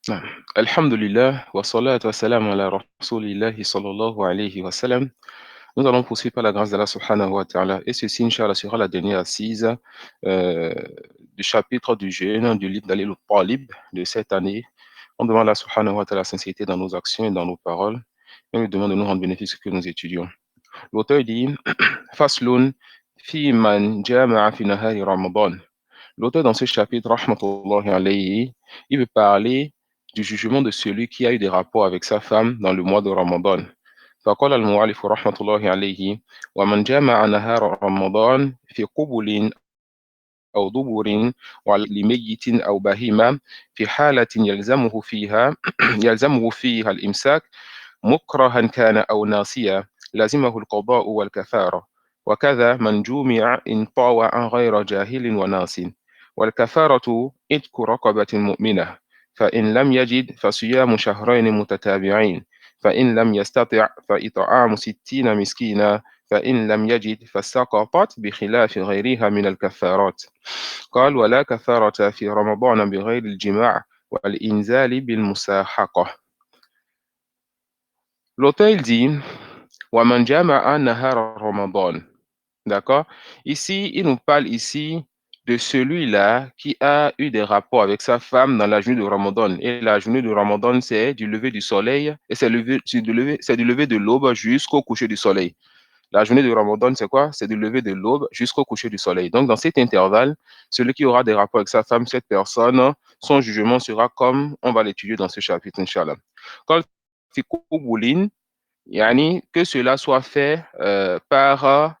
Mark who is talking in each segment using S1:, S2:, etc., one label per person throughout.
S1: نعم. الحمد لله والصلاة والسلام على رسول الله صلى الله عليه وسلم. Nous allons poursuivre par la grâce d'Allah subhanahu wa ta'ala. Et ceci, Inch'Allah, sera la dernière assise euh, du chapitre du jeûne du livre d'Alil al-Talib de cette année. On demande à Allah subhanahu wa ta'ala la sincérité dans nos actions et dans nos paroles. Et on lui demande de nous rendre bénéfice que nous étudions. L'auteur dit Faslun fi man jama'a fi nahari Ramadan. L'auteur dans ce chapitre, rahmatullahi alayhi, il veut parler du jugement de celui qui a eu des rapports avec sa femme dans le mois de Ramadan. فقال المؤلف رحمة الله عليه ومن جامع نهار رمضان في قبل أو دبر لميت أو بهيمة في حالة يلزمه فيها الإمساك مكرها كان أو ناسيا لازمه القضاء والكفارة وكذا من جومع إن طاوع غير جاهل وناس والكفارة عتق رقبة مؤمنة فإن لم يجد فصيام شهرين متتابعين فإن لم يستطع فإطعام 60 مسكينا فإن لم يجد فسقطت بخلاف غيرها من الكفارات قال ولا كفارة في رمضان بغير الجماع والإنزال بالمساحقة. L'auteur il dit وَمَنْ جَامَعَ نَهَارَ رَمَضَانَ. D'accord? Ici, il nous parle ici de celui-là qui a eu des rapports avec sa femme dans la journée de Ramadan. Et la journée de Ramadan, c'est du lever du soleil, et c'est du lever de l'aube jusqu'au coucher du soleil. La journée de Ramadan, c'est quoi? C'est du lever de l'aube jusqu'au coucher du soleil. Donc, dans cet intervalle, celui qui aura des rapports avec sa femme, cette personne, son jugement sera comme on va l'étudier dans ce chapitre, Inch'Allah. Quand Yani, que cela soit fait par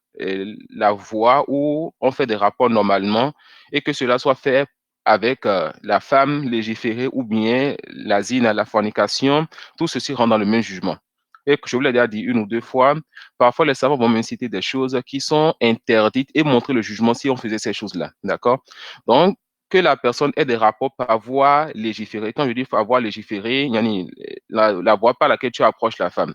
S1: la voie où on fait des rapports normalement et que cela soit fait avec la femme légiférée ou bien la zina, la fornication, tout ceci rend dans le même jugement. Et je vous l'ai déjà dit une ou deux fois, parfois les savants vont même citer des choses qui sont interdites et montrer le jugement si on faisait ces choses-là. D'accord? Donc, que la personne ait des rapports par voie légiférée. Quand je dis par voie légiférée, yani, la voie par laquelle tu approches la femme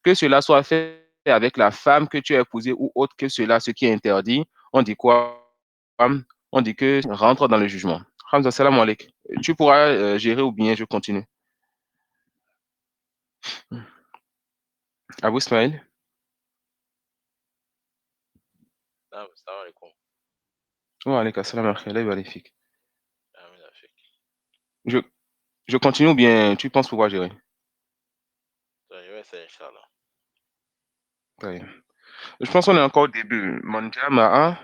S1: que cela soit fait avec la femme que tu as épousée ou autre que cela, ce qui est interdit, on dit quoi? On dit que rentre dans le jugement. Hamza, salam alaikum. Tu pourras gérer ou bien je continue. Abou Ismail.
S2: السلام عليكم.
S1: Wa alaikum salam wa magnifique.
S2: آمين فيك.
S1: Je, je continue ou bien tu penses pouvoir gérer?
S2: طيب إن شاء الله.
S1: Ouais. Je pense qu'on est encore au début. Man jama'a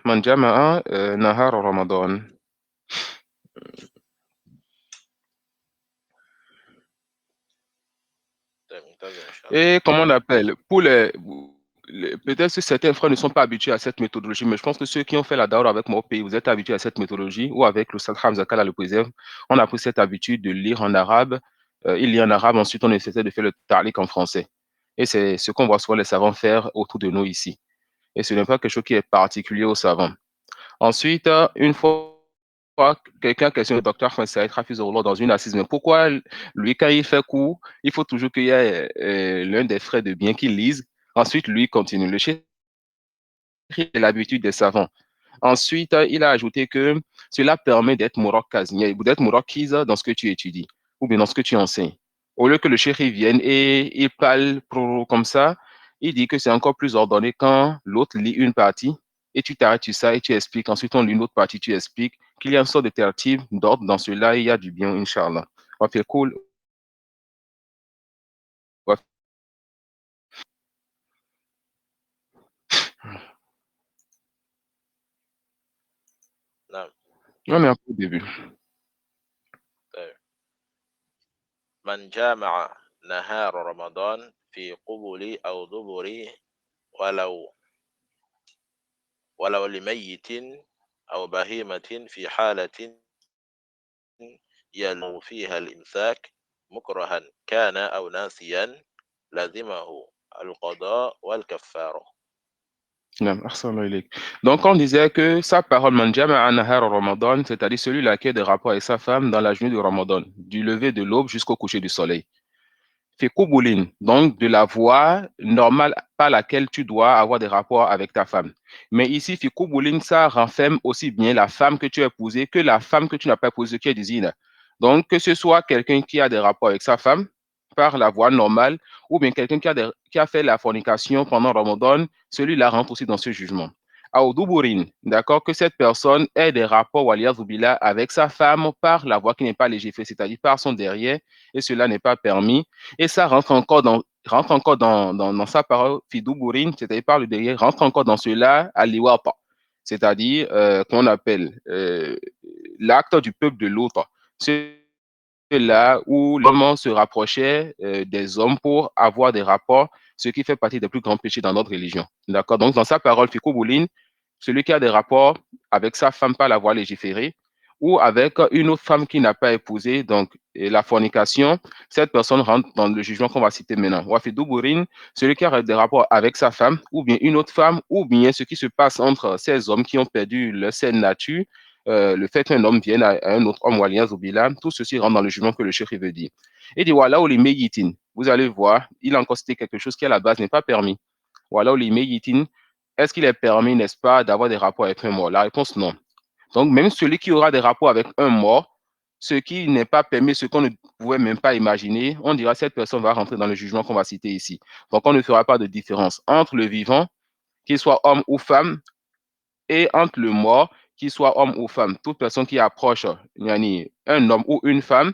S1: nahar Ramadan.
S2: طيب ممتاز إن شاء الله.
S1: Et comment on appelle? Pour peut-être que certains frères ne sont pas habitués à cette méthodologie, mais je pense que ceux qui ont fait la daoura avec moi au pays, vous êtes habitués à cette méthodologie, ou avec le Sadd Hamza Kala le préserve, on a pris cette habitude de lire en arabe, il lit en arabe, ensuite on essaie de faire le ta'liq en français. Et c'est ce qu'on voit souvent les savants faire autour de nous ici. Et ce n'est pas quelque chose qui est particulier aux savants. Ensuite, une fois quelqu'un questionne le docteur Saïd Hafizullah dans une assise, mais pourquoi lui, quand il fait cours, il faut toujours qu'il y ait l'un des frères de bien qui lise, ensuite lui continue. Le chef a l'habitude des savants. Ensuite, il a ajouté que cela permet d'être mourakiz dans ce que tu étudies ou bien dans ce que tu enseignes. Au lieu que le cheikh vienne et il parle comme ça, il dit que c'est encore plus ordonné quand l'autre lit une partie et tu t'arrêtes sur ça et tu expliques. Ensuite, on lit une autre partie, tu expliques qu'il y a une sorte de tertib d'ordre dans cela et il y a du bien, Inch'Allah. On fait cool.
S2: نعم.
S1: On est un peu au début.
S2: طيب من جامع نهار رمضان في قبل أو دبر ولو لميت أو بهيمة في حالة يلو فيها الإمساك مكرها كان أو ناسيا لازمه القضاء والكفارة.
S1: Donc, on disait que sa parole, manjama anahar Ramadan, c'est-à-dire celui-là qui a des rapports avec sa femme dans la journée du Ramadan, du lever de l'aube jusqu'au coucher du soleil. Fait kouboulin, donc de la voie normale par laquelle tu dois avoir des rapports avec ta femme. Mais ici, fait kouboulin, ça renferme aussi bien la femme que tu as épousée que la femme que tu n'as pas épousée, qui est du zina. Donc, que ce soit quelqu'un qui a des rapports avec sa femme par la voie normale, ou bien quelqu'un qui a fait la fornication pendant Ramadan, celui-là rentre aussi dans ce jugement. Aoudoubourine, d'accord, que cette personne ait des rapports waliyazoubila avec sa femme par la voie qui n'est pas légiférée, c'est-à-dire par son derrière, et cela n'est pas permis. Et ça rentre encore dans sa parole fidoubourine, c'est-à-dire par le derrière, rentre encore dans cela à liwapa, c'est-à-dire qu'on appelle l'acte du peuple de l'autre. C'est là où l'homme se rapprochait des hommes pour avoir des rapports, ce qui fait partie des plus grands péchés dans notre religion. D'accord? Donc, dans sa parole, Fikou Bouline, celui qui a des rapports avec sa femme par la voie légiférée ou avec une autre femme qui n'a pas épousé, donc la fornication, cette personne rentre dans le jugement qu'on va citer maintenant. Wafidou Bourine, celui qui a des rapports avec sa femme ou bien une autre femme ou bien ce qui se passe entre ces hommes qui ont perdu leur saine nature, le fait qu'un homme vienne à un autre homme walien zobila, tout ceci rentre dans le jugement que le cheikh veut dire. Et dit voilà où les meyitin, vous allez voir, il a encore cité quelque chose qui à la base n'est pas permis. Voilà où les meyitin, est-ce qu'il est permis, n'est-ce pas, d'avoir des rapports avec un mort? La réponse non. Donc même celui qui aura des rapports avec un mort, ce qui n'est pas permis, ce qu'on ne pouvait même pas imaginer, on dira cette personne va rentrer dans le jugement qu'on va citer ici. Donc on ne fera pas de différence entre le vivant, qu'il soit homme ou femme, et entre le mort, qu'il soit homme ou femme. Toute personne qui approche un homme ou une femme,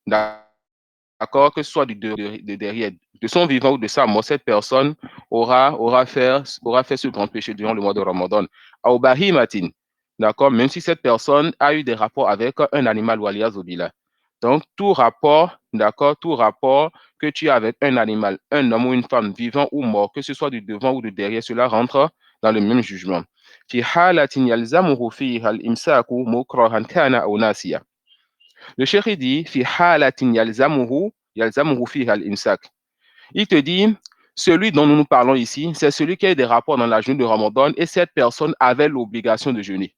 S1: d'accord, que ce soit de derrière, de son vivant ou de sa mort, cette personne aura fait ce grand péché durant le mois de Ramadan. Aoubahi Matin, d'accord, même si cette personne a eu des rapports avec un animal ou alias Zobila. Donc, tout rapport, d'accord, tout rapport que tu as avec un animal, un homme ou une femme, vivant ou mort, que ce soit du devant ou de derrière, cela rentre dans le même jugement. في حالة يلزمه فيها الإمساك مكرها كان أو ناسيا. Le cheikh dit في حالة يلزمه فيها الإمساك. Il te dit celui dont nous nous parlons ici, c'est celui qui a eu des rapports dans la journée de Ramadan et cette personne avait l'obligation de jeûner.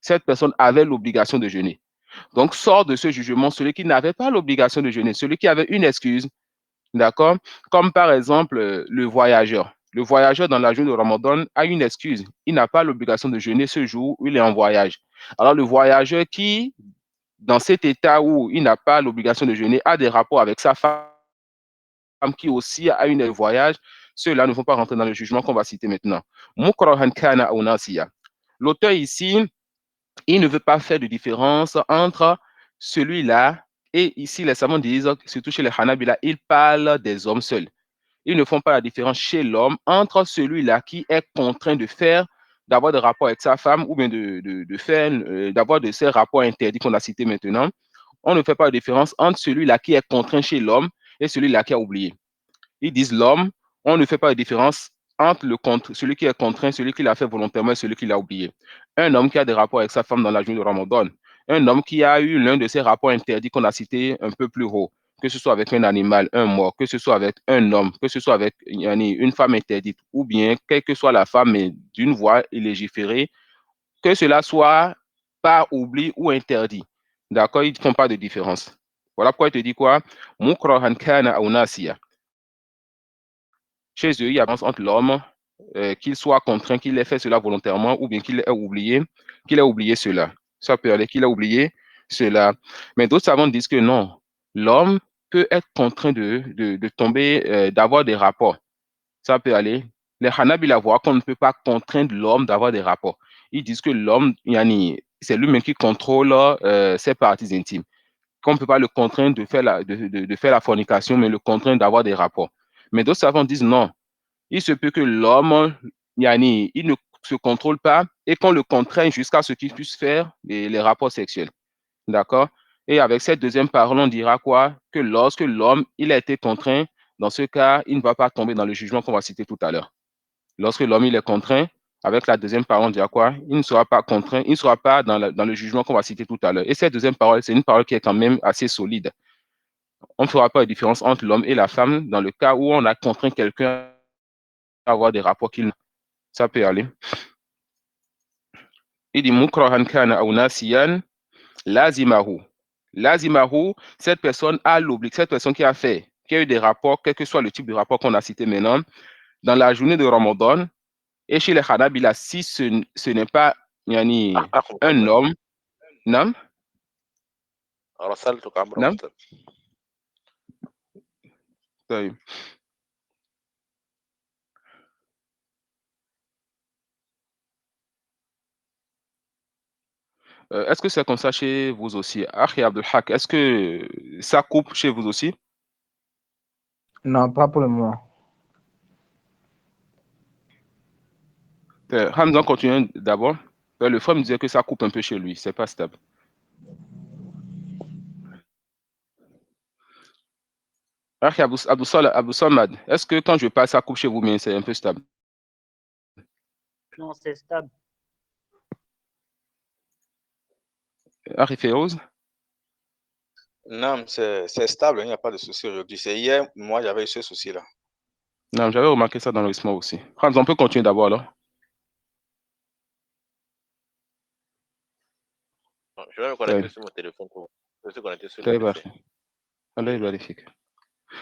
S1: Cette personne avait l'obligation de jeûner. Donc sort de ce jugement celui qui n'avait pas l'obligation de jeûner, celui qui avait une excuse, d'accord? Comme par exemple le voyageur. Le voyageur dans la journée de Ramadan a une excuse. Il n'a pas l'obligation de jeûner ce jour où il est en voyage. Alors le voyageur qui, dans cet état où il n'a pas l'obligation de jeûner, a des rapports avec sa femme qui aussi a une voyage, ceux-là ne vont pas rentrer dans le jugement qu'on va citer maintenant. L'auteur ici, il ne veut pas faire de différence entre celui-là et ici les savants disent, surtout chez les Hanabila, ils parlent des hommes seuls. Ils ne font pas la différence chez l'homme entre celui-là qui est contraint de faire, d'avoir des rapports avec sa femme ou bien de faire, d'avoir de ces rapports interdits qu'on a cités maintenant. On ne fait pas la différence entre celui-là qui est contraint chez l'homme et celui-là qui a oublié. Ils disent l'homme, on ne fait pas la différence entre celui qui est contraint, celui qui l'a fait volontairement et celui qui l'a oublié. Un homme qui a des rapports avec sa femme dans la journée de Ramadan, un homme qui a eu l'un de ces rapports interdits qu'on a cités un peu plus haut, que ce soit avec un animal, un mort, que ce soit avec un homme, que ce soit avec une femme interdite, ou bien quelle que soit la femme, mais d'une voie illégiférée, que cela soit par oubli ou interdit. D'accord, ils ne font pas de différence. Voilà pourquoi il te dit quoi? Mukrohan kana ou nasiya. Chez eux, il y a une différence entre l'homme, qu'il soit contraint, qu'il ait fait cela volontairement, ou bien qu'il ait oublié cela. Ça peut aller qu'il ait oublié cela. Mais d'autres savants disent que non, l'homme peut être contraint de tomber, d'avoir des rapports. Ça peut aller. Les Hanabila voient qu'on ne peut pas contraindre l'homme d'avoir des rapports. Ils disent que l'homme, c'est lui-même qui contrôle ses parties intimes. Qu'on ne peut pas le contraindre de faire la fornication, mais le contraindre d'avoir des rapports. Mais d'autres savants disent non. Il se peut que l'homme, il ne se contrôle pas et qu'on le contraigne jusqu'à ce qu'il puisse faire les rapports sexuels. D'accord? Et avec cette deuxième parole, on dira quoi? Que lorsque l'homme, il a été contraint, dans ce cas, il ne va pas tomber dans le jugement qu'on va citer tout à l'heure. Lorsque l'homme, il est contraint, avec la deuxième parole, on dira quoi? Il ne sera pas contraint, il ne sera pas dans le jugement qu'on va citer tout à l'heure. Et cette deuxième parole, c'est une parole qui est quand même assez solide. On ne fera pas de différence entre l'homme et la femme dans le cas où on a contraint quelqu'un à avoir des rapports qu'il n'a. Ça peut aller. Il dit mukrahan kana ou nasiyan lazimahu. Lazimahu, cette personne a l'obligation, cette personne qui a eu des rapports, quel que soit le type de rapport qu'on a cité maintenant, dans la journée de Ramadan, et chez les Hanabila, si ce n'est pas un homme, non?
S2: رسلتك عبر
S1: نعم
S2: واتساب.
S1: طيب. Est-ce que c'est comme ça chez vous aussi? Akhi Abdelhak, est-ce que ça coupe chez vous aussi?
S3: Non, pas pour le moment.
S1: Hamza, continue d'abord. Le frère me disait que ça coupe un peu chez lui, c'est pas stable. Akhi Abdou Samad, est-ce que quand je parle, ça coupe chez vous, mais c'est un peu stable?
S4: Non, c'est stable.
S1: Akhi Ferouz?
S5: Non, c'est stable, il n'y a pas de souci aujourd'hui. C'est hier, moi, j'avais eu ce souci-là.
S1: Non, j'avais remarqué ça dans le l'enregistrement aussi. Hamza, on peut continuer d'abord alors?
S2: Je vais me connecter sur mon téléphone. Je suis connecté sur le PC.
S1: Allah vérifie.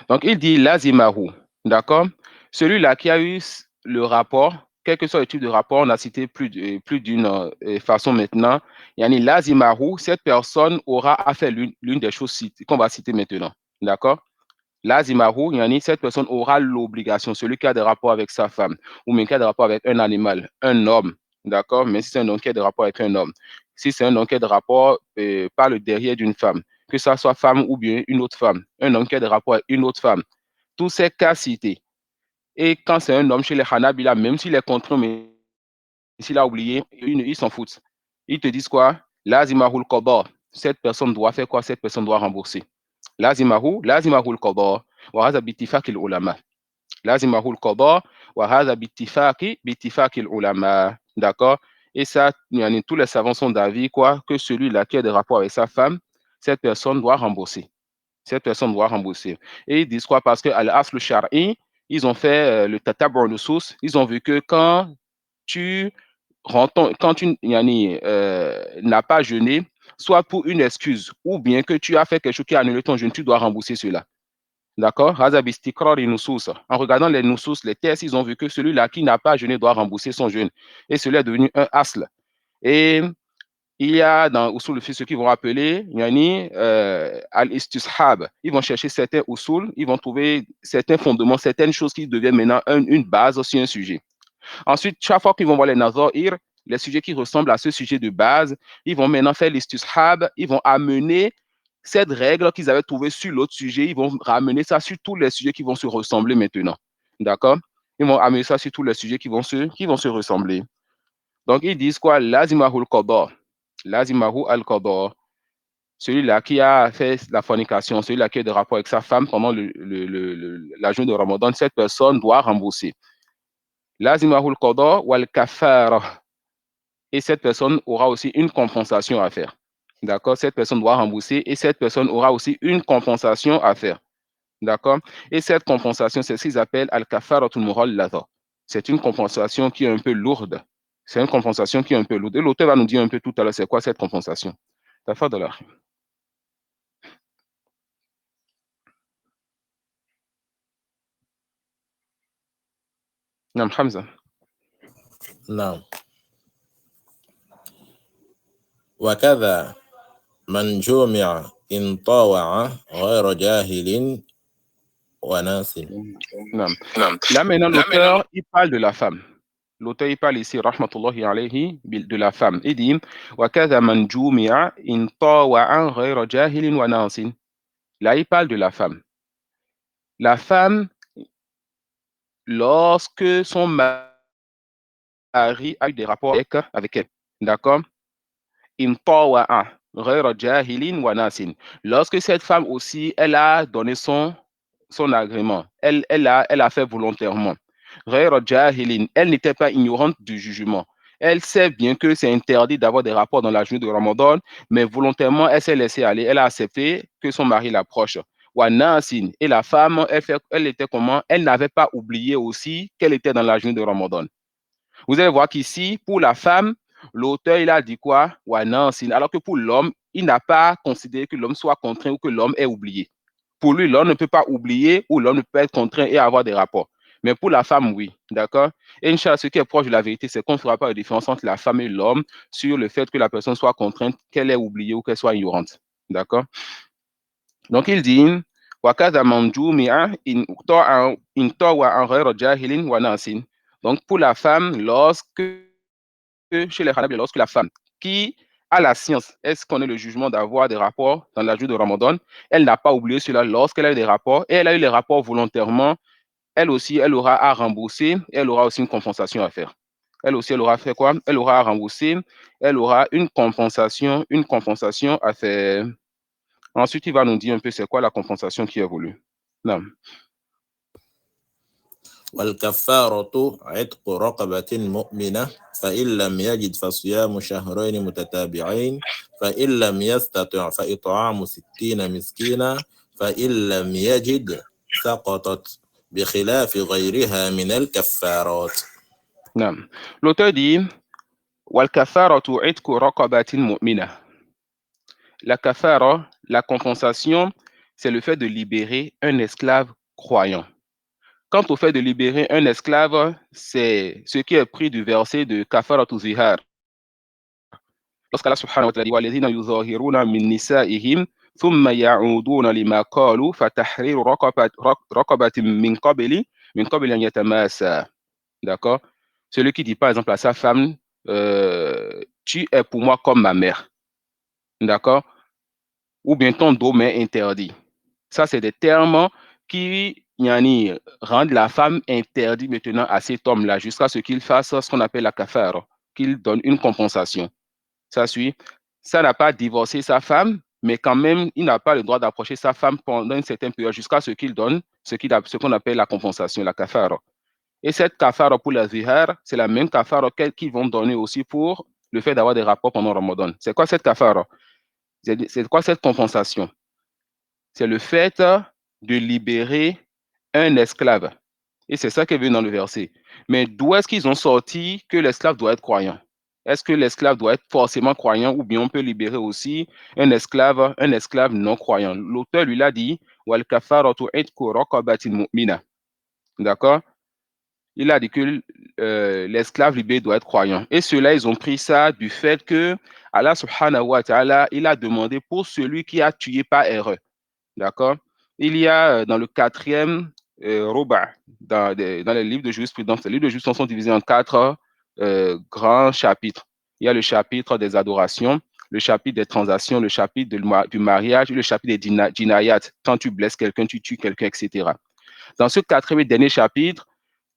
S1: Donc, il dit Lazimahu, d'accord? Celui-là qui a eu le rapport, quel que soit le type de rapport, on a cité plus d'une façon maintenant. Yani Lazimahu, cette personne aura à faire l'une des choses qu'on va citer maintenant, d'accord? Lazimahu, yani cette personne aura l'obligation, celui qui a des rapports avec sa femme, ou même qui a des rapports avec un animal, un homme, d'accord? Mais si c'est un homme qui a des rapports avec un homme, si c'est un homme qui a des rapports par le derrière d'une femme, que ça soit femme ou bien une autre femme, un homme qui a des rapports avec une autre femme, tous ces cas cités. Et quand c'est un homme chez les Hanabila, même s'il est contre, mais s'il a oublié, ils s'en foutent. Ils te disent quoi? Lazimahul qada. Cette personne doit faire quoi? Cette personne doit rembourser. Lazimahul qada. Wa hadha bittifaqil ulama. Lazimahul qada wa hadha bittifaqil ulama. D'accord? Et ça, tous les savants sont d'avis quoi que celui-là qui a des rapports avec sa femme, cette personne doit rembourser. Cette personne doit rembourser. Et ils disent quoi? Parce que Al-Asl Shar'i, ils ont fait le tatabur de source. Ils ont vu que quand tu n'as pas jeûné, soit pour une excuse, ou bien que tu as fait quelque chose qui a annulé ton jeûne, tu dois rembourser cela. D'accord? En regardant les nusus, les tests, ils ont vu que celui-là qui n'a pas jeûné doit rembourser son jeûne. Et cela est devenu un asl. Et il y a dans Usul ce qu'ils vont appeler al-istishab. Ils vont chercher certains usul, ils vont trouver certains fondements, certaines choses qui deviennent maintenant une base sur un sujet. Ensuite, chaque fois qu'ils vont voir les nazair, les sujets qui ressemblent à ce sujet de base, ils vont maintenant faire l'istishab, ils vont amener cette règle qu'ils avaient trouvée sur l'autre sujet, ils vont ramener ça sur tous les sujets qui vont se ressembler maintenant. D'accord? Ils vont amener ça sur tous les sujets qui vont se ressembler. Donc, ils disent quoi? Lazimahul qada. Lazimahu al-qada. Celui-là qui a fait la fornication, celui-là qui a des rapports avec sa femme pendant la journée de Ramadan, cette personne doit rembourser. Lazimahu al-qada wal kafara. Et cette personne aura aussi une compensation à faire. D'accord? Cette personne doit rembourser et cette personne aura aussi une compensation à faire. D'accord? Et cette compensation, c'est ce qu'ils appellent al-kafaratul mughallazah. C'est une compensation qui est un peu lourde. C'est une compensation qui est un peu lourde. Et l'auteur va nous dire un peu tout à l'heure, c'est quoi cette compensation? Tafadallah. نعم حمزة.
S2: نعم. وكذا من جمع إن طاوع غير جاهل وناس.
S1: نعم. Là maintenant, l'auteur, il parle de la femme. L'auteur, il parle ici, rahmatullahi alayhi, de la femme. Il dit, وَكَذَا مَنْ جُمِعَ إِنْ طَاوَعَ غَيْرَ جَاهِلٍ وَنَاسٍ. Là, il parle de la femme. La femme, lorsque son mari a eu des rapports avec elle, d'accord? إِنْ طَاوَعَ غَيْرَ جَاهِلٍ وَنَاسٍ. Lorsque cette femme aussi, elle a donné son agrément, elle a fait volontairement. Elle n'était pas ignorante du jugement. Elle sait bien que c'est interdit d'avoir des rapports dans la journée de Ramadan, mais volontairement, elle s'est laissée aller. Elle a accepté que son mari l'approche. Et la femme, elle était comment? Elle n'avait pas oublié aussi qu'elle était dans la journée de Ramadan. Vous allez voir qu'ici, pour la femme, l'auteur, il a dit quoi? Alors que pour l'homme, il n'a pas considéré que l'homme soit contraint ou que l'homme ait oublié. Pour lui, l'homme ne peut pas oublier ou l'homme ne peut être contraint et avoir des rapports. Mais pour la femme, oui. D'accord? Et Inch'Allah, ce qui est proche de la vérité, c'est qu'on ne fera pas de différence entre la femme et l'homme sur le fait que la personne soit contrainte, qu'elle ait oublié ou qu'elle soit ignorante. D'accord? Donc, il dit, donc, pour la femme, chez les Hanabila, lorsque la femme qui a la science, est-ce qu'on est le jugement d'avoir des rapports dans la jour de Ramadan, elle n'a pas oublié cela lorsqu'elle a eu des rapports, et elle a eu les rapports volontairement, elle aussi, elle aura à rembourser, elle aura aussi une compensation à faire. Elle aussi, elle aura fait quoi? Elle aura à rembourser, elle aura une compensation à faire. Ensuite, il va nous dire un peu c'est quoi la compensation qui est voulue. Non.
S4: والكفارة عتق رقبة مؤمنة فإن لم يجد فصيام شهرين متتابعين فإن لم يستطع فإطعام 60 مسكينا فإن لم يجد سقطت بخلاف غيرها من الكفارات.
S1: نعم. L'auteur dit والكفارة عتق رقبة مؤمنة. La kafara, la compensation, c'est le fait de libérer un esclave croyant. Quant au fait de libérer un esclave, c'est ce qui est pris du verset de kafaratu zihar. Lorsqu'Allah subhanahu wa ta'ala dit وَالَّذِينَ يُظَاهِرُونَ مِن نِّسَائِهِمْ ثُمَّ يَعُودُونَ لِمَا قَالُوا فَتَحْرِيرُ رَقَبَةٍ مِّن قَبْلِ أَن يَتَمَاسَّا. D'accord? Celui qui dit par exemple à sa femme, tu es pour moi comme ma mère. D'accord? Ou bien ton dos m'est interdit. Ça, c'est des termes qui rendent la femme interdite maintenant à cet homme-là jusqu'à ce qu'il fasse ce qu'on appelle la kafara, qu'il donne une compensation. Ça suit. Ça n'a pas divorcé sa femme, mais quand même, il n'a pas le droit d'approcher sa femme pendant une certaine période jusqu'à ce qu'il donne ce qu'on appelle la compensation, la kafara. Et cette kafara pour la zihar, c'est la même kafara qu'ils vont donner aussi pour le fait d'avoir des rapports pendant Ramadan. C'est quoi cette kafara? C'est quoi cette compensation? C'est le fait de libérer un esclave. Et c'est ça qui est venu dans le verset. Mais d'où est-ce qu'ils ont sorti que l'esclave doit être croyant? Est-ce que l'esclave doit être forcément croyant ou bien on peut libérer aussi un esclave non croyant? L'auteur lui l'a dit, d'accord? Il a dit que l'esclave libéré doit être croyant. Et ceux-là, ils ont pris ça du fait que Allah subhanahu wa ta'ala, il a demandé pour celui qui a tué par erreur. D'accord? Il y a dans le 4e Ruba, dans les livres de jurisprudence, les livres de jurisprudence sont divisés en 4 grands chapitres. Il y a le chapitre des adorations, le chapitre des transactions, le chapitre du mariage, le chapitre des jinayat, quand tu blesses quelqu'un, tu tues quelqu'un, etc. Dans ce 4e et dernier chapitre,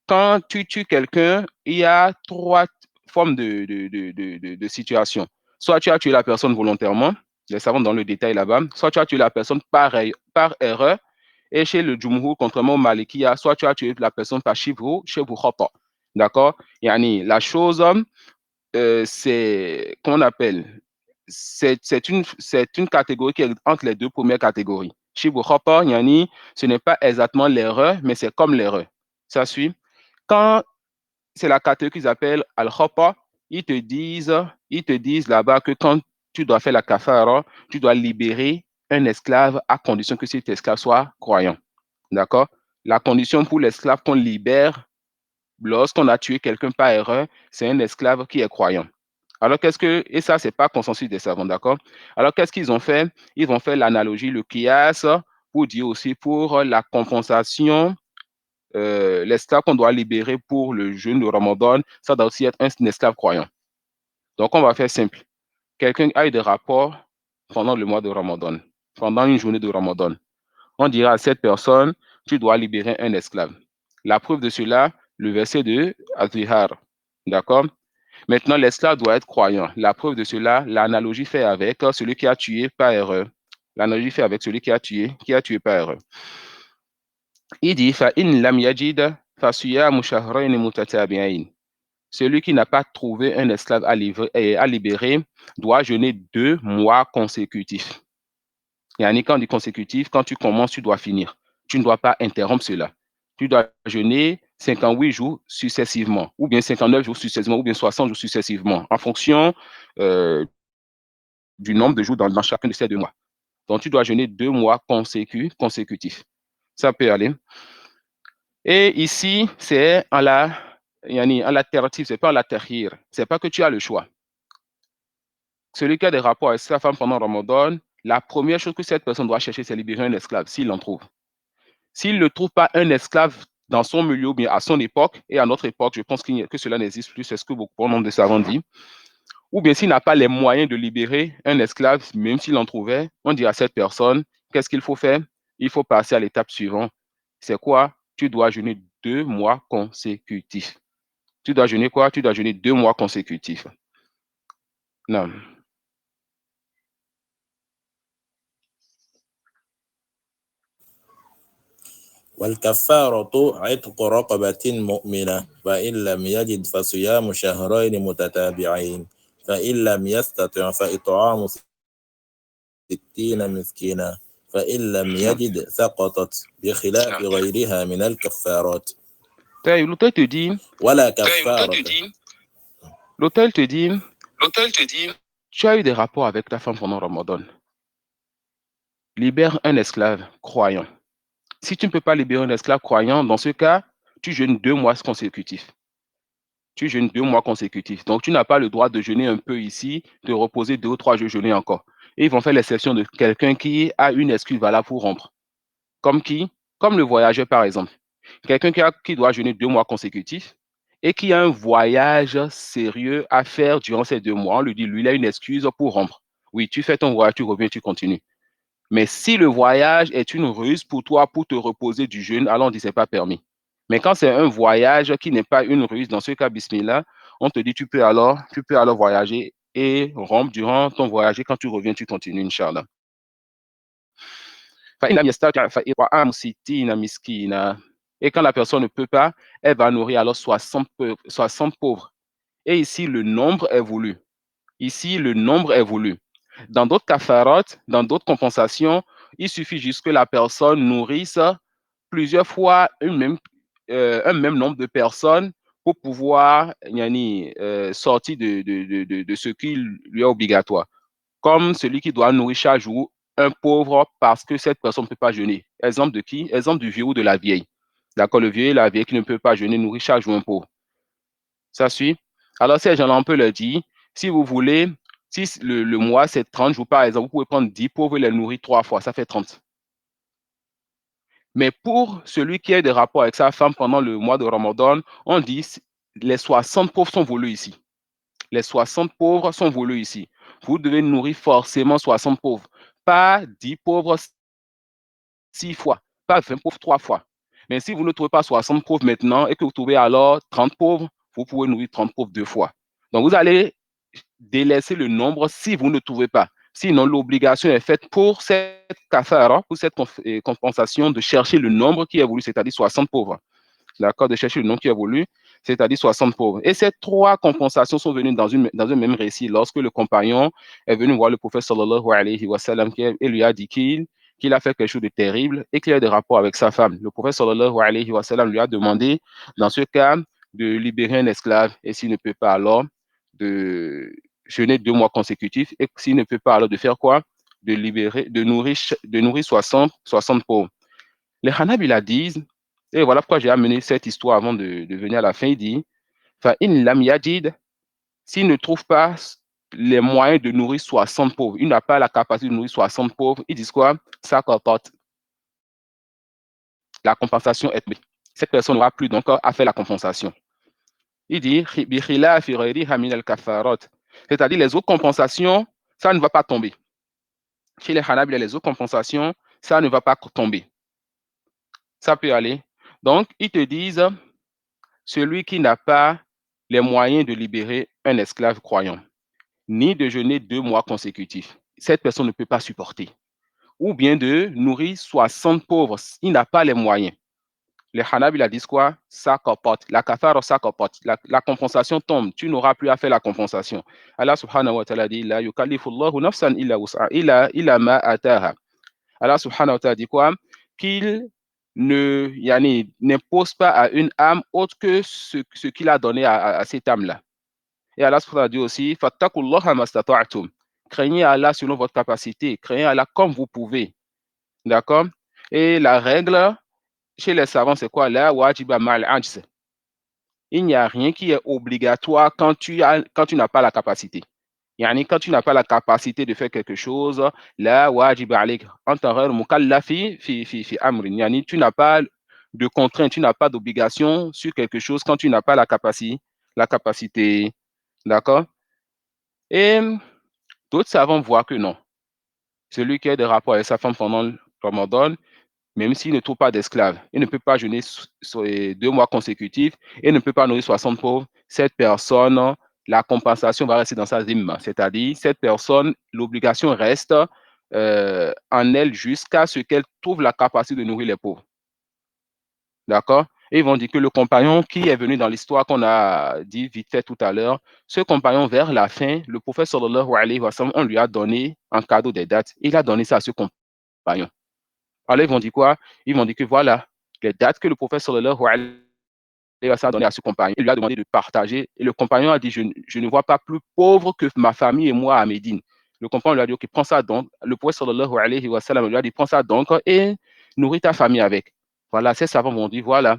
S1: quand tu tues quelqu'un, il y a 3 formes de situations. Soit tu as tué la personne volontairement, les savants dans le détail là-bas, soit tu as tué la personne par erreur, et chez le Jumhur, contrairement au Malikiya, soit tu as tué la personne par shibhu khata. D'accord? Yani, la chose, c'est qu'on appelle, c'est une catégorie qui est entre les deux premières catégories. Shibhu khata, yani, ce n'est pas exactement l'erreur, mais c'est comme l'erreur. Ça suit? Quand c'est la catégorie qu'ils appellent al-khata, ils te disent là-bas que quand tu dois faire la kafara, tu dois libérer un esclave à condition que cet esclave soit croyant. D'accord? La condition pour l'esclave qu'on libère lorsqu'on a tué quelqu'un par erreur, c'est un esclave qui est croyant. Alors, et ça, c'est pas consensus des savants, d'accord? Alors, qu'est-ce qu'ils ont fait? Ils vont faire l'analogie, le qiyas, pour dire aussi pour la compensation, l'esclave qu'on doit libérer pour le jeûne de Ramadan, ça doit aussi être un esclave croyant. Donc, on va faire simple. Quelqu'un a eu des rapports pendant le mois de Ramadan, pendant une journée de Ramadan. On dira à cette personne, tu dois libérer un esclave. La preuve de cela, le verset de Azihar. D'accord? Maintenant, l'esclave doit être croyant. La preuve de cela, l'analogie fait avec celui qui a tué par erreur. L'analogie fait avec celui qui a tué par erreur. Il dit, فَإِنْ لَمْ يَجِدْ فَصِيَامُ شَهْرَيْنِ مُتَتَابِعَيْنِ. Celui qui n'a pas trouvé un esclave à libérer doit jeûner 2 mois consécutifs. Yani, quand on dit consécutif, quand tu commences, tu dois finir. Tu ne dois pas interrompre cela. Tu dois jeûner 58 jours successivement, ou bien 59 jours successivement, ou bien 60 jours successivement, en fonction du nombre de jours dans chacun de ces 2 mois. Donc, tu dois jeûner 2 mois consécutifs. Ça peut aller. Et ici, c'est en l'alternative, c'est pas en la tahir. C'est pas que tu as le choix. Celui qui a des rapports avec sa femme pendant Ramadan, la première chose que cette personne doit chercher, c'est libérer un esclave, s'il en trouve. S'il ne trouve pas un esclave dans son milieu, ou bien à son époque, et à notre époque, je pense que cela n'existe plus, c'est ce que beaucoup de savants disent, ou bien s'il n'a pas les moyens de libérer un esclave, même s'il en trouvait, on dit à cette personne, qu'est-ce qu'il faut faire? Il faut passer à l'étape suivante. C'est quoi? Tu dois jeûner 2 mois consécutifs. Tu dois jeûner quoi? Tu dois jeûner 2 mois consécutifs. Non.
S4: والكفارة عتق رقبة مؤمنة فإن لم يجد فصيام شهرين متتابعين فإن لم يستطع فإطعام 60 مسكينا فإن لم يجد سقطت بخلاف غيرها من الكفارات.
S1: L'auteur te dit,
S4: ولا كفارة.
S1: L'auteur te dit, tu as eu des rapports avec ta femme pendant Ramadan. Libère un esclave croyant. Si tu ne peux pas libérer un esclave croyant, dans ce cas, tu jeûnes 2 mois consécutifs. Tu jeûnes 2 mois consécutifs. Donc, tu n'as pas le droit de jeûner un peu ici, de reposer 2 ou 3 jours jeûner encore. Et ils vont faire l'exception de quelqu'un qui a une excuse valable pour rompre. Comme qui? Comme le voyageur, par exemple. Quelqu'un qui doit jeûner 2 mois consécutifs et qui a un voyage sérieux à faire durant ces 2 mois. On lui dit, lui, il a une excuse pour rompre. Oui, tu fais ton voyage, tu reviens, tu continues. Mais si le voyage est une ruse pour toi, pour te reposer du jeûne, alors on dit, c'est pas permis. Mais quand c'est un voyage qui n'est pas une ruse, dans ce cas, bismillah, on te dit, tu peux alors voyager et rompre durant ton voyage. Et quand tu reviens, tu continues, Inch'Allah. Et quand la personne ne peut pas, elle va nourrir alors 60 pauvres. Et ici, le nombre est voulu. Dans d'autres kafarot, dans d'autres compensations, il suffit juste que la personne nourrisse plusieurs fois un même nombre de personnes pour pouvoir sortir de ce qui lui est obligatoire. Comme celui qui doit nourrir chaque jour un pauvre parce que cette personne ne peut pas jeûner. Exemple de qui? Exemple du vieux ou de la vieille. D'accord, le vieux et la vieille qui ne peut pas jeûner nourrit chaque jour un pauvre. Ça suit? Alors, ces gens-là, on peut leur dire, si vous voulez, si le mois, c'est 30 jours, par exemple, vous pouvez prendre 10 pauvres et les nourrir 3 fois, ça fait 30. Mais pour celui qui a des rapports avec sa femme pendant le mois de Ramadan, on dit, les 60 pauvres sont voulus ici. Les 60 pauvres sont voulus ici. Vous devez nourrir forcément 60 pauvres. Pas 10 pauvres 6 fois, pas 20 pauvres 3 fois. Mais si vous ne trouvez pas 60 pauvres maintenant et que vous trouvez alors 30 pauvres, vous pouvez nourrir 30 pauvres 2 fois. Donc, vous allez délaisser le nombre si vous ne trouvez pas. Sinon, l'obligation est faite pour cette kafara, pour cette compensation de chercher le nombre qui est voulu, c'est-à-dire 60 pauvres. D'accord, de chercher le nombre qui est voulu, c'est-à-dire 60 pauvres. Et ces 3 compensations sont venues dans un même récit lorsque le compagnon est venu voir le prophète sallallahu alayhi wa sallam et lui a dit qu'il a fait quelque chose de terrible et qu'il a des rapports avec sa femme. Le prophète sallallahu alayhi wa sallam lui a demandé, dans ce cas, de libérer un esclave et s'il ne peut pas alors, de jeûner 2 mois consécutifs et s'il ne peut pas alors de faire quoi? De nourrir 60 pauvres. Les Hanabila disent, et voilà pourquoi j'ai amené cette histoire avant de venir à la fin, il dit, فَإِنْ لَمْ يَجِدْ s'il ne trouve pas les moyens de nourrir 60 pauvres, il n'a pas la capacité de nourrir 60 pauvres, ils disent quoi? Ça comporte. La compensation est prise. Cette personne n'aura plus donc à faire la compensation. Il dit, c'est-à-dire les autres compensations, ça ne va pas tomber. Chez les Hanabila, les autres compensations, ça ne va pas tomber. Ça peut aller. Donc, ils te disent, celui qui n'a pas les moyens de libérer un esclave croyant, ni de jeûner 2 mois consécutifs, cette personne ne peut pas supporter. Ou bien de nourrir 60 pauvres, il n'a pas les moyens. Les Hanabila disent quoi? Ça comporte. La kafara, ça comporte. La compensation tombe. Tu n'auras plus à faire la compensation. Allah subhanahu wa ta'ala dit, la yukallifullahu nafsan illa ma ataha. Allah subhanahu wa ta'ala dit quoi? Qu'il n'impose pas à une âme autre que ce qu'il a donné à cette âme-là. Et Allah subhanahu wa ta'ala dit aussi, fattakullaha mastata'tum. Craignez Allah selon votre capacité. Craignez Allah comme vous pouvez. D'accord? Et la règle chez les savants, c'est quoi? La wajiba mal ajz. Il n'y a rien qui est obligatoire quand tu n'as pas la capacité. Yani quand tu n'as pas la capacité de faire quelque chose, là, wajib alik, anta ghayr mukallafi fi amrin. Yani tu n'as pas de contrainte, tu n'as pas d'obligation sur quelque chose quand tu n'as pas la capacité. D'accord? Et d'autres savants voient que non. Celui qui a des rapports avec sa femme pendant le Ramadan, même s'il ne trouve pas d'esclave, il ne peut pas jeûner 2 mois consécutifs, il ne peut pas nourrir 60 pauvres. Cette personne, la compensation va rester dans sa zimma, c'est-à-dire cette personne, l'obligation reste en elle jusqu'à ce qu'elle trouve la capacité de nourrir les pauvres. D'accord? Et ils vont dire que le compagnon qui est venu dans l'histoire qu'on a dit vite fait tout à l'heure, ce compagnon vers la fin, le prophète sallallahu alayhi wa sallam, on lui a donné en cadeau des dates. Il a donné ça à ce compagnon. Alors ils vont dire quoi? Ils vont dire que voilà, les dates que le prophète sallallahu alayhi wa sallam a donné à ce compagnon, il lui a demandé de partager. Et le compagnon a dit, je ne vois pas plus pauvre que ma famille et moi à Médine. Le compagnon lui a dit, ok, prends ça donc. Le prophète sallallahu alayhi wa sallam lui a dit, prends ça donc et nourris ta famille avec. Voilà, ces savants vont dire, voilà.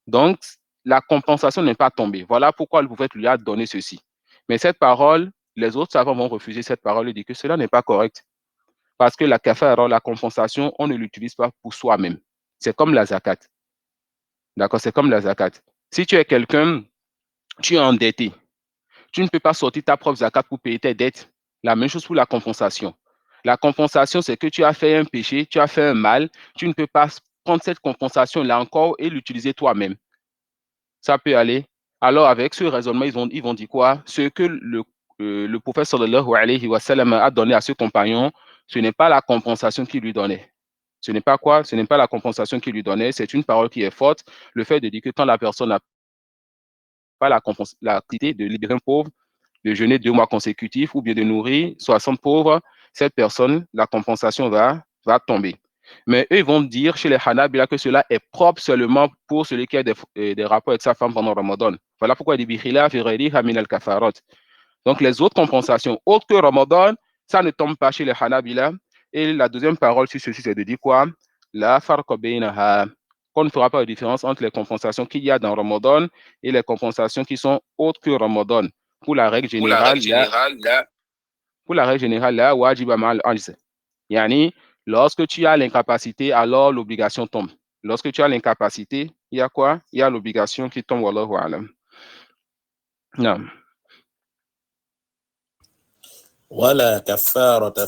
S1: Donc, la compensation n'est pas tombée. Voilà pourquoi le prophète lui a donné ceci. Mais cette parole, les autres savants vont refuser cette parole et dire que cela n'est pas correct. Parce que la kafara, la compensation, on ne l'utilise pas pour soi-même. C'est comme la zakat. D'accord? C'est comme la zakat. Si tu es quelqu'un, tu es endetté, tu ne peux pas sortir ta propre zakat pour payer tes dettes. La même chose pour la compensation. La compensation, c'est que tu as fait un péché, tu as fait un mal, tu ne peux pas prendre cette compensation-là encore et l'utiliser toi-même. Ça peut aller. Alors, avec ce raisonnement, ils vont dire quoi? Ce que le prophète sallallahu alayhi wa sallam a donné à ce compagnon, ce n'est pas la compensation qu'il lui donnait. Ce n'est pas quoi? Ce n'est pas la compensation qu'il lui donnait, c'est une parole qui est forte. Le fait de dire que quand la personne n'a pas la capacité de libérer un pauvre, de jeûner 2 mois consécutifs ou bien de nourrir 60 pauvres, cette personne, la compensation va tomber. Mais eux, ils vont dire chez les Hanabila que cela est propre seulement pour celui qui a des rapports avec sa femme pendant Ramadan. Voilà pourquoi il dit donc les autres compensations, autres que Ramadan, ça ne tombe pas chez les Hanabila. Et la deuxième parole sur ceci, c'est de dire quoi? La farqa bainaha. Qu'on ne fera pas de différence entre les compensations qu'il y a dans Ramadan et les compensations qui sont autres que Ramadan. Pour la règle générale, là, wajiba ma'al ajz. Yani, lorsque tu as l'incapacité, alors l'obligation tombe. Lorsque tu as l'incapacité, il y a quoi? Il y a l'obligation qui tombe, wallahu alam. Non.
S4: ولا كفارة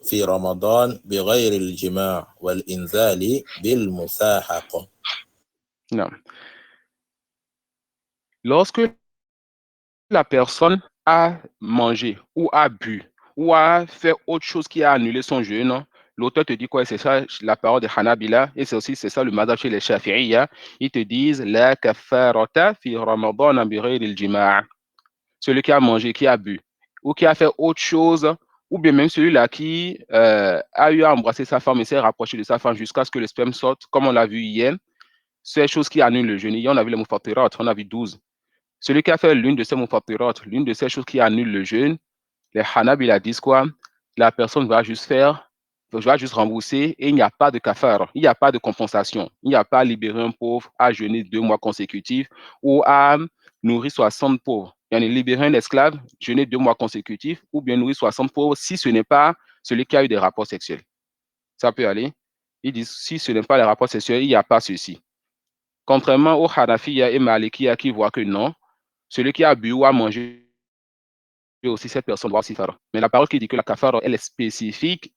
S4: في رمضان بغير الجماع والإنزال بالمساحقة.
S1: Non. Lorsque la personne a mangé ou a bu ou a fait autre chose qui a annulé son jeûne, l'auteur te dit quoi? C'est ça la parole de Hanabila et c'est ça le madhab chez les Shafi'iyya. Ils te disent la kafarata fi ramadan bi ghayri al-jima'. Celui qui a mangé, qui a bu ou qui a fait autre chose ou bien même celui-là qui a eu à embrasser sa femme et s'est rapproché de sa femme jusqu'à ce que le sperme sorte, comme on l'a vu hier, ces choses qui annulent le jeûne. Hier, on a vu les mufattirat, on a vu 12. Celui qui a fait l'une de ces mufattirat, l'une de ces choses qui annulent le jeûne, les Hanabila disent quoi? La personne va juste rembourser et il n'y a pas de kafar, il n'y a pas de compensation. Il n'y a pas à libérer un pauvre, à jeûner 2 mois consécutifs ou à nourrir 60 pauvres. Il y a libérer un esclave, jeûner 2 mois consécutifs ou bien nourrir 60 pauvres si ce n'est pas celui qui a eu des rapports sexuels. Ça peut aller. Ils disent si ce n'est pas les rapports sexuels, il n'y a pas ceci. Contrairement aux Hanafiya et Malikiya qui voient que non, celui qui a bu ou a mangé aussi, cette personne doit aussi faire. Mais la parole qui dit que la kafara, elle est spécifique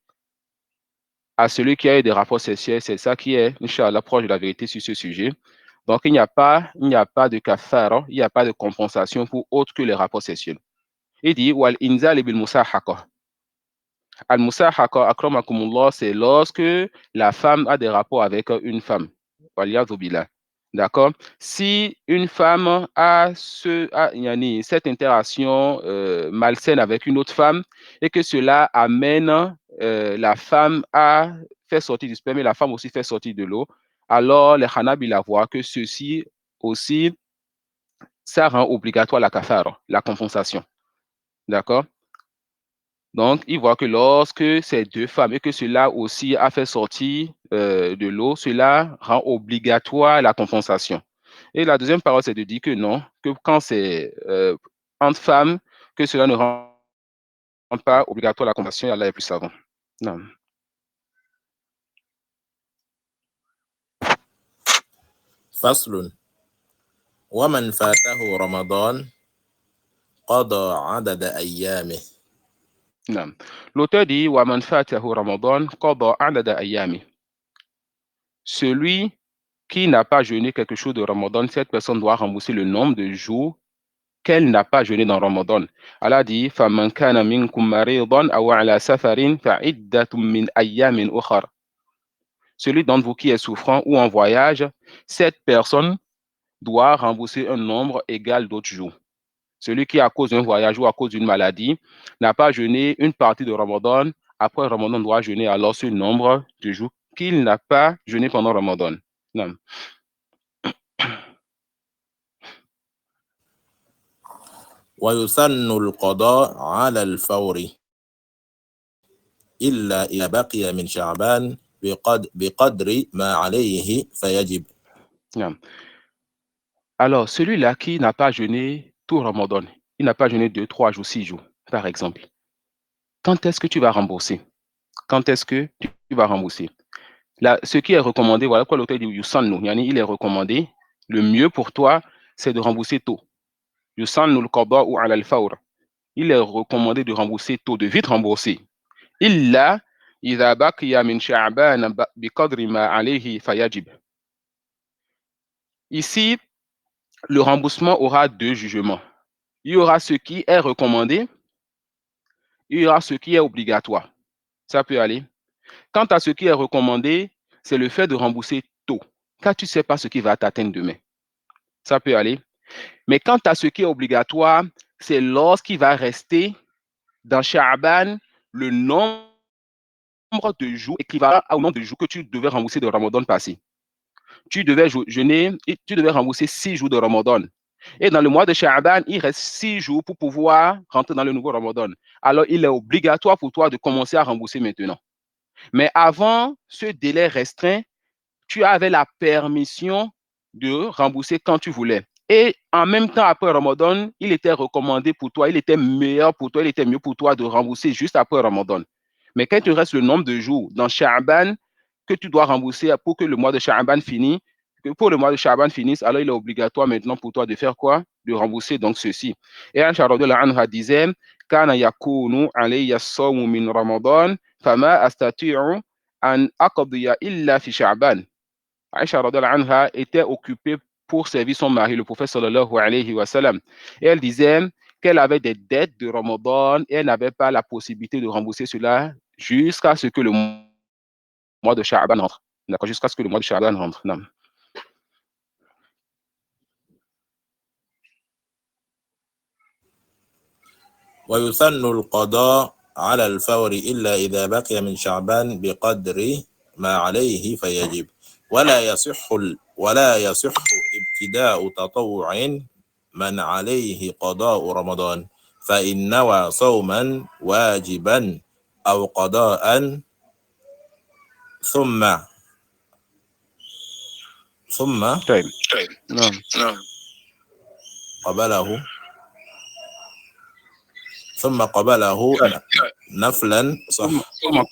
S1: à celui qui a eu des rapports sexuels, c'est ça qui est, Inch'Allah, proche de la vérité sur ce sujet. Donc, il n'y a pas de kafara, il n'y a pas de compensation pour autre que les rapports sexuels. Il dit, wal inzal bil musahaqa. Al musahaqa, akramakumullah, c'est lorsque la femme a des rapports avec une femme. Waliyadhu billah. D'accord? Si une femme a cette interaction malsaine avec une autre femme et que cela amène la femme à faire sortir du sperme et la femme aussi fait sortir de l'eau, alors les Hanabila voient que ceci aussi, ça rend obligatoire la kafara, la compensation. D'accord? Donc, ils voient que lorsque ces deux femmes et que cela aussi a fait sortir de l'eau, cela rend obligatoire la compensation. Et la deuxième parole, c'est de dire que non, que quand c'est entre femmes, que cela ne rend pas obligatoire la conversion, et Allah est plus savant. Non.
S4: فصل ومن فاته رمضان قضى عدد أيامه.
S1: Non. L'auteur dit وَمَنْ فَاتَهُ رَمَضَانَ قَضَى عَدَدَ أَيَّامِهِ. Celui qui n'a pas jeûné quelque chose de Ramadan, cette personne doit rembourser le nombre de jours qu'elle n'a pas jeûné dans Ramadan. Allah dit فَمَنْ كَانَ مِنْكُمْ مَرِيضًا أَوْ عَلَى سَفَرٍ فَعِدَّةٌ مِنْ أَيَّامٍ أُخَرَ. Celui d'entre vous qui est souffrant ou en voyage, cette personne doit rembourser un nombre égal d'autres jours. Celui qui, à cause d'un voyage ou à cause d'une maladie, n'a pas jeûné une partie de Ramadan, après Ramadan doit jeûner alors ce nombre de jours qu'il n'a pas jeûné pendant Ramadan. Non.
S4: ويسن القضاء على الفور إلا إذا بقي من شعبان بقدر ما عليه فيجب.
S1: Non. Alors, celui-là qui n'a pas jeûné tout Ramadan, il n'a pas jeûné 2, 3 jours, 6 jours, par exemple. Quand est-ce que tu vas rembourser? Quand est-ce que tu vas rembourser? Là, ce qui est recommandé, voilà quoi l'auteur dit, Yusannu, yani il est recommandé, le mieux pour toi, c'est de rembourser tôt. Yusannu al-qada'u ala al-fawr. Il est recommandé de rembourser tôt, de vite rembourser. Illa idha baqiya min sha'ban biqadri ma alayhi fayajib. Ici, le remboursement aura deux jugements. Il y aura ce qui est recommandé, il y aura ce qui est obligatoire. Ça peut aller. Quant à ce qui est recommandé, c'est le fait de rembourser tôt, car tu ne sais pas ce qui va t'atteindre demain. Ça peut aller. Mais quant à ce qui est obligatoire, c'est lorsqu'il va rester dans Sha'ban le nombre de jours équivalent au nombre de jours que tu devais rembourser de Ramadan passé. Tu devais jeûner, tu devais rembourser 6 jours de Ramadan. Et dans le mois de Sha'ban, il reste 6 jours pour pouvoir rentrer dans le nouveau Ramadan. Alors, il est obligatoire pour toi de commencer à rembourser maintenant. Mais avant ce délai restreint, tu avais la permission de rembourser quand tu voulais. Et en même temps, après Ramadan, il était recommandé pour toi, il était meilleur pour toi, il était mieux pour toi de rembourser juste après Ramadan. Mais quand il te reste le nombre de jours dans Sha'ban que tu dois rembourser pour que le mois de Sha'ban finisse, que pour le mois de Sha'ban finisse, alors il est obligatoire maintenant pour toi de faire quoi? De rembourser donc ceci. Et Aïcha radhiyallahu anha disait, kana yakunu alayya as-sawmu min Ramadan, fama astati'u an aqdiya illa fi Sha'ban. Aïcha radhiyallahu anha était occupée pour servir son mari, le prophète sallallahu alayhi wa sallam. Et elle disait qu'elle avait des dettes de Ramadan et elle n'avait pas la possibilité de rembourser cela jusqu'à ce que le mois de Sha'ban rentre. D'accord, jusqu'à ce que le mois de Sha'ban rentre. Non.
S4: ويسن القضاء على الفور إلا إذا بقي من شعبان بقدر ما عليه فيجب ولا يصح ابتداء تطوع من عليه قضاء رمضان فإن نوى صوما واجبا أو قضاء ثم
S1: طيب. نعم.
S4: قبله نفلا صح ثم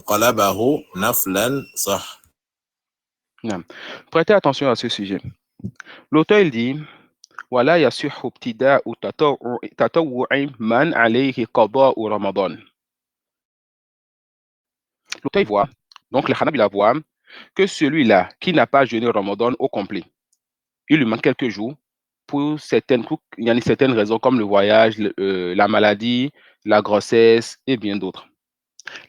S4: قلبه نفلا صح.
S1: Non. Prêtez attention à ce sujet. L'auteur il dit ولا يصح ابتداء تطوع من عليه قضاء رمضان. L'auteur voit, donc le Hanabila voit que celui-là qui n'a pas jeûné Ramadan au complet, il lui manque quelques jours pour certaines raisons comme le voyage, la maladie, la grossesse et bien d'autres.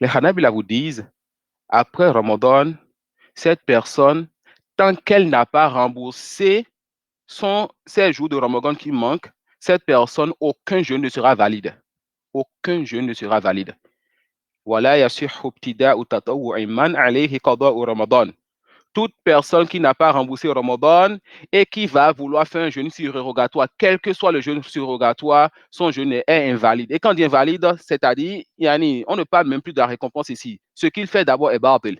S1: Les Hanabila vous disent, après Ramadan, cette personne, tant qu'elle n'a pas remboursé ces jours de Ramadan qui manquent, cette personne, aucun jeûne ne sera valide. Aucun jeûne ne sera valide. ولا يصح ابتداء تطوع من عليه قضاء رمضان. Toute personne qui n'a pas remboursé Ramadan et qui va vouloir faire un jeûne surrogatoire, quel que soit le jeûne surrogatoire, son jeûne est invalide. Et quand on dit invalide, c'est-à-dire, on ne parle même plus de la récompense ici. Ce qu'il fait d'abord est batil.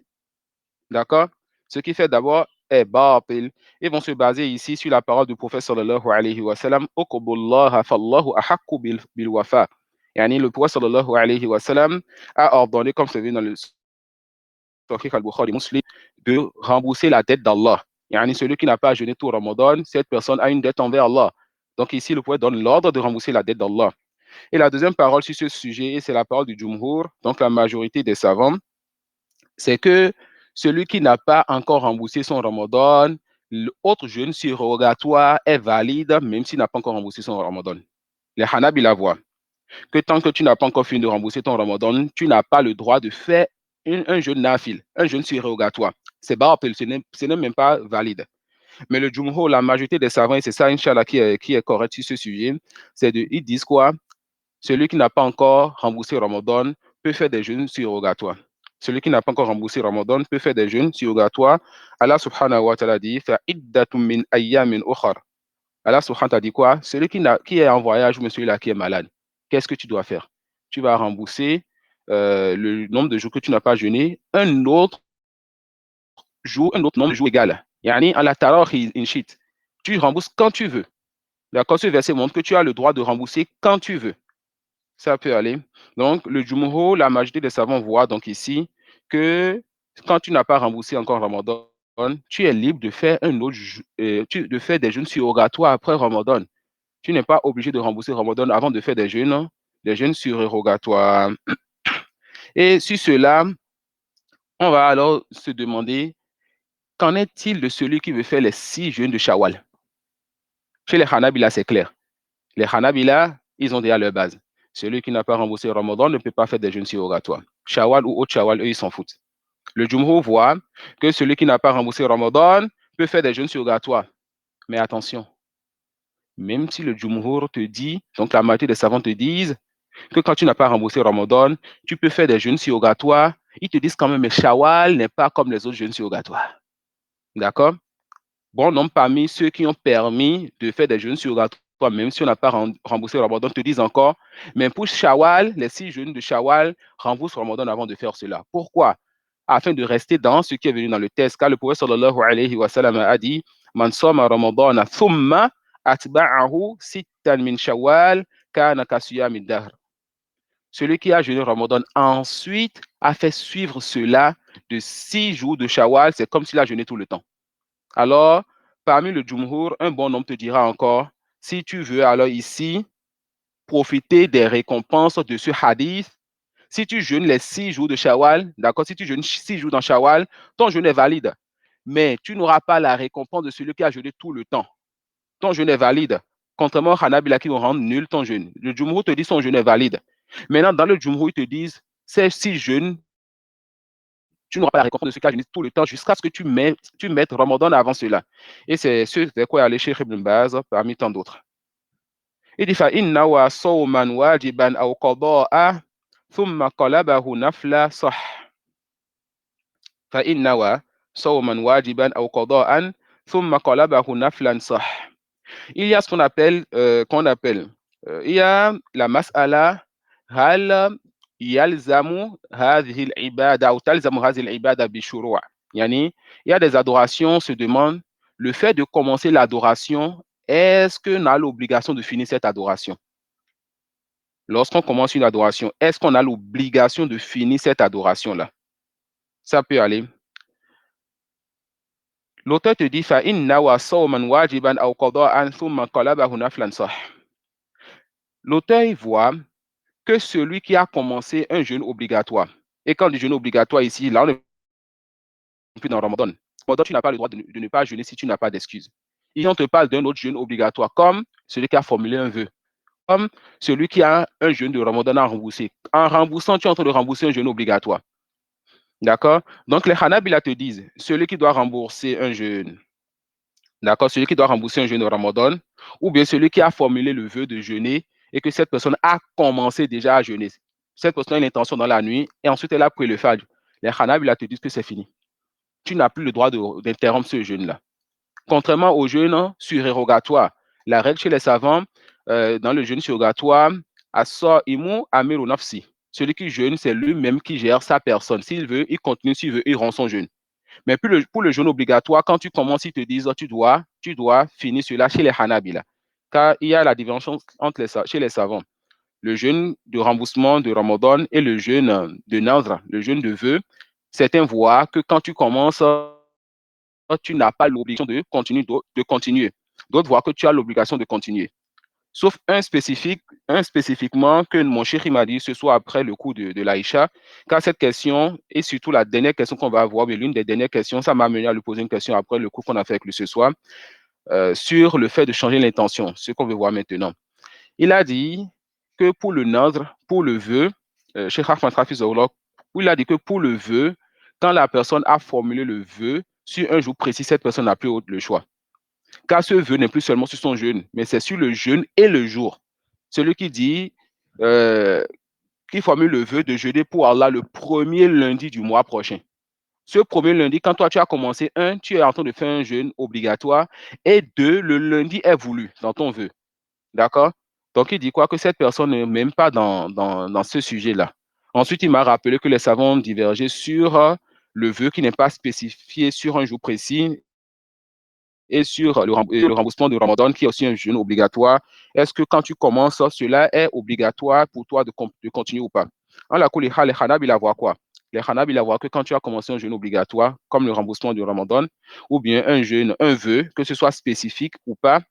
S1: D'accord? Ce qu'il fait d'abord est batil. Ils vont se baser ici sur la parole du prophète sallallahu alayhi wa sallam, uqbullaha fallahu ahakku bil wafa. Yani le prophète sallallahu alayhi wa sallam a ordonné, comme c'est vu dans le Sahih al-Bukhari Muslim, de rembourser la dette d'Allah. Yani celui qui n'a pas jeûné tout Ramadan, cette personne a une dette envers Allah. Donc ici, le prophète donne l'ordre de rembourser la dette d'Allah. Et la deuxième parole sur ce sujet, c'est la parole du Jumhur, donc la majorité des savants, c'est que celui qui n'a pas encore remboursé son Ramadan, l'autre jeûne surrogatoire est valide, même s'il n'a pas encore remboursé son Ramadan. Les Hanabila voient que tant que tu n'as pas encore fini de rembourser ton Ramadan, tu n'as pas le droit de faire un jeûne nafil, un jeûne surrogatoire. C'est batil, ce n'est même pas valide. Mais le Jumhur, la majorité des savants, et c'est ça, Inch'Allah, qui est correct sur ce sujet, ils disent quoi? Celui qui n'a pas encore remboursé Ramadan peut faire des jeûnes surrogatoires. Celui qui n'a pas encore remboursé Ramadan peut faire des jeûnes surrogatoires. Allah subhanahu wa ta'ala dit فَإِدَّةٌ مِّنْ أَيَّامٍ أُخَرَ. Allah subhanahu wa ta'ala dit quoi? Celui qui est en voyage ou celui-là qui est malade, qu'est-ce que tu dois faire? Tu vas rembourser le nombre de jours que tu n'as pas jeûné, un autre nombre de jours égal. Yani ala tarahi in shit. Tu rembourses quand tu veux. D'accord? Ce verset montre que tu as le droit de rembourser quand tu veux. Ça peut aller. Donc, le Jumhur, la majorité des savants voient donc ici que quand tu n'as pas remboursé encore Ramadan, tu es libre de faire de faire des jeûnes surrogatoires après Ramadan. Tu n'es pas obligé de rembourser Ramadan avant de faire des jeûnes surrogatoires. Et sur cela, on va alors se demander, qu'en est-il de celui qui veut faire les 6 jeûnes de Shawwal? Chez les Hanabila, c'est clair. Les Hanabila, ils ont déjà leur base. Celui qui n'a pas remboursé Ramadan ne peut pas faire des jeûnes surrogatoires. Shawwal ou autre Shawwal, eux, ils s'en foutent. Le Jumhur voit que celui qui n'a pas remboursé Ramadan peut faire des jeûnes surrogatoires. Mais attention, même si le Jumhur te dit, donc la majorité des savants te disent que quand tu n'as pas remboursé Ramadan, tu peux faire des jeûnes surrogatoires, ils te disent quand même que Shawwal n'est pas comme les autres jeûnes surrogatoires. D'accord? Bon nombre parmi ceux qui ont permis de faire des jeûnes surrogatoires, même si on n'a pas remboursé Ramadan, te disent encore, mais pour Shawwal, les 6 jeûnes de Shawwal, rembourse Ramadan avant de faire cela. Pourquoi? Afin de rester dans ce qui est venu dans le texte, car le prophète sallallahu alayhi wa sallam a dit, Man soma Ramadan thumma atba'ahu sittan min Shawwal kana kasiyami dahr. Celui qui a jeûné Ramadan ensuite a fait suivre cela de 6 jours de Shawwal, c'est comme s'il a jeûné tout le temps. Alors, parmi le Jumhur, un bon homme te dira encore, si tu veux alors ici profiter des récompenses de ce hadith, si tu jeûnes les 6 jours de Shawwal, d'accord, si tu jeûnes 6 jours dans Shawwal, ton jeûne est valide. Mais tu n'auras pas la récompense de celui qui a jeûné tout le temps. Ton jeûne est valide. Contrairement à Hanabila qui vont rendre nul ton jeûne. Le Jumhur te dit son jeûne est valide. Maintenant, dans le Jumhur, ils te disent, ces 6 jeûnes, tu n'auras pas la récompense de ce qui a jeûné tout le temps jusqu'à ce que tu mettes Ramadan avant cela. Et c'est ce vers quoi aller chez Ibn Baz parmi tant d'autres. Il dit فَإِنَّ وَصَوْمًا وَاجِبًا أَوْ قَضَاءً ثُمَّ قَلَبَهُ نَفْلًا صح. فَإِنَّ وَصَوْمًا وَاجِبًا أَوْ قَضَاءً ثُمَّ قَلَبَهُ نَفْلًا صح. Il y a ce qu'on appelle, il y a la mas'ala هل يلزم هذه العبادة أو تلزم هذه العبادة بشروع. Yani, il y a des adorations, on se demande, le fait de commencer l'adoration, est-ce qu'on a l'obligation de finir cette adoration? Lorsqu'on commence une adoration, est-ce qu'on a l'obligation de finir cette adoration-là? Ça peut aller. L'auteur te dit فَإِنَّ وَصَوْمًا وَاجِبًا أَوْ قَضَاءً ثُمَّ قَلَبَهُ نَفْلًا صح. L'auteur y voit que celui qui a commencé un jeûne obligatoire, et quand du jeûne obligatoire ici, là on est plus dans Ramadan. Ramadan, tu n'as pas le droit de ne pas jeûner si tu n'as pas d'excuse. Ici, on te parle d'un autre jeûne obligatoire, comme celui qui a formulé un vœu, comme celui qui a un jeûne de Ramadan à rembourser. En remboursant, tu es en train de rembourser un jeûne obligatoire. D'accord? Donc, les Hanabila te disent, celui qui doit rembourser un jeûne, d'accord, celui qui doit rembourser un jeûne de Ramadan, ou bien celui qui a formulé le vœu de jeûner et que cette personne a commencé déjà à jeûner. Cette personne a une intention dans la nuit et ensuite elle a pris le fajr. Les Hanabila te disent que c'est fini. Tu n'as plus le droit d'interrompre ce jeûne-là. Contrairement au jeûne surrogatoire, la règle chez les savants, dans le jeûne surrogatoire, As-Sa'imu Amiru Nafsi. Celui qui jeûne, c'est lui-même qui gère sa personne. S'il veut, il continue. S'il veut, il rend son jeûne. Mais pour le jeûne obligatoire, quand tu commences, ils te disent, oh, tu dois finir cela chez les Hanabila. Car il y a la différence chez les savants. Le jeûne de remboursement de Ramadan et le jeûne de Nazr, le jeûne de vœux. Certains voient que quand tu commences, tu n'as pas l'obligation de continuer. D'autres voient que tu as l'obligation de continuer. Sauf un spécifiquement que mon chéri m'a dit ce soir après le cours de l'Aïcha, car cette question, et surtout la dernière question qu'on va avoir, mais l'une des dernières questions, ça m'a amené à lui poser une question après le cours qu'on a fait avec lui ce soir, sur le fait de changer l'intention, ce qu'on veut voir maintenant. Il a dit que pour le nadr, pour le vœu, Cheikh Ahmad Rafi Zawlok, il a dit que pour le vœu, quand la personne a formulé le vœu, sur un jour précis, cette personne n'a plus le choix. Car ce vœu n'est plus seulement sur son jeûne, mais c'est sur le jeûne et le jour. Celui qui dit, qui formule le vœu de jeûner pour Allah le premier lundi du mois prochain. Ce premier lundi, quand toi tu as commencé, tu es en train de faire un jeûne obligatoire, et deux, le lundi est voulu dans ton vœu. D'accord? Donc il dit quoi? Que cette personne n'est même pas dans ce sujet-là. Ensuite, il m'a rappelé que les savants ont divergé sur le vœu qui n'est pas spécifié sur un jour précis et sur le remboursement de Ramadan, qui est aussi un jeûne obligatoire. Est-ce que quand tu commences, cela est obligatoire pour toi de continuer ou pas? En la coulée, les Hanab, il a voir quoi? Les Hanab, il a voir que quand tu as commencé un jeûne obligatoire, comme le remboursement du Ramadan, ou bien un jeûne, un vœu, que ce soit spécifique ou pas,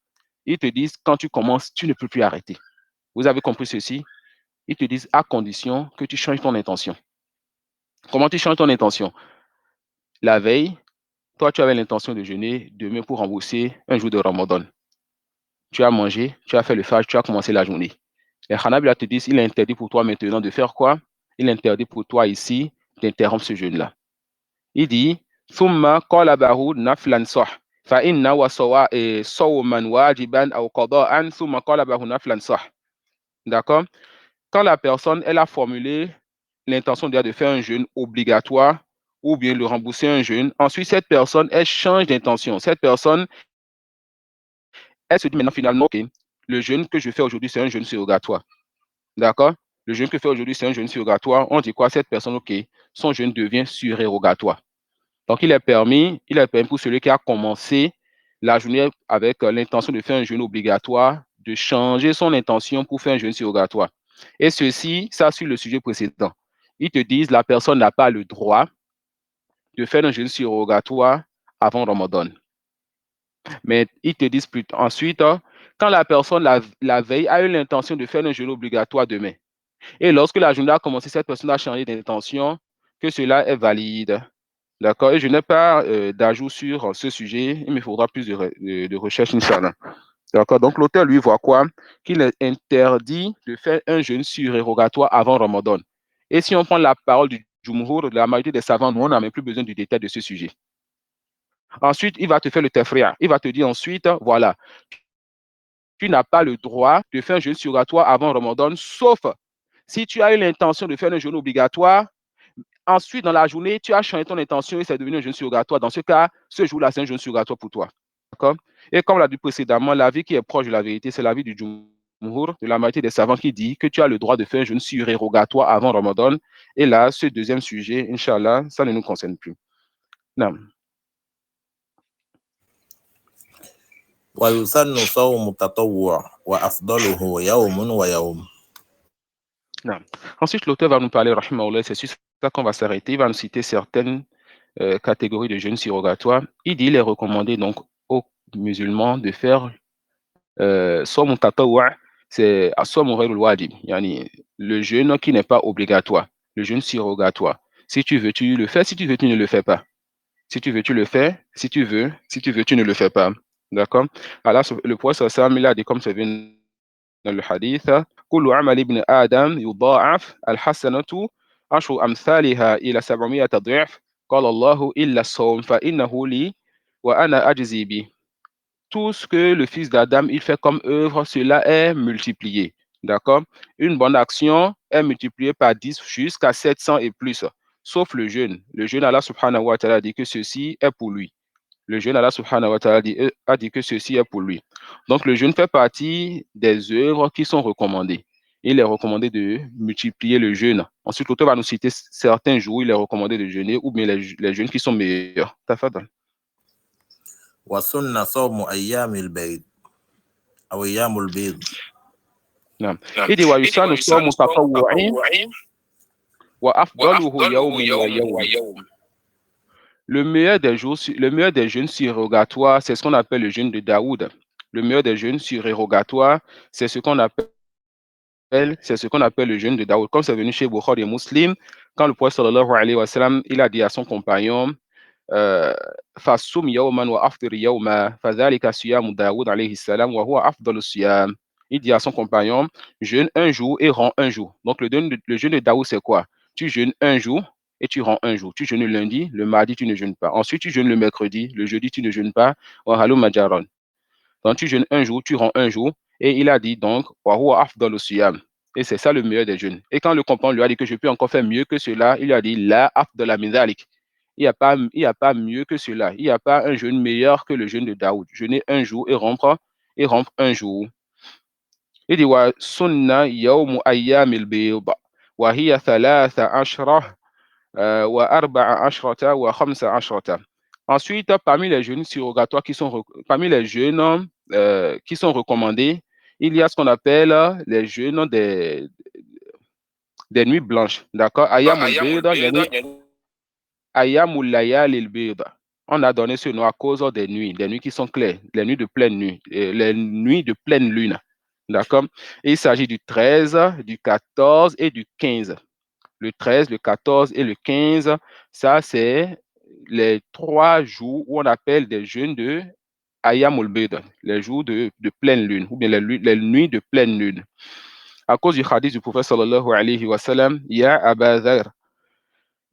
S1: ils te disent, quand tu commences, tu ne peux plus arrêter. Vous avez compris ceci? Ils te disent, à condition que tu changes ton intention. Comment tu changes ton intention? La veille, toi, tu avais l'intention de jeûner demain pour rembourser un jour de Ramadan. Tu as mangé, tu as fait le fajr, tu as commencé la journée. Les Hanabila te disent, il est interdit pour toi maintenant de faire quoi? Il est interdit pour toi ici d'interrompre ce jeûne-là. Il dit, Thumma qala bahu naflan sah. فإن صوما واجبا أو قضاء ثم قلبه نفلا صح. D'accord? Quand la personne elle a formulé l'intention de faire un jeûne obligatoire ou bien de rembourser un jeûne, ensuite cette personne elle change d'intention. Cette personne elle se dit maintenant finalement ok, le jeûne que je fais aujourd'hui c'est un jeûne surrogatoire. D'accord? Le jeûne que je fais aujourd'hui c'est un jeûne surrogatoire. On dit quoi? Cette personne ok, son jeûne devient surérogatoire. Donc, il est permis pour celui qui a commencé la journée avec l'intention de faire un jeûne obligatoire, de changer son intention pour faire un jeûne surrogatoire. Et ceci, ça sur le sujet précédent. Ils te disent la personne n'a pas le droit de faire un jeûne surrogatoire avant Ramadan. Mais ils te disent ensuite, quand la personne la veille a eu l'intention de faire un jeûne obligatoire demain, et lorsque la journée a commencé, cette personne a changé d'intention, que cela est valide. D'accord? Et je n'ai pas d'ajout sur ce sujet. Il me faudra plus de recherche, Inch'Allah. D'accord? Donc, l'auteur, lui, voit quoi? Qu'il est interdit de faire un jeûne surérogatoire avant Ramadan. Et si on prend la parole du Jumhur, de la majorité des savants, nous, on n'a même plus besoin du détail de ce sujet. Ensuite, il va te faire le tafri'a. Il va te dire ensuite, voilà, tu n'as pas le droit de faire un jeûne surérogatoire avant Ramadan, sauf si tu as eu l'intention de faire un jeûne obligatoire. Ensuite, dans la journée, tu as changé ton intention et c'est devenu un jeûne surrogatoire. Dans ce cas, ce jour-là, c'est un jeûne surrogatoire pour toi. D'accord? Et comme l'a dit précédemment, l'avis qui est proche de la vérité, c'est l'avis du Jumhur, de la majorité des savants, qui dit que tu as le droit de faire un jeûne surérogatoire avant Ramadan. Et là, ce deuxième sujet, Inch'Allah, ça ne nous concerne plus. Non.
S4: ويسن صوم التطوع وأفضله يوم ويوم.
S1: Non. Ensuite, l'auteur va nous parler, rahimahullah, c'est sur ça qu'on va s'arrêter. Il va nous citer certaines catégories de jeûnes surrogatoires. Il dit, il est recommandé donc aux musulmans de faire صوم التطوع, c'est الصوم غير الواجب, yani le jeûne qui n'est pas obligatoire, le jeûne surrogatoire. Si tu veux, tu le fais. Si tu veux, tu ne le fais pas. Si tu veux, tu le fais. Si tu veux, tu ne le fais pas. D'accord? Alors, le prophète sallallahu alayhi wa sallam, il a dit comme ça vient dans le hadith, كل عمل ابن آدم يضاعف الحسنة عشر أمثالها إلى 700 ضعف قال الله إلا الصوم فإنه لي وأنا أجزي به. Tout ce que le fils d'Adam il fait comme œuvre, cela est multiplié. D'accord? Une bonne action est multipliée par 10 jusqu'à 700 et plus, sauf le jeûne. Le jeûne, Allah subhanahu wa ta'ala dit que ceci est pour lui. Le jeûne, Allah subhanahu wa ta'ala a dit que ceci est pour lui. Donc, le jeûne fait partie des œuvres qui sont recommandées. il est recommandé de multiplier le jeûne. Ensuite, l'auteur va nous citer certains jours où il est recommandé de jeûner ou bien les jeûnes qui sont meilleurs. Tafadhal.
S4: وسنة صوم أيام البيض أو أيام البيض.
S1: نعم. إذ ويسن صوم تطوع وأفضله يوم ويوم. Le meilleur des jeûnes surrogatoires, c'est ce qu'on appelle le jeûne de Daoud. Le meilleur des jeûnes surrogatoires, c'est ce qu'on appelle le jeûne de Daoud. Comme c'est venu chez Bukhari et Muslim, quand le prophète sallallahu alayhi wa sallam, il a dit à son compagnon, فَصُمْ يَوْمًا وَأَفْطِرْ يَوْمًا فَذَلِكَ صِيَامُ دَاوُدَ عَلَيْهِ السَّلَامُ وَهُوَ أَفْضَلُ الصِّيَامِ. Il dit à son compagnon, jeûne un jour et rends un jour. Donc le jeûne de Daoud, c'est quoi? Tu jeûnes un jour et tu rends un jour. Tu jeûnes le lundi, le mardi, tu ne jeûnes pas. Ensuite, tu jeûnes le mercredi, le jeudi, tu ne jeûnes pas. Donc tu jeûnes un jour, tu rends un jour. Et il a dit donc, وَهُوَ أَفْضَلُ الصِّيَامِ. Et c'est ça le meilleur des jeûnes. Et quand le compagnon lui a dit que je peux encore faire mieux que cela, il lui a dit, La afdala min dhalik. Il n'y a pas mieux que cela. Il n'y a pas un jeûne meilleur que le jeûne de Daoud. Jeûner un jour et rompre un jour. Il dit wa sunna yawmu ayyamil bayd wa hiya 13 wa 14 wa 15. Ensuite, parmi les jeûnes surrogatoires qui sont recommandés, il y a ce qu'on appelle les jeûnes des nuits blanches. D'accord? Ayyamul layalil bayd. On a donné ce nom à cause des nuits qui sont claires, les nuits de pleine nuit, les nuits de pleine lune. D'accord? Et il s'agit du 13, du 14 et du 15. Le 13, le 14 et le 15, ça c'est les 3 jours où on appelle des jeûnes de Ayyamul Bayd, les jours de pleine lune, ou bien les nuits de pleine lune. À cause du hadith du prophète sallallahu alayhi wa sallam, Ya Aba Dharr,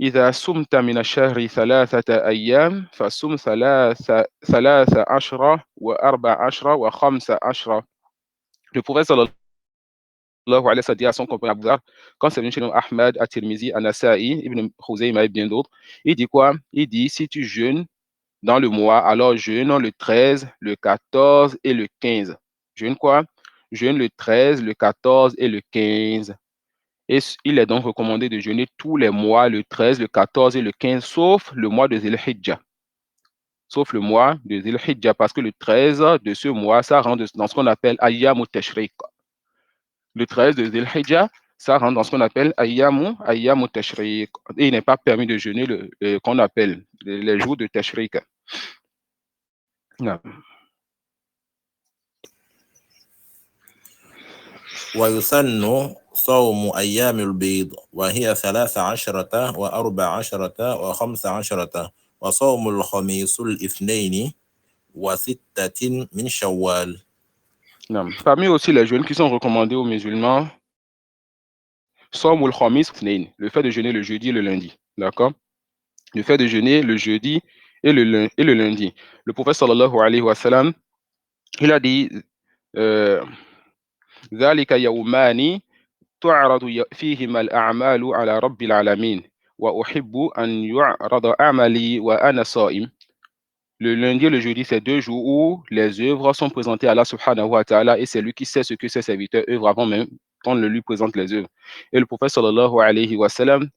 S1: إذا صمت من الشهر 3 أيام فصم 13 و14 و15. Le prophète sallallahu alayhi wa sallam dit à son compagnon Abu Dharr, quand c'est venu chez nous Ahmad, At-Tirmizi, An-Nasa'i, Ibn Khuzayma et bien d'autres, il dit quoi? Il dit si tu jeûnes dans le mois, alors jeûne le 13, le 14 et le 15. Jeûne quoi? Jeûne le 13, le 14 et le 15. Et il est donc recommandé de jeûner tous les mois, le 13, le 14 et le 15, sauf le mois de Zil-Hijjah. Sauf le mois de Zil-Hijjah, parce que le 13 de ce mois, ça rentre dans ce qu'on appelle Ayyamu Tashriq. Le 13 de Zil-Hijjah, ça rentre dans ce qu'on appelle Ayyamu Tashriq. Et il n'est pas permis de jeûner qu'on appelle les jours de Tashriq. Non.
S4: ويسن صوم أيام البيض وهي 13 و14 و15 وصوم الخميس الاثنين و6 من شوال.
S1: Non. Parmi aussi les jeûnes qui sont recommandés aux musulmans, Sawmul Khamis, le fait de jeûner le jeudi et le lundi. D'accord? Le fait de jeûner le jeudi et le lundi. Le prophète sallallahu alayhi wa sallam, il a dit ذلك يومان تعرض فيهما الأعمال على رب العالمين وأحب أن يعرض أعمالي وأنا صائم. Le lundi et le jeudi, c'est 2 jours où les œuvres sont présentées à Allah subhanahu wa ta'ala et c'est lui qui sait ce que ses serviteurs œuvrent avant même qu'on ne lui présente les œuvres. Et le prophète sallallahu alayhi wa sallam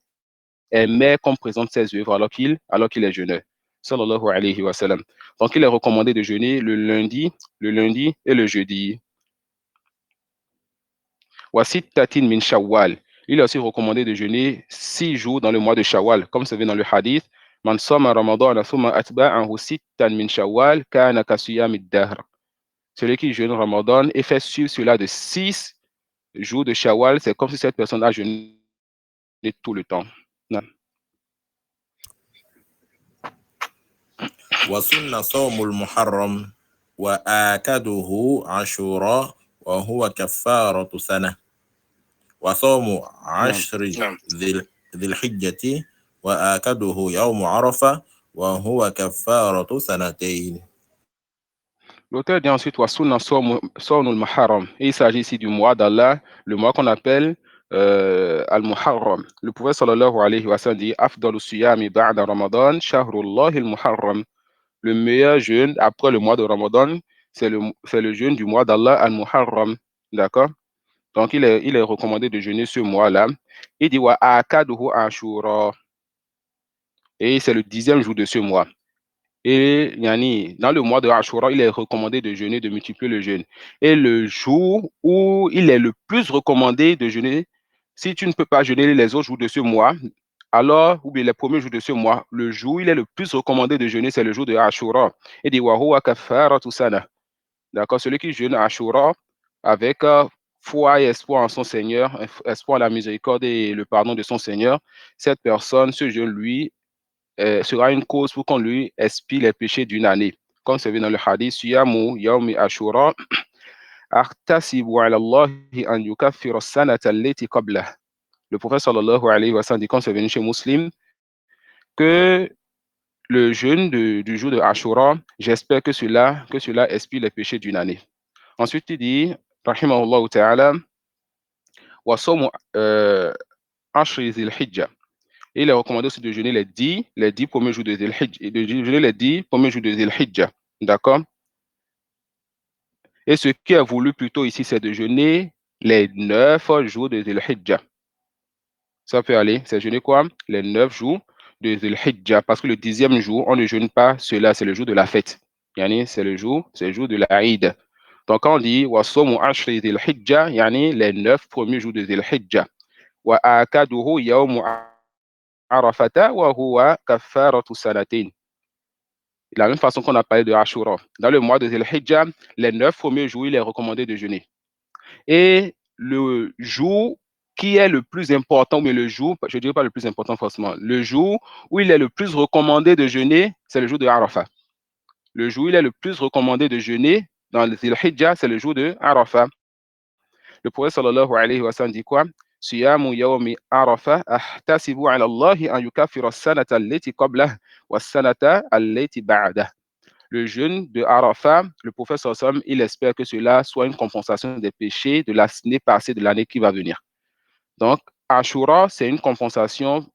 S1: aimait qu'on présente ses œuvres alors qu'il est jeûneur. Sallallahu alayhi wa sallam. Donc il est recommandé de jeûner le lundi et le jeudi. Wasittatin min Shawwal. Il est aussi recommandé de jeûner 6 jours dans le mois de Shawwal, comme c'est vu dans le hadith. Man sama Ramadan thumma atba'ahu sittan min Shawwal kana ka siyamid dahr. Celui qui jeûne Ramadan et fait suivre cela de 6 jours de Shawwal, c'est comme si cette personne a jeûné tout le temps. Non.
S4: وسن صوم المحرم وآكده عاشوراء وهو كفارة سنة وصوم 10 ذي الحجة وآكده يوم عرفة وهو كفارة سنتين.
S1: L'auteur dit ensuite Wasunna Sawmul Muharram. Et il s'agit ici du mois d'Allah, le mois qu'on appelle Al-Muharram. Le prophète sallallahu alayhi wa sallam dit Afdalu siyami ba'da Ramadan, shahrullahi al-Muharram. Le meilleur jeûne après le mois de Ramadan, c'est le jeûne du mois d'Allah Al-Muharram. D'accord? Donc, il est recommandé de jeûner ce mois-là. Il dit wa akaduhu ashura. Et c'est le 10e jour de ce mois. Et yani, dans le mois de Ashura, il est recommandé de jeûner, de multiplier le jeûne. Et le jour où il est le plus recommandé de jeûner, si tu ne peux pas jeûner les autres jours de ce mois, alors, ou bien les premiers jours de ce mois, le jour où il est le plus recommandé de jeûner, c'est le jour de Ashura. Il dit wa huwa kafaratu sana. D'accord, celui qui jeûne Ashura avec foi et espoir en son Seigneur, espoir en la miséricorde et le pardon de son Seigneur, cette personne, ce jeûne, lui, sera une cause pour qu'on lui expie les péchés d'une année. Comme c'est vu dans le hadith, Siyamu Yawmi Ashura, Ahtasibu ala Allahi an yukaffira sanata allati qablah. Le prophète sallallahu alayhi wa sallam dit, quand c'est venu chez Muslim, que le jeûne du jour de Ashura, j'espère que cela expie les péchés d'une année. Ensuite, il dit, rahimahullah ta'ala, wa somu ashri zil hijja. Il est recommandé aussi de jeûner les 10 premiers jours de Dhil Hijja, de jeûner les 10 premiers jours de Dhil Hijja. D'accord? Et ce qui est voulu plutôt ici, c'est de jeûner les 9 jours de Dhil Hijja. Ça peut aller. C'est jeûner quoi? Les 9 jours de Dhil Hijja. Parce que le 10e jour, on ne jeûne pas cela, c'est le jour de la fête. Yani, c'est le jour de la Eid. Donc, quand on dit Wasomu Ashri Dhil Hijja, yani les 9 premiers jours de Dhil Hijja. Wa akaduhu yawmu Arafata wa huwa kafaratu sanatin. De la même façon qu'on a parlé de Ashura. Dans le mois de Dhil Hijja, les 9 premiers jours, il est recommandé de jeûner. Et le jour qui est le plus important, mais le jour, je ne dirais pas le plus important forcément, le jour où il est le plus recommandé de jeûner, c'est le jour de Arafat. Le jour où il est le plus recommandé de jeûner dans le Dhil Hijja, c'est le jour de Arafat. Le prophète sallallahu alayhi wa sallam dit quoi? Siyamu yawmi Arafa ahtasibu ala Allahi an yukaffira sanata allati qablah wa sanata allati ba'dah. Le jeûne de Arafat, le prophète sallallahu alayhi wa sallam, il espère que cela soit une compensation des péchés de l'année passée, de l'année qui va venir. Donc, Ashura, c'est une compensation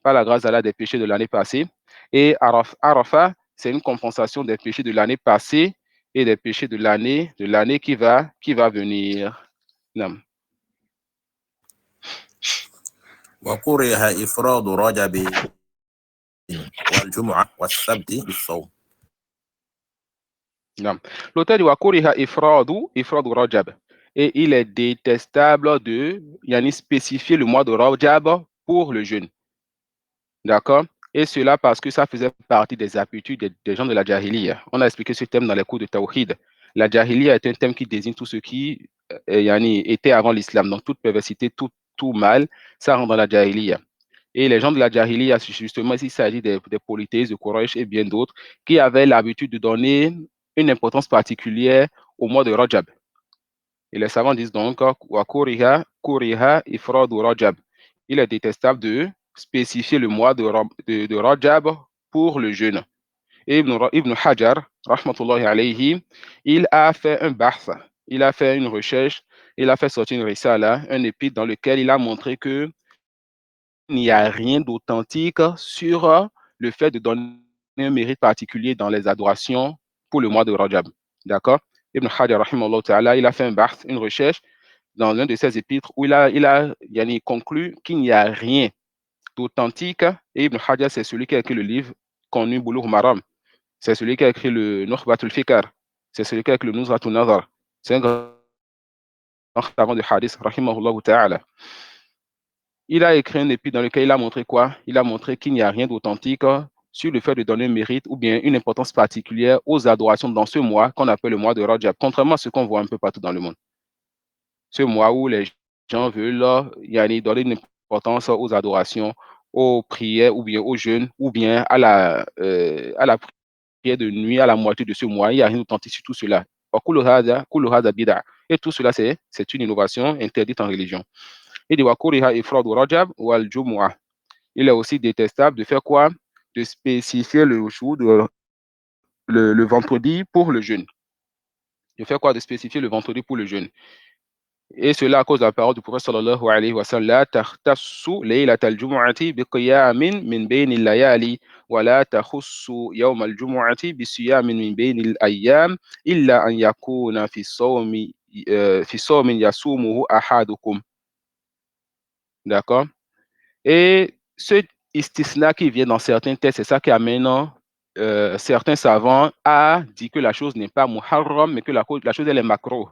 S1: par la grâce d'Allah des péchés de l'année passée. Et Arafat, c'est une compensation des péchés de l'année passée et des péchés de l'année qui va venir. Non.
S4: وكره إفراد رجب والجمعة والسبت بالصوم.
S1: Non. L'auteur dit Wakuriha ifradu Rajab. Et il est détestable de spécifier le mois de Rajab pour le jeûne. D'accord? Et cela parce que ça faisait partie des habitudes des gens de la Jahiliya. On a expliqué ce thème dans les cours de Tawhid. La Jahiliya est un thème qui désigne tout ce qui était avant l'islam. Donc toute perversité, tout mal, ça rentre dans la Jahiliya. Et les gens de la Jahiliya, justement, il s'agit des polythéistes, de Quraysh et bien d'autres, qui avaient l'habitude de donner une importance particulière au mois de Rajab. Et les savants disent donc kuriha ifradu Rajab. Il est détestable de spécifier le mois de Rajab pour le jeûne. Et Ibn Hajar, rahmatullahi alayhi, il a fait un bahth, il a fait une recherche, il a fait sortir une risala, un épître dans lequel il a montré que il n'y a rien d'authentique sur le fait de donner un mérite particulier dans les adorations pour le mois de Rajab. D'accord? Ibn Hajar, rahimahullah ta'ala, il a fait un bahth, une recherche dans l'un de ses épîtres où il a conclu qu'il n'y a rien d'authentique. Et Ibn Hajar, c'est celui qui a écrit le livre connu Bulugh Maram. C'est celui qui a écrit le Nukhbatul Fikar. C'est celui qui a écrit le Nuzratun Nazar. C'est un grand savant de hadith, rahimahullah ta'ala. Il a écrit un épître dans lequel il a montré quoi? Il a montré qu'il n'y a rien d'authentique sur le fait de donner un mérite ou bien une importance particulière aux adorations dans ce mois qu'on appelle le mois de Rajab, contrairement à ce qu'on voit un peu partout dans le monde. Ce mois où les gens veulent donner une importance aux adorations, aux prières ou bien aux jeûnes ou bien à la prière de nuit à la moitié de ce mois. Il n'y a rien d'authentique sur tout cela. Et tout cela, c'est une innovation interdite en religion. Il dit Wakuriha ifradu Rajab wal Jumu'ah. Il est aussi détestable de faire quoi? De spécifier le jour le vendredi pour le jeûne. De faire quoi? De spécifier le vendredi pour le jeûne. Et cela à cause de la parole du prophète sallallahu alayhi wa sallam la takhtassu laylat al-jumu'ati bi qiyamin min bayn al-layali wa la takhussu yawm al-jumu'ati bi siyamin min bayn al-ayyam illa an yakuna fi sawmi fi sawmin yasumuhu ahadukum. D'accord? Et ce istisna qui vient dans certains textes, c'est ça qui amène certains savants à dire que la chose n'est pas muharram, mais que la chose elle est makruh.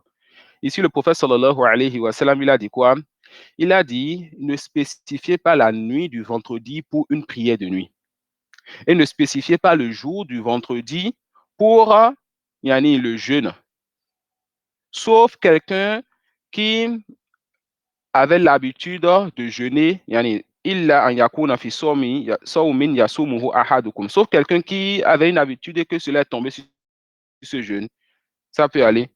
S1: Ici, le prophète sallallahu alayhi wa sallam, il a dit quoi? Il a dit, ne spécifiez pas la nuit du vendredi pour une prière de nuit. Et ne spécifiez pas le jour du vendredi pour le jeûne. Sauf quelqu'un qui avait l'habitude de jeûner, sauf quelqu'un qui avait une habitude et que cela est tombé sur ce jeûne. Ça peut aller.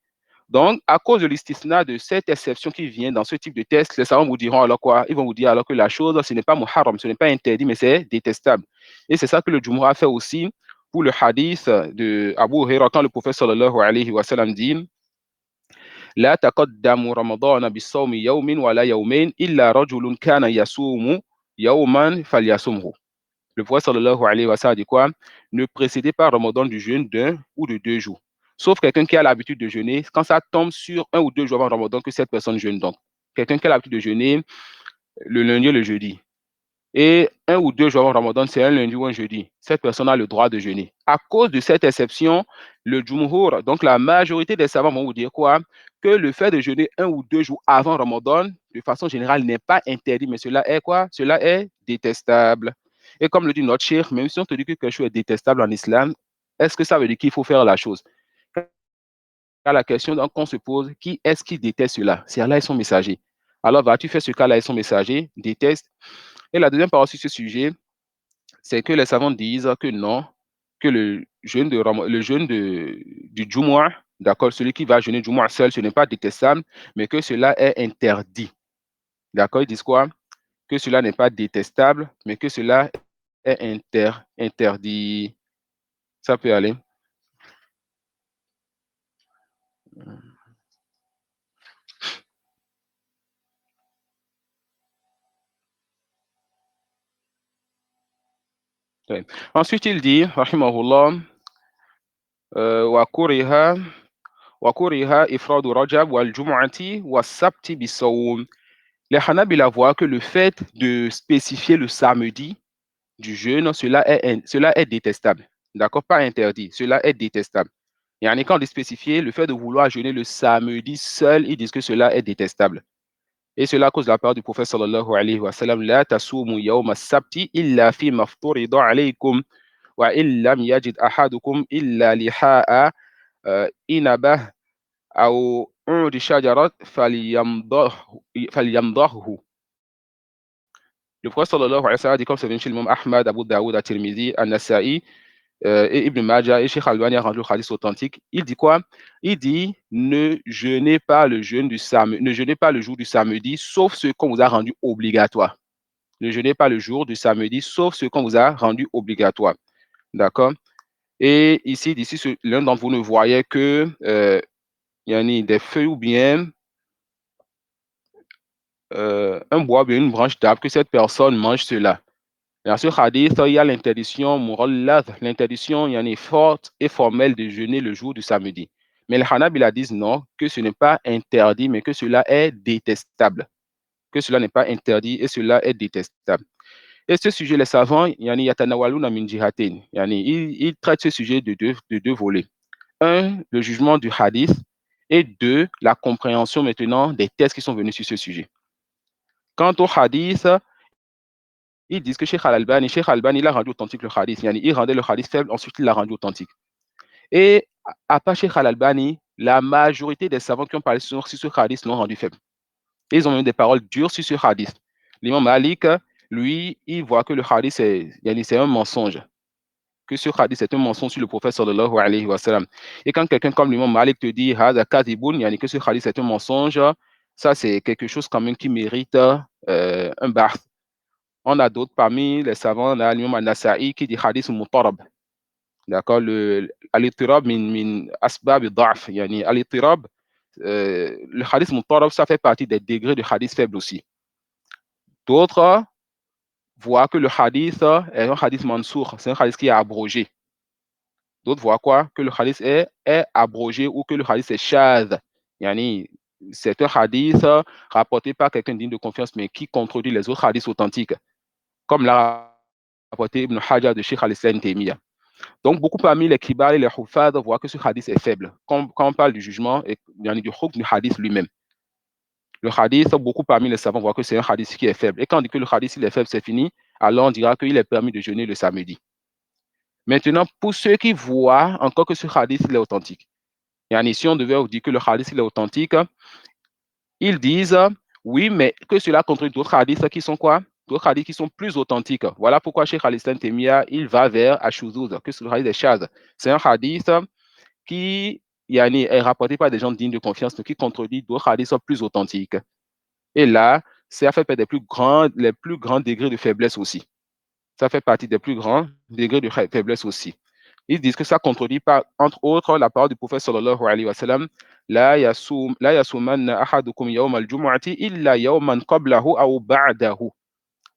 S1: Donc, à cause de l'istisna de cette exception qui vient dans ce type de test, les savants vous diront alors quoi? Ils vont vous dire alors que la chose, ce n'est pas muharram, ce n'est pas interdit, mais c'est détestable. Et c'est ça que le Jumhur a fait aussi pour le hadith de Abu Hurairah, quand le prophète sallallahu alayhi wa sallam dit لا تقدموا رمضان بالصوم يوم ولا يومين إلا رجل كان يصوم يوما فليصومه. Le prophète sallallahu alayhi wa sallam dit quoi? Ne précédez pas Ramadan du jeûne d'un ou de 2 jours. Sauf quelqu'un qui a l'habitude de jeûner, quand ça tombe sur 1 ou 2 jours avant Ramadan, que cette personne jeûne donc. Quelqu'un qui a l'habitude de jeûner le lundi et le jeudi. Et 1 ou 2 jours avant Ramadan, c'est un lundi ou un jeudi. Cette personne a le droit de jeûner. À cause de cette exception, le Jumhur, donc la majorité des savants vont vous dire quoi? Que le fait de jeûner 1 ou 2 jours avant Ramadan, de façon générale, n'est pas interdit, mais cela est quoi? Cela est détestable. Et comme le dit notre cheikh, même si on te dit que quelque chose est détestable en islam, est-ce que ça veut dire qu'il faut faire la chose? Car la question qu'on se pose, qui est-ce qui déteste cela? C'est Allah et son messager. Alors, vas-tu faire ce qu'Allah et son messager détestent? Et la deuxième parole sur ce sujet, c'est que les savants disent que non, que le jeûne du Jumu'ah, d'accord, celui qui va jeûner Jumu'ah seul, ce n'est pas détestable, mais que cela est interdit. D'accord, ils disent quoi? Que cela n'est pas détestable, mais que cela est interdit. Ça peut aller. Ouais. Ensuite, il dit, rahimahullah, wa kuriha ifradu rajab wal jumu'ati wa sabti bisawm. Les Hanabila voient que le fait de spécifier le samedi du jeûne, cela est détestable. D'accord? Pas interdit. Cela est détestable. Et en étant de spécifier le fait de vouloir jeûner le samedi seul, ils disent que cela est détestable. Et cela à cause de la parole du prophète sallallahu alayhi wa sallam, la tasumu yawma sabti illa fi mafturida alaykum wa illam yajid ahadukum illa liha'a inabah aw udi shajarat falyamdahu. Le prophète sallallahu alayhi wa sallam dit, comme c'est venu chez l'imam Ahmad, Abu Daoud, At-Tirmidhi, An-Nasa'i, et Ibn Majah et Sheikh Albani a rendu le hadith authentique. Il dit quoi? Il dit ne jeûnez pas le jeûne du samedi, ne jeûnez pas le jour du samedi, sauf ce qu'on vous a rendu obligatoire. Ne jeûnez pas le jour du samedi, sauf ce qu'on vous a rendu obligatoire. D'accord? Et ici, d'ici, l'un d'entre vous ne voyait que il y a des feuilles ou bien un bois ou bien une branche d'arbre, que cette personne mange cela. Dans ce hadith, il y a l'interdiction morale, l'interdiction forte et formelle de jeûner le jour du samedi. Mais les Hanabila disent non, que ce n'est pas interdit, mais que cela est détestable. Que cela n'est pas interdit et cela est détestable. Et ce sujet, les savants, ils traitent ce sujet de deux volets. Un, le jugement du hadith, et deux, la compréhension maintenant des textes qui sont venus sur ce sujet. Quant au hadith, ils disent que Sheikh Al-Albani, il a rendu authentique le hadith. Il rendait le hadith faible, ensuite il l'a rendu authentique. Et à part Sheikh Al-Albani, la majorité des savants qui ont parlé sur ce hadith l'ont rendu faible. Et ils ont eu des paroles dures sur ce hadith. L'imam Malik, lui, il voit que le hadith, c'est un mensonge. Que ce hadith, c'est un mensonge sur le prophète sallallahu alayhi wa sallam. Et quand quelqu'un comme l'imam Malik te dit que ce hadith, c'est un mensonge, ça, c'est quelque chose quand même qui mérite un barth. On a d'autres parmi les savants, on a l'imam An-Nasa'i qui dit hadith mutarab. D'accord? Al-ittirab min asbab al-da'f. Al-ittirab, le hadith mutarab, ça fait partie des degrés de hadith faible aussi. D'autres voient que le hadith est un hadith mansour, c'est un hadith qui est abrogé. D'autres voient quoi? Que le hadith est abrogé ou que le hadith est shadh. Yani, c'est un hadith rapporté par quelqu'un digne de confiance, mais qui contredit les autres hadiths authentiques, comme l'a rapporté Ibn Hajar de Sheikh al-Islam Taymiyyah. Donc, beaucoup parmi les kibar et les hufad voient que ce hadith est faible. Quand on parle du jugement, et du hukm du hadith lui-même. Le hadith, beaucoup parmi les savants voient que c'est un hadith qui est faible. Et quand on dit que le hadith il est faible, c'est fini, alors on dira qu'il est permis de jeûner le samedi. Maintenant, pour ceux qui voient encore que ce hadith il est authentique, yani, si on devait dire que le hadith il est authentique, ils disent oui, mais que cela contredit d'autres hadiths qui sont quoi? D'autres hadiths qui sont plus authentiques. Voilà pourquoi Cheikh al-Islam Taymiyyah, il va vers Ashuzuz, que ce hadith est Shaz. C'est un hadith qui yani, est rapporté par des gens dignes de confiance, mais qui contredit d'autres hadiths plus authentiques. Et là, ça fait partie les plus grands degrés de faiblesse aussi. Ça fait partie des plus grands degrés de faiblesse aussi. Ils disent que ça contredit pas, entre autres, la parole du prophète sallallahu alayhi wa sallam, la yasumanna ahadukum yawm al-jumu'ati illa yawman qablahu aw ba'dahu.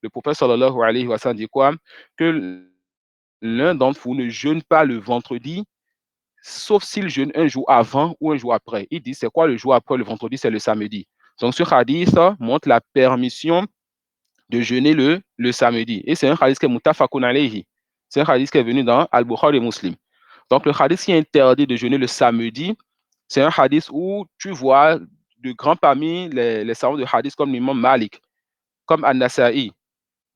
S1: Le prophète sallallahu alayhi wa sallam dit quoi? Que l'un d'entre vous ne jeûne pas le vendredi, sauf s'il jeûne un jour avant ou un jour après. Il dit, c'est quoi le jour après le vendredi? C'est le samedi. Donc, ce hadith montre la permission de jeûner le samedi. Et c'est un hadith qui est mutafakun alayhi. C'est un hadith qui est venu dans Al-Bukhari et Muslim. Donc, le hadith qui interdit de jeûner le samedi, c'est un hadith où tu vois de grands parmi les savants de hadith comme l'imam Malik, comme An-Nasa'i,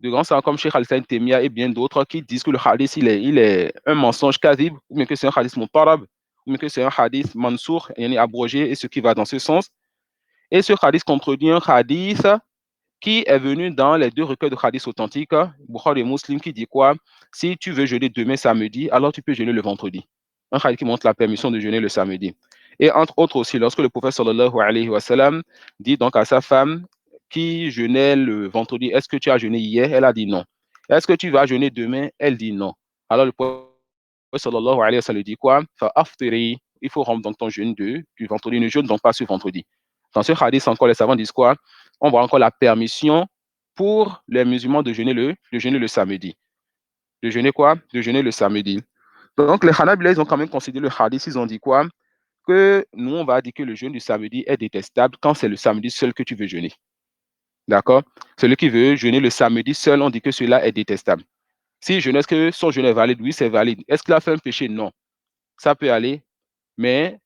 S1: de grands savants comme Sheikh al-Islam Taymiyyah et bien d'autres qui disent que le hadith il est un mensonge kadhib, ou bien que c'est un hadith mutarab, ou bien que c'est un hadith mansour, abrogé, et ce qui va dans ce sens. Et ce hadith contredit un hadith qui est venu dans les deux recueils de hadiths authentiques, Bukhari et Muslim, qui dit quoi? Si tu veux jeûner demain samedi, alors tu peux jeûner le vendredi. Un hadith qui montre la permission de jeûner le samedi. Et entre autres aussi, lorsque le prophète sallallahu alayhi wa sallam dit donc à sa femme qui jeûnait le vendredi, est-ce que tu as jeûné hier? Elle a dit non. Est-ce que tu vas jeûner demain? Elle dit non. Alors le prophète sallallahu alayhi wa sallam dit quoi? Fa aftiri, il faut rendre donc ton jeûne du vendredi, ne jeûne donc pas ce vendredi. Dans ce hadith encore, les savants disent quoi? On voit encore la permission pour les musulmans de jeûner le samedi. De jeûner quoi? De jeûner le samedi. Donc, les Hanabila, ils ont quand même considéré le hadith, ils ont dit quoi? Que nous, on va dire que le jeûne du samedi est détestable quand c'est le samedi seul que tu veux jeûner. D'accord? Celui qui veut jeûner le samedi seul, on dit que cela est détestable. Si jeûne, est-ce que son jeûne est valide? Oui, c'est valide. Est-ce qu'il a fait un péché? Non. Ça peut aller, mais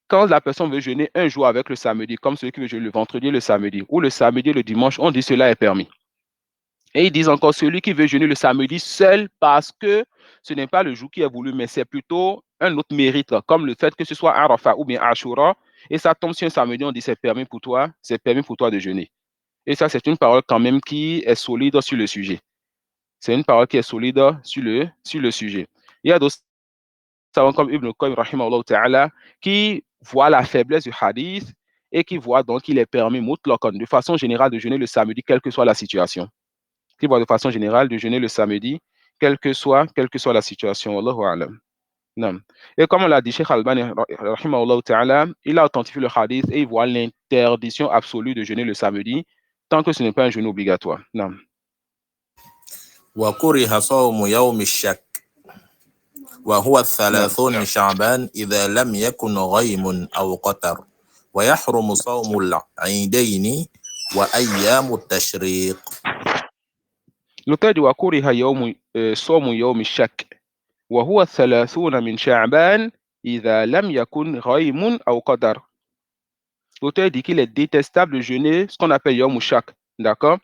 S1: quand la personne veut jeûner un jour avec le samedi, comme celui qui veut jeûner le vendredi et le samedi, ou le samedi et le dimanche, on dit cela est permis. Et ils disent encore celui qui veut jeûner le samedi seul parce que ce n'est pas le jour qui est voulu, mais c'est plutôt un autre mérite, comme le fait que ce soit Arafat ou bien Ashura, et ça tombe sur un samedi, on dit c'est permis pour toi de jeûner. Et ça, c'est une parole quand même qui est solide sur le sujet. C'est une parole qui est solide sur le sujet. Il y a d'autres savants comme Ibn Qayyim rahimahullah ta'ala qui voient la faiblesse du hadith et qui voient donc qu'il est permis mutlaqan de façon générale de jeûner le samedi, quelle que soit la situation. Qui voient de façon générale de jeûner le samedi, quelle que soit la situation. Wallahu a'lam. Non. Et comme on l'a dit, Cheikh Albani rahimahullah ta'ala, il a authentifié le hadith et il voit l'interdiction absolue de jeûner le samedi tant que ce n'est pas un jeûne obligatoire. Non.
S4: وكره صوم يوم الشك وهو 30 من شعبان إذا لم يكن غيم أو قطر ويحرم صوم العيدين وأيام التشريق.
S1: L'auteur dit وكره صوم يوم الشك وهو 30 من شعبان إذا لم يكن غيم أو قدر. L'auteur dit qu'il est détestable de jeûner ce qu'on appelle Yom Shak. D'accord?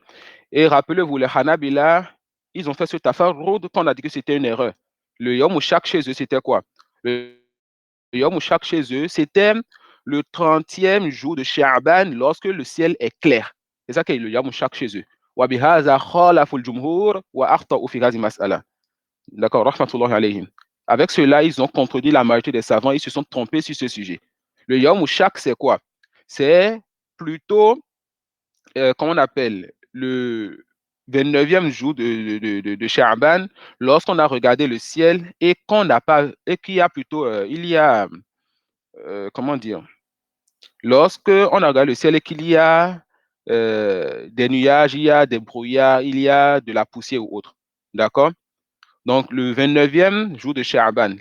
S1: Et rappelez-vous, les Hanabila, ils ont fait ce tafarroud qu'on a dit que c'était une erreur. Le Yom Shak chez eux, c'était quoi? Le Yom Shak chez eux, c'était le 30e jour de Sha'ban lorsque le ciel est clair. C'est ça qu'est le Yom Shak chez eux. D'accord, rahmatullahi alayhim. Avec cela, ils ont contredit la majorité des savants, ils se sont trompés sur ce sujet. Le Yom Shak, c'est quoi? C'est plutôt, comment on appelle, le 29e jour de Sha'ban, lorsqu'on a regardé le ciel et qu'on n'a pas, et qu'il y a plutôt, comment dire, lorsque on a regardé le ciel et qu'il y a des nuages, il y a des brouillards, il y a de la poussière ou autre. D'accord? Donc, le 29e jour de Sha'ban,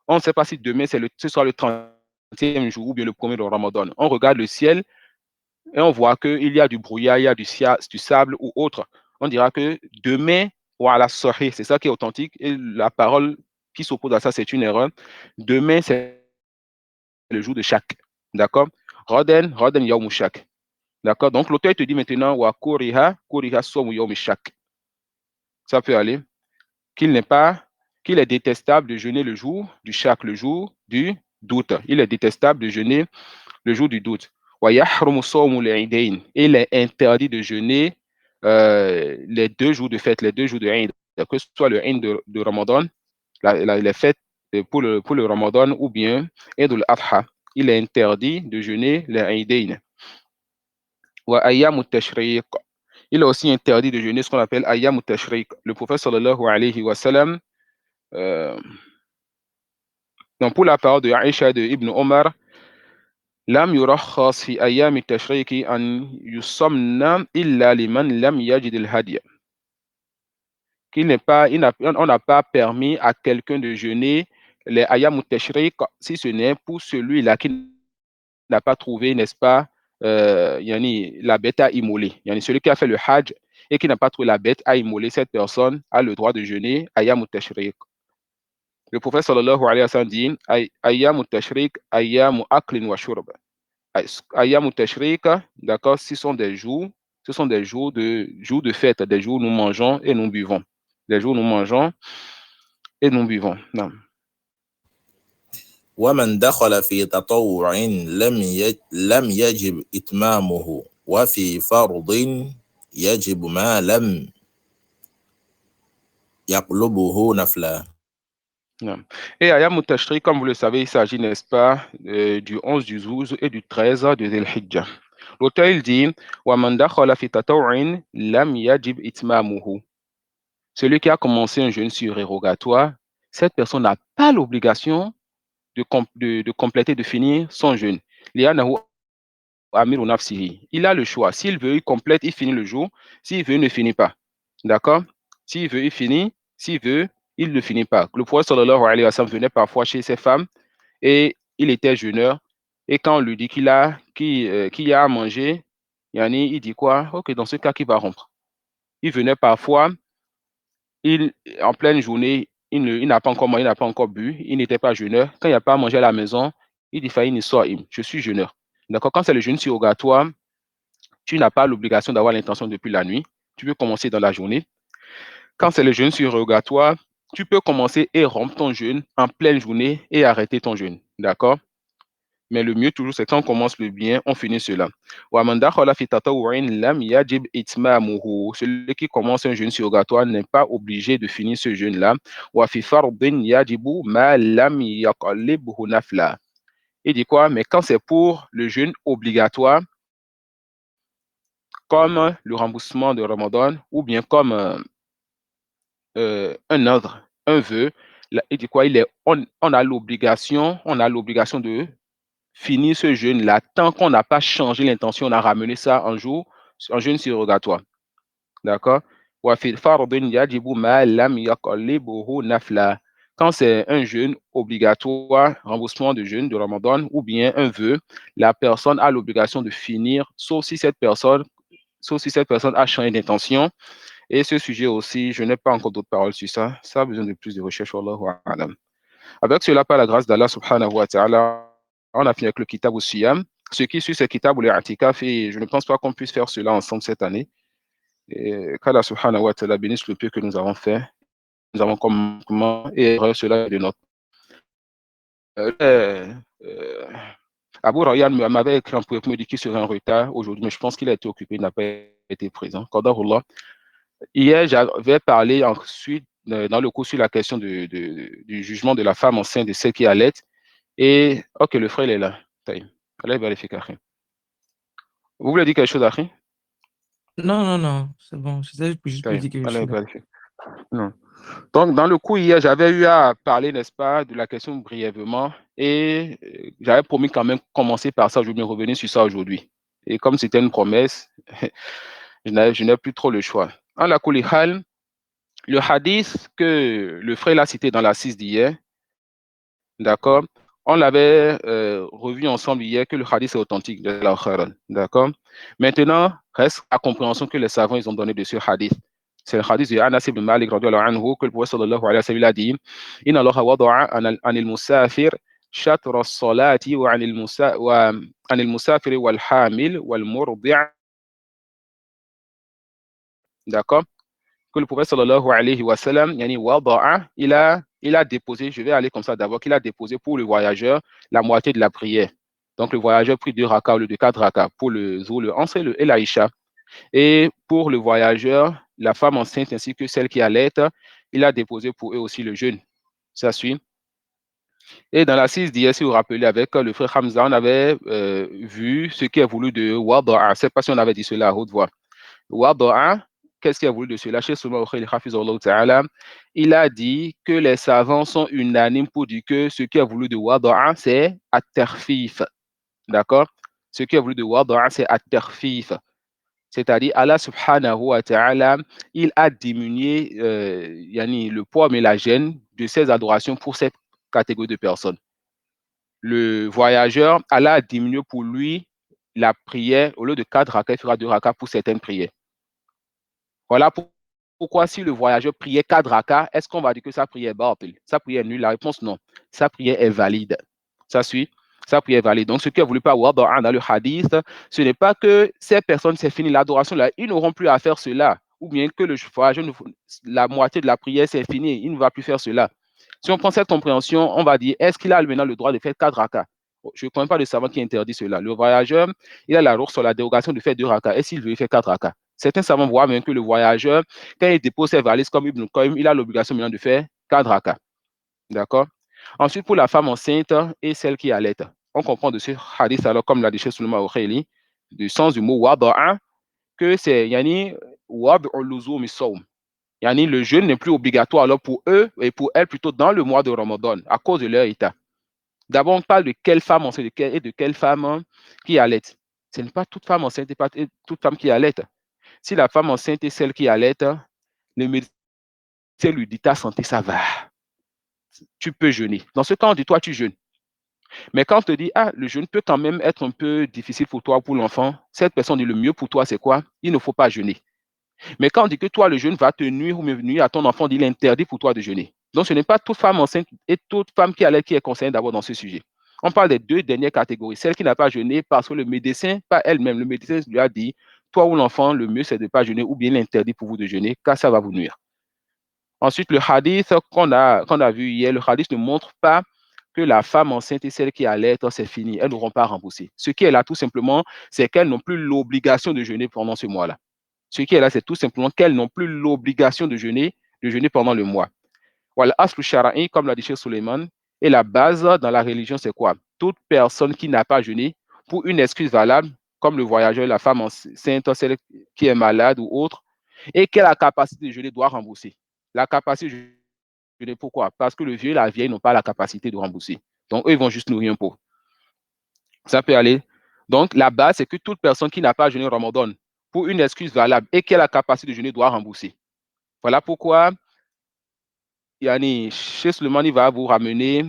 S1: on ne sait pas si demain ce sera le 30e 20e jour ou bien le 1er de Ramadan, on regarde le ciel et on voit qu'il y a du brouillard, il y a du sable ou autre, on dira que demain, voilà, sahih, c'est ça qui est authentique, et la parole qui s'oppose à ça, c'est une erreur. Demain, c'est le jour de chaque. D'accord? Roden yawm shak. D'accord? Donc, l'auteur te dit maintenant, wa kuriha som yawm shak. Ça peut aller. Qu'il est détestable de jeûner le jour du shak, le jour du doute. Il est détestable de jeûner le jour du doute. Wa yahrumu sawmu al-eidain. Il est interdit de jeûner les 2 jours de fête, les 2 jours de Eid, que ce soit le Eid de Ramadan, les fêtes pour le Ramadan ou bien Eid al-Adha. Il est interdit de jeûner les Eidain. Wa ayyam al-tashriq. Il est aussi interdit de jeûner ce qu'on appelle ayyam al-tashriq. Le prophète sallallahu alayhi wa sallam, donc pour la parole de Aïcha de Ibn Omar, lam yurakhas fi ayyam al-tashriq an yusamna illa liman lam yajid al-hadiya. On n'a pas permis à quelqu'un de jeûner les ayyam al-tashriq si ce n'est pour celui-là qui n'a pas trouvé, n'est-ce pas, la bête à immoler. Celui qui a fait le hajj et qui n'a pas trouvé la bête à immoler, cette personne a le droit de jeûner ayyam al-tashriq. Le prophète sallallahu alayhi wa sallam dit ayyam al-tashriq ayyam aklin wa shurb. Ayyam al-tashriq, d'accord, ce sont des jours de fête, des jours où nous mangeons et nous buvons. Des jours où nous mangeons et nous buvons. Non.
S4: ومن دخل في تطوع لم يجب إتمامه وفي فرض يجب ما لم يقلبه نفلا.
S1: Et Ayyam al-Tashriq, comme vous le savez, il s'agit, n'est-ce pas, du 11 du Zouz et du 13 de Dhul Hijjah. L'auteur, il dit وَمَنْ دَخَلَ فِي تَطَوْعٍ لَمْ يَجِبْ إِتْمَامُهُ. Celui qui a commencé un jeûne surérogatoire, cette personne n'a pas l'obligation de compléter, de finir son jeûne. Il a le choix. S'il veut, il complète, il finit le jour. S'il veut, il ne finit pas. D'accord? S'il veut, il finit. S'il veut, il ne finit pas. Le prophète sallallahu alayhi wa sallam venait parfois chez ses femmes et il était jeûneur. Et quand on lui dit qu'il a à manger, il dit quoi? Ok, dans ce cas, qu'il va rompre. Il venait parfois, en pleine journée, il n'a pas encore mangé, il n'a pas encore bu, il n'était pas jeûneur. Quand il n'y a pas à manger à la maison, il dit je suis jeûneur. D'accord? Quand c'est le jeûne surrogatoire, tu n'as pas l'obligation d'avoir l'intention depuis la nuit. Tu peux commencer dans la journée. Quand c'est le jeûne surrogatoire, tu peux commencer et rompre ton jeûne en pleine journée et arrêter ton jeûne. D'accord? Mais le mieux toujours, c'est quand on commence le bien, on finit cela. Celui qui commence un jeûne surrogatoire n'est pas obligé de finir ce jeûne-là. Il dit quoi? Mais quand c'est pour le jeûne obligatoire, comme le remboursement de Ramadan, ou bien comme un ordre, un vœu, il dit quoi? On a l'obligation de finir ce jeûne-là, tant qu'on n'a pas changé l'intention, on a ramené ça en jeûne surrogatoire. D'accord? Quand c'est un jeûne obligatoire, remboursement de jeûne de Ramadan, ou bien un vœu, la personne a l'obligation de finir, sauf si cette personne a changé d'intention. Et ce sujet aussi, je n'ai pas encore d'autres paroles sur ça. Ça a besoin de plus de recherche. Avec cela, par la grâce d'Allah subhanahu wa ta'ala, on a fini avec le kitab al-Siyam. Ce qui suit, c'est le kitab al-I'tikaf et je ne pense pas qu'on puisse faire cela ensemble cette année. Qu'Allah subhanahu wa ta'ala bénisse le peu que nous avons fait. Nous avons comment et cela de notre. Abu Rayyan m'avait écrit pour me dire qu'il serait en retard aujourd'hui, mais je pense qu'il a été occupé, il n'a pas été présent. Qadarullah. Hier, j'avais parlé ensuite dans le cours sur la question du jugement de la femme enceinte, de celle qui allait. Et, ok, le frère, il est là. Allez vérifier, Karim. Vous voulez dire quelque chose, Karim?
S3: Non, c'est bon. C'est juste pour dire que je suis là.
S1: Non. Donc, dans le cours hier, j'avais eu à parler, n'est-ce pas, de la question brièvement. Et j'avais promis quand même commencer par ça. Je vais me revenir sur ça aujourd'hui. Et comme c'était une promesse, je n'ai plus trop le choix. En la Kulihal, le hadith que le frère l'a cité dans la 6 d'hier, d'accord, On l'avait revu ensemble hier que le hadith est authentique de la Khairan. D'accord? Maintenant, reste la compréhension que les savants ils ont donnée de ce hadith. C'est le hadith de Anas ibn Malik radiyallahu anhu que le prophète sallallahu alayhi wa sallam a dit Inna Allah wada'a anil musafir shatra as-salati wa anil musafir wal hamil wal murdi'. D'accord? Que le prophète sallallahu alayhi wa sallam, yani wada'a, il a déposé, je vais aller comme ça d'abord, qu'il a déposé pour le voyageur la moitié de la prière. Donc le voyageur prie 2 rakas au lieu de 4 rakas pour le Zohr, le Ansr et l'Aïcha. Et pour le voyageur, la femme enceinte ainsi que celle qui allait, il a déposé pour eux aussi le jeûne. Ça suit. Et dans la 6 d'hier, si vous vous rappelez, avec le frère Hamza, on avait vu ce qui est voulu de wada'a. Je ne sais pas si on avait dit cela à haute voix. Wada'a, qu'est-ce qu'il a voulu de cela? Il a dit que les savants sont unanimes pour dire que ce qui a voulu de wada'a, c'est at-tarfif. D'accord? Ce qui a voulu de wada'a, c'est at-tarfif. C'est-à-dire, Allah subhanahu wa ta'ala, il a diminué le poids mais la gêne de ses adorations pour cette catégorie de personnes. Le voyageur, Allah a diminué pour lui la prière, au lieu de 4 rakas, il fera 2 rakas pour certaines prières. Voilà pourquoi si le voyageur priait 4 rakas, est-ce qu'on va dire que sa prière est batil? Sa prière est nulle? La réponse non. Sa prière est valide. Ça suit? Sa prière est valide. Donc ce qui a voulu pas voir dans le hadith, ce n'est pas que ces personnes, c'est fini l'adoration là, ils n'auront plus à faire cela. Ou bien que le voyageur, la moitié de la prière, c'est fini, il ne va plus faire cela. Si on prend cette compréhension, on va dire, est-ce qu'il a maintenant le droit de faire 4 rakas? Je ne connais pas de savant qui interdit cela. Le voyageur, il a la roue sur la dérogation de faire 2 rakas. Et s'il veut, il fait 4 rakas. Certains savants voient même que le voyageur, quand il dépose ses valises comme Ibn Qayyim, il a l'obligation maintenant de faire 4 rakas. D'accord? Ensuite, pour la femme enceinte et celle qui allait, on comprend de ce hadith, alors comme l'a dit Cheikh Sulaiman Okhayli, du sens du mot wada'a, que c'est yani wad'u luzum as-sawm. Yani le jeûne n'est plus obligatoire alors pour eux et pour elles plutôt dans le mois de Ramadan à cause de leur état. D'abord, on parle de quelle femme enceinte et de quelle femme qui allait. Ce n'est pas toute femme enceinte et pas toute femme qui allait. Si la femme enceinte est celle qui allait, le médecin lui dit ta santé, ça va. Tu peux jeûner. Dans ce cas, on dit toi, tu jeûnes. Mais quand on te dit, le jeûne peut quand même être un peu difficile pour toi, pour l'enfant, cette personne dit le mieux pour toi, c'est quoi? Il ne faut pas jeûner. Mais quand on dit que toi, le jeûne va te nuire ou nuire à ton enfant, il est interdit pour toi de jeûner. Donc, ce n'est pas toute femme enceinte et toute femme qui allait qui est concernée d'abord dans ce sujet. On parle des 2 dernières catégories. Celle qui n'a pas jeûné parce que le médecin, pas elle-même, le médecin lui a dit, toi ou l'enfant, le mieux c'est de ne pas jeûner ou bien l'interdit pour vous de jeûner, car ça va vous nuire. Ensuite, le hadith qu'on a vu hier, le hadith ne montre pas que la femme enceinte et celle qui allait, c'est fini. Elles n'auront pas remboursé. Ce qui est là, tout simplement, c'est qu'elles n'ont plus l'obligation de jeûner pendant ce mois-là. Ce qui est là, c'est tout simplement qu'elles n'ont plus l'obligation de jeûner pendant le mois. Voilà, aslu shara'i, comme l'a dit Cheikh Suleiman, et la base dans la religion, c'est quoi? Toute personne qui n'a pas jeûné pour une excuse valable, comme le voyageur, la femme enceinte, celle qui est malade ou autre, et qui a la capacité de jeûner, doit rembourser. La capacité de jeûner, pourquoi? Parce que le vieux et la vieille n'ont pas la capacité de rembourser. Donc, eux, ils vont juste nourrir un pot. Ça peut aller. Donc, la base, c'est que toute personne qui n'a pas jeûné Ramadan pour une excuse valable et qui a la capacité de jeûner doit rembourser. Voilà pourquoi Cheikh Suleiman va vous ramener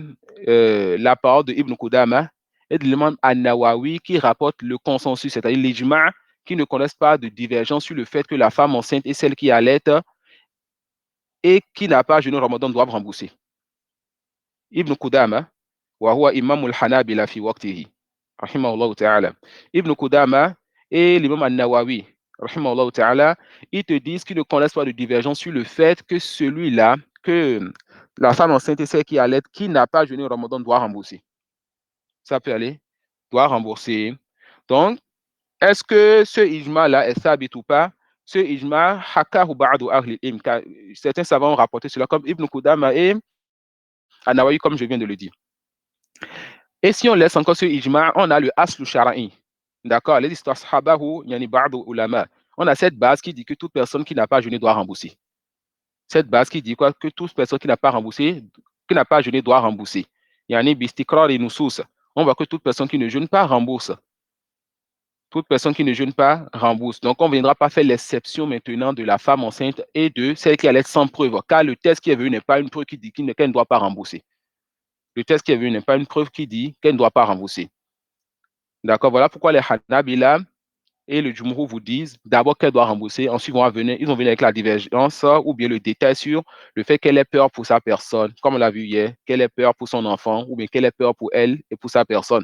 S1: la parole de Ibn Qudama et de l'imam An-Nawawi qui rapporte le consensus, c'est-à-dire l'ijma' qui ne connaissent pas de divergence sur le fait que la femme enceinte et celle qui allait et qui n'a pas jeûné Ramadan doivent rembourser. Ibn Qudama, wa huwa imam al-Hanabila fi waqtihi, rahimahullah ta'ala. Ibn Qudama et l'imam An-Nawawi, rahimahullah ta'ala, ils te disent qu'ils ne connaissent pas de divergence sur le fait que celui-là, que la femme enceinte et celle qui allait, qui n'a pas jeûné Ramadan doit rembourser. Ça peut aller, doit rembourser. Donc, est-ce que ce ijma-là est sabit ou pas? Ce ijma, hakahu ba'du ahli ilm, certains savants ont rapporté cela comme Ibn Qudama et An-Nawawi, comme je viens de le dire. Et si on laisse encore ce ijma, on a le aslu shara'i. D'accord? Les histoires sahabahu, yani ba'du ulama. On a cette base qui dit que toute personne qui n'a pas jeûné doit rembourser. Cette base qui dit quoi? Que toute personne qui n'a pas remboursé, qui n'a pas jeûné doit rembourser. Yani bistikrar et nusous. On voit que toute personne qui ne jeûne pas rembourse. Toute personne qui ne jeûne pas rembourse. Donc, on ne viendra pas faire l'exception maintenant de la femme enceinte et de celle qui allait sans preuve, car le test qui est venu n'est pas une preuve qui dit qu'elle ne doit pas rembourser. Le texte qui est venu n'est pas une preuve qui dit qu'elle ne doit pas rembourser. D'accord, voilà pourquoi les Hanabila et le Jumhur vous disent d'abord qu'elle doit rembourser, ensuite ils vont venir avec la divergence ou bien le détail sur le fait qu'elle ait peur pour sa personne, comme on l'a vu hier, qu'elle ait peur pour son enfant ou bien qu'elle ait peur pour elle et pour sa personne.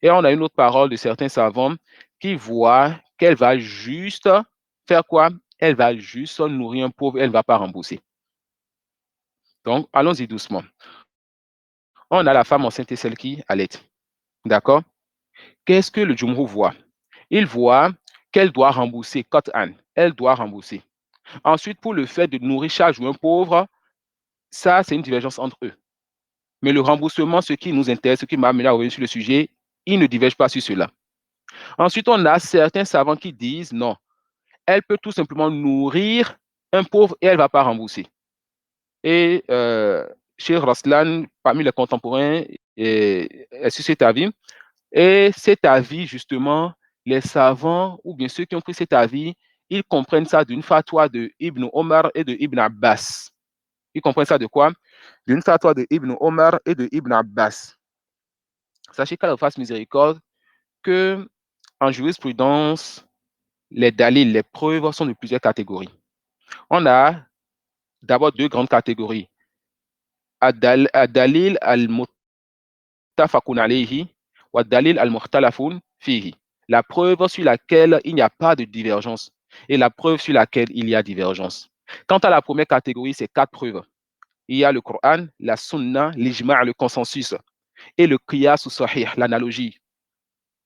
S1: Et on a une autre parole de certains savants qui voient qu'elle va juste faire quoi? Elle va juste nourrir un pauvre, elle ne va pas rembourser. Donc, allons-y doucement. On a la femme enceinte et celle qui allait. D'accord? Qu'est-ce que le Jumhur voit? Il voit qu'elle doit rembourser, elle doit rembourser. Ensuite, pour le fait de nourrir chaque jour un pauvre, ça, c'est une divergence entre eux. Mais le remboursement, ce qui nous intéresse, ce qui m'a amené à revenir sur le sujet, ils ne divergent pas sur cela. Ensuite, on a certains savants qui disent non, elle peut tout simplement nourrir un pauvre et elle ne va pas rembourser. Et chez Roslan, parmi les contemporains, est sur cet avis. Et cet avis, justement, les savants, ou bien ceux qui ont pris cet avis, ils comprennent ça d'une fatwa de Ibn Omar et de Ibn Abbas. Ils comprennent ça de quoi? D'une fatwa de Ibn Omar et de Ibn Abbas. Sachez qu'Allah fasse miséricorde que en jurisprudence, les dalils, les preuves sont de plusieurs catégories. On a d'abord deux grandes catégories. Ad-dalil al-muttafaqun alayhi wa dalil al-mukhtalafun fihi. La preuve sur laquelle il n'y a pas de divergence et la preuve sur laquelle il y a divergence. Quant à la première catégorie, c'est 4 preuves. Il y a le Coran, la Sunna, l'Ijma', le consensus et le Qiyas ou Sahih, l'analogie.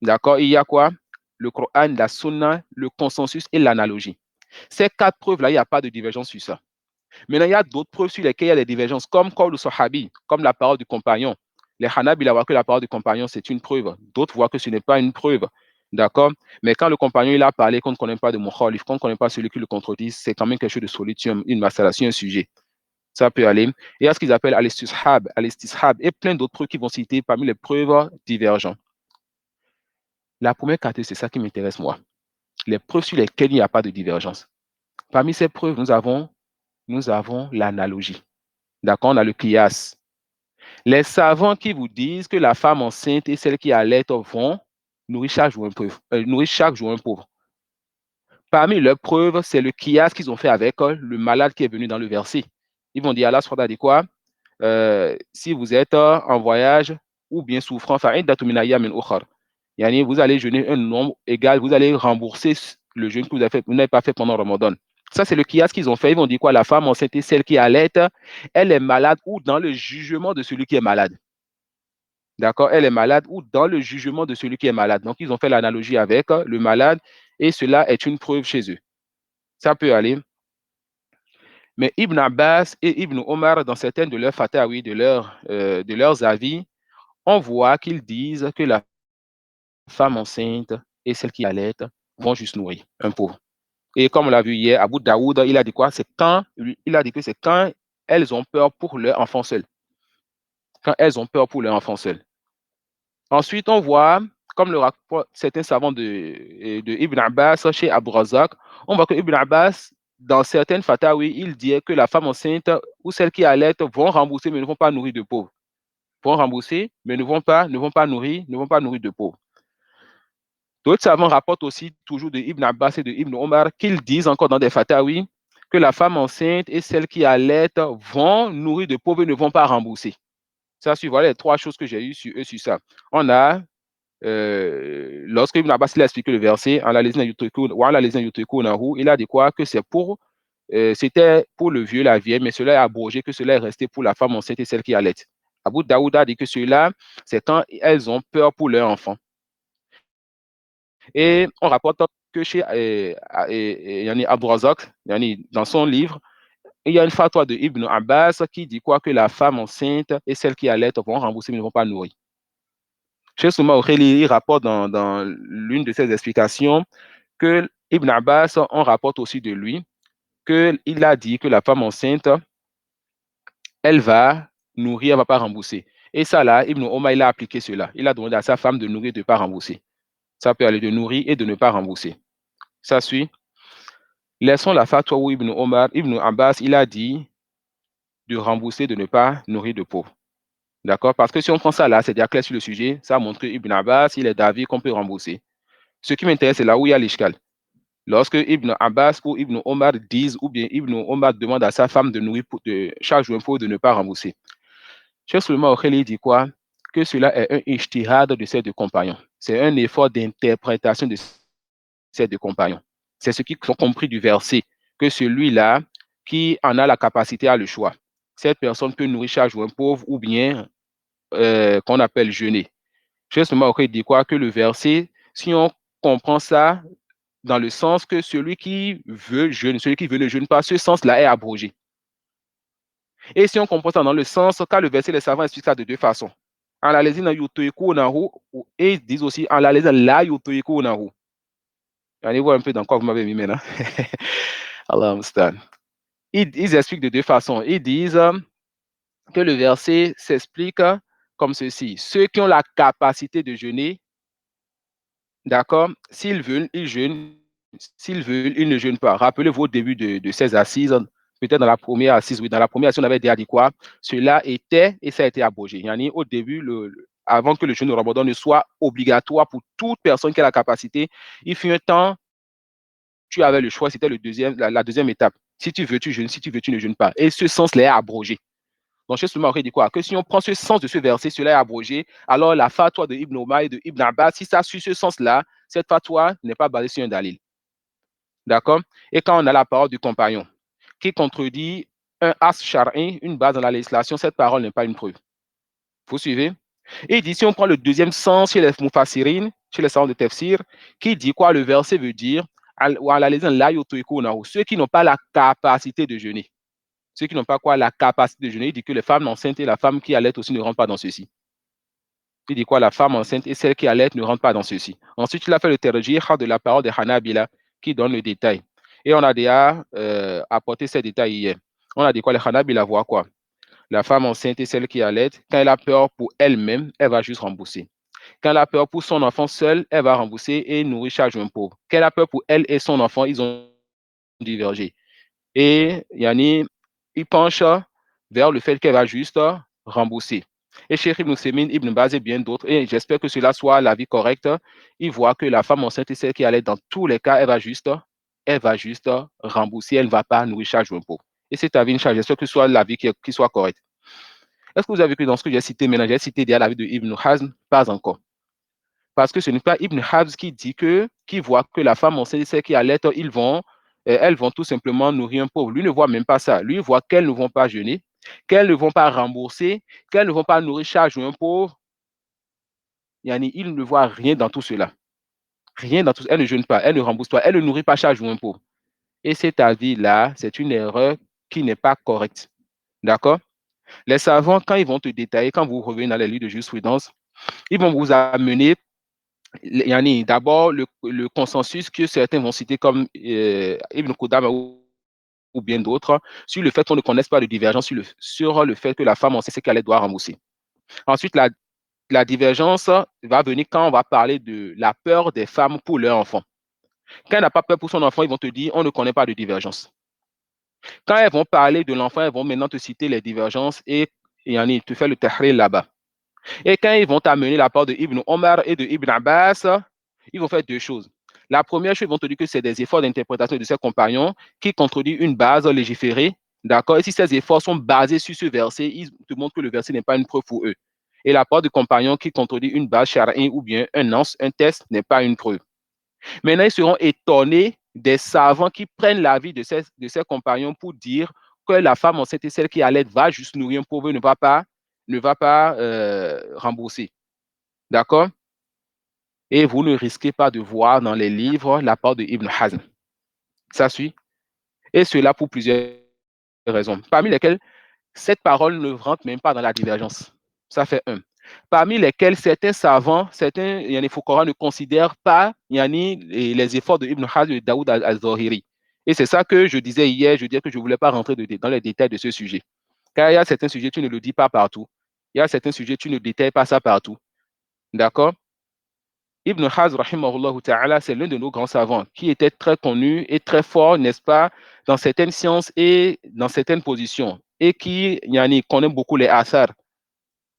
S1: D'accord? Il y a quoi? Le Coran, la Sunna, le consensus et l'analogie. Ces 4 preuves-là, il n'y a pas de divergence sur ça. Maintenant, il y a d'autres preuves sur lesquelles il y a des divergences, comme le Sahabi, comme la parole du compagnon. Les Hanabila voient que la parole du compagnon, c'est une preuve. D'autres voient que ce n'est pas une preuve. D'accord? Mais quand le compagnon il a parlé, qu'on ne connaît pas de Mukhalif, qu'on ne connaît pas celui qui le contredit, c'est quand même quelque chose de solide, une masala, un sujet. Ça peut aller. Et il y a ce qu'ils appellent al-istishab, et plein d'autres preuves qui vont citer parmi les preuves divergentes. La première catégorie, c'est ça qui m'intéresse, moi. Les preuves sur lesquelles il n'y a pas de divergence. Parmi ces preuves, nous avons l'analogie. D'accord? On a le qiyas. Les savants qui vous disent que la femme enceinte et celle qui allait vont nourrir chaque jour un pauvre. Parmi leurs preuves, c'est le qiyas qu'ils ont fait avec le malade qui est venu dans le verset. Ils vont dire, Allah subhanahu dit quoi? Si vous êtes en voyage ou bien souffrant, vous allez jeûner un nombre égal, vous allez rembourser le jeûne que vous n'avez pas fait pendant Ramadan. Ça, c'est le qiyas qu'ils ont fait. Ils vont dire quoi? La femme enceinte et celle qui allait, elle est malade ou dans le jugement de celui qui est malade. D'accord? Elle est malade ou dans le jugement de celui qui est malade. Donc, ils ont fait l'analogie avec le malade et cela est une preuve chez eux. Ça peut aller. Mais Ibn Abbas et Ibn Omar, dans certaines de leurs fatawi, de leurs avis, on voit qu'ils disent que la femme enceinte et celle qui allait vont juste nourrir un pauvre. Et comme on l'a vu hier, Abu Daoud, il a dit quoi? Il a dit que c'est quand elles ont peur pour leur enfant seul. Quand elles ont peur pour leur enfant seul. Ensuite, on voit, comme le rapport certains savants de Ibn Abbas chez Abu Razak, on voit que Ibn Abbas, dans certaines fatawi, il dit que la femme enceinte ou celle qui allait vont rembourser, mais ne vont pas nourrir de pauvres. Vont rembourser, mais ne vont pas nourrir de pauvres. D'autres savants rapportent aussi toujours de Ibn Abbas et de Ibn Omar qu'ils disent encore dans des fatawi que la femme enceinte et celle qui allait vont nourrir de pauvres et ne vont pas rembourser. Ça, voilà les 3 choses que j'ai eues sur eux sur ça. On a lorsque Ibn Abbas il a expliqué le verset, il a dit quoi? Que c'est c'était pour le vieux, la vieille, mais cela est abrogé, que cela est resté pour la femme enceinte et celle qui allait. Abu Daoud a dit que cela, c'est quand elles ont peur pour leur enfant. Et on rapporte que chez Abu Razak, dans son livre, il y a une fatwa de Ibn Abbas qui dit quoi? Que la femme enceinte et celle qui allait vont rembourser, mais ne vont pas nourrir. Chez Souma Aurélie, il rapporte dans l'une de ses explications que Ibn Abbas, on rapporte aussi de lui qu'il a dit que la femme enceinte, elle va nourrir, elle ne va pas rembourser. Et ça là, Ibn Omar, il a appliqué cela. Il a demandé à sa femme de nourrir, de ne pas rembourser. Ça peut aller de nourrir et de ne pas rembourser. Ça suit. Laissons la fatwa où Ibn Abbas, il a dit de rembourser, de ne pas nourrir de pauvres. D'accord? Parce que si on prend ça là, c'est déjà clair sur le sujet, ça montre que Ibn Abbas, il est d'avis qu'on peut rembourser. Ce qui m'intéresse, c'est là où il y a l'ishkal. Lorsque Ibn Abbas ou Ibn Omar disent, ou bien Ibn Omar demande à sa femme de nourrir de charge ou impôt de ne pas rembourser. Cheikh Sulaiman Okheli dit quoi? Que cela est un ijtihad de ces deux compagnons. C'est un effort d'interprétation de ces deux compagnons. C'est ce qu'ils ont compris du verset, que celui-là qui en a la capacité a le choix. Cette personne peut nourrir charge ou un pauvre ou bien qu'on appelle jeûner. Cheikh Sulaiman Okheli dit quoi? Que le verset, si on comprend ça dans le sens que celui qui veut jeûner, celui qui veut ne jeûne pas, ce sens-là est abrogé. Et si on comprend ça dans le sens, car le verset, les savants expliquent ça de deux façons. En la lisant et ils disent aussi en la lisant la yutoyekunahu. Allez voir un peu dans quoi vous m'avez mis maintenant. Allah understand. Ils expliquent de deux façons. Ils disent que le verset s'explique comme ceci. Ceux qui ont la capacité de jeûner, d'accord, s'ils veulent, ils jeûnent. S'ils veulent, ils ne jeûnent pas. Rappelez-vous au début de ces assises, peut-être dans la première assise, oui, dans la première assise, on avait déjà dit quoi? Cela était, et ça a été abrogé. Yani, au début, avant que le jeûne de Ramadan ne soit obligatoire pour toute personne qui a la capacité, il fut un temps, tu avais le choix, c'était la deuxième étape. Si tu veux, tu jeûnes, si tu veux, tu ne jeûnes pas. Et ce sens-là est abrogé. Donc, Cheikh Sulaiman dit quoi? Que si on prend ce sens de ce verset, cela est abrogé, alors la fatwa de Ibn Omar et de Ibn Abbas, si ça suit ce sens-là, cette fatwa n'est pas basée sur un dalil. D'accord? Et quand on a la parole du compagnon qui contredit un as shar'i, une base dans la législation, cette parole n'est pas une preuve. Vous suivez? Et il dit, si on prend le deuxième sens chez les mufassirines, chez les savants de tafsir, qui dit quoi? Le verset veut dire, ceux qui n'ont pas la capacité de jeûner. Ceux qui n'ont pas quoi? La capacité de jeûner. Il dit que les femmes enceintes et la femme qui allait aussi ne rentrent pas dans ceci. Il dit quoi? La femme enceinte et celle qui allait ne rentrent pas dans ceci. Ensuite, il a fait le terjih de la parole de Hanabila qui donne le détail. Et on a déjà apporté ces détails hier. On a dit quoi? Les Hanabila voient quoi? La femme enceinte et celle qui allait, quand elle a peur pour elle-même, elle va juste rembourser. Quand elle a peur pour son enfant seul, elle va rembourser et nourrir charge un pauvre. Quand elle a peur pour elle et son enfant, ils ont divergé. Et Yani, il penche vers le fait qu'elle va juste rembourser. Et Cheikh Ibn Semin, Ibn Baz et bien d'autres, et j'espère que cela soit l'avis correct, il voit que la femme enceinte est celle qui allait dans tous les cas, elle va juste rembourser, elle ne va pas nourrir charge un pauvre. Et c'est avis, j'espère que ce soit l'avis qui soit correct. Est-ce que vous avez vu que dans ce que j'ai cité maintenant, j'ai cité déjà l'avis de Ibn Hazm? Pas encore. Parce que ce n'est pas Ibn Hazm qui dit qui voit que la femme enceinte, celle qui allait, elles vont tout simplement nourrir un pauvre. Lui ne voit même pas ça. Lui voit qu'elles ne vont pas jeûner, qu'elles ne vont pas rembourser, qu'elles ne vont pas nourrir charge un pauvre. Yani, il ne voit rien dans tout cela. Rien dans tout cela. Elle ne jeûne pas, elle ne rembourse pas, elle ne nourrit pas charge un pauvre. Et cet avis-là, c'est une erreur qui n'est pas correcte. D'accord? Les savants, quand ils vont te détailler, quand vous revenez dans les livres de jurisprudence, ils vont vous amener d'abord le consensus que certains vont citer comme Ibn Qudama ou bien d'autres sur le fait qu'on ne connaisse pas de divergence sur le fait que la femme enceinte qu'elle doit rembourser. Ensuite, la divergence va venir quand on va parler de la peur des femmes pour leur enfant. Quand elle n'a pas peur pour son enfant, ils vont te dire on ne connaît pas de divergence. Quand elles vont parler de l'enfant, elles vont maintenant te citer les divergences et te faire le tahrir là-bas. Et quand ils vont t'amener la part de Ibn Omar et de Ibn Abbas, ils vont faire deux choses. La première chose, ils vont te dire que c'est des efforts d'interprétation de ses compagnons qui contredisent une base légiférée. D'accord? Et si ces efforts sont basés sur ce verset, ils te montrent que le verset n'est pas une preuve pour eux. Et la part de compagnons qui contredisent une base charin ou bien un test n'est pas une preuve. Maintenant, ils seront étonnés des savants qui prennent l'avis de ces compagnons pour dire que la femme enceinte est celle qui allait va juste nourrir un pauvre, ne va pas rembourser. D'accord? Et vous ne risquez pas de voir dans les livres la part de Ibn Hazm. Ça suit? Et cela pour plusieurs raisons, parmi lesquelles cette parole ne rentre même pas dans la divergence. Ça fait un. Parmi lesquels certains savants, certains Fouqara ne considèrent pas les efforts de Ibn Hazm et de Daoud al-Zahiri. Et c'est ça que je disais hier, je disais que je ne voulais pas rentrer dans les détails de ce sujet. Car il y a certains sujets, tu ne le dis pas partout. Il y a certains sujets, tu ne détailles pas ça partout. D'accord? Ibn Hazm, rahimahullah ta'ala, c'est l'un de nos grands savants qui était très connu et très fort, n'est-ce pas, dans certaines sciences et dans certaines positions. Et qui connaît beaucoup les asar.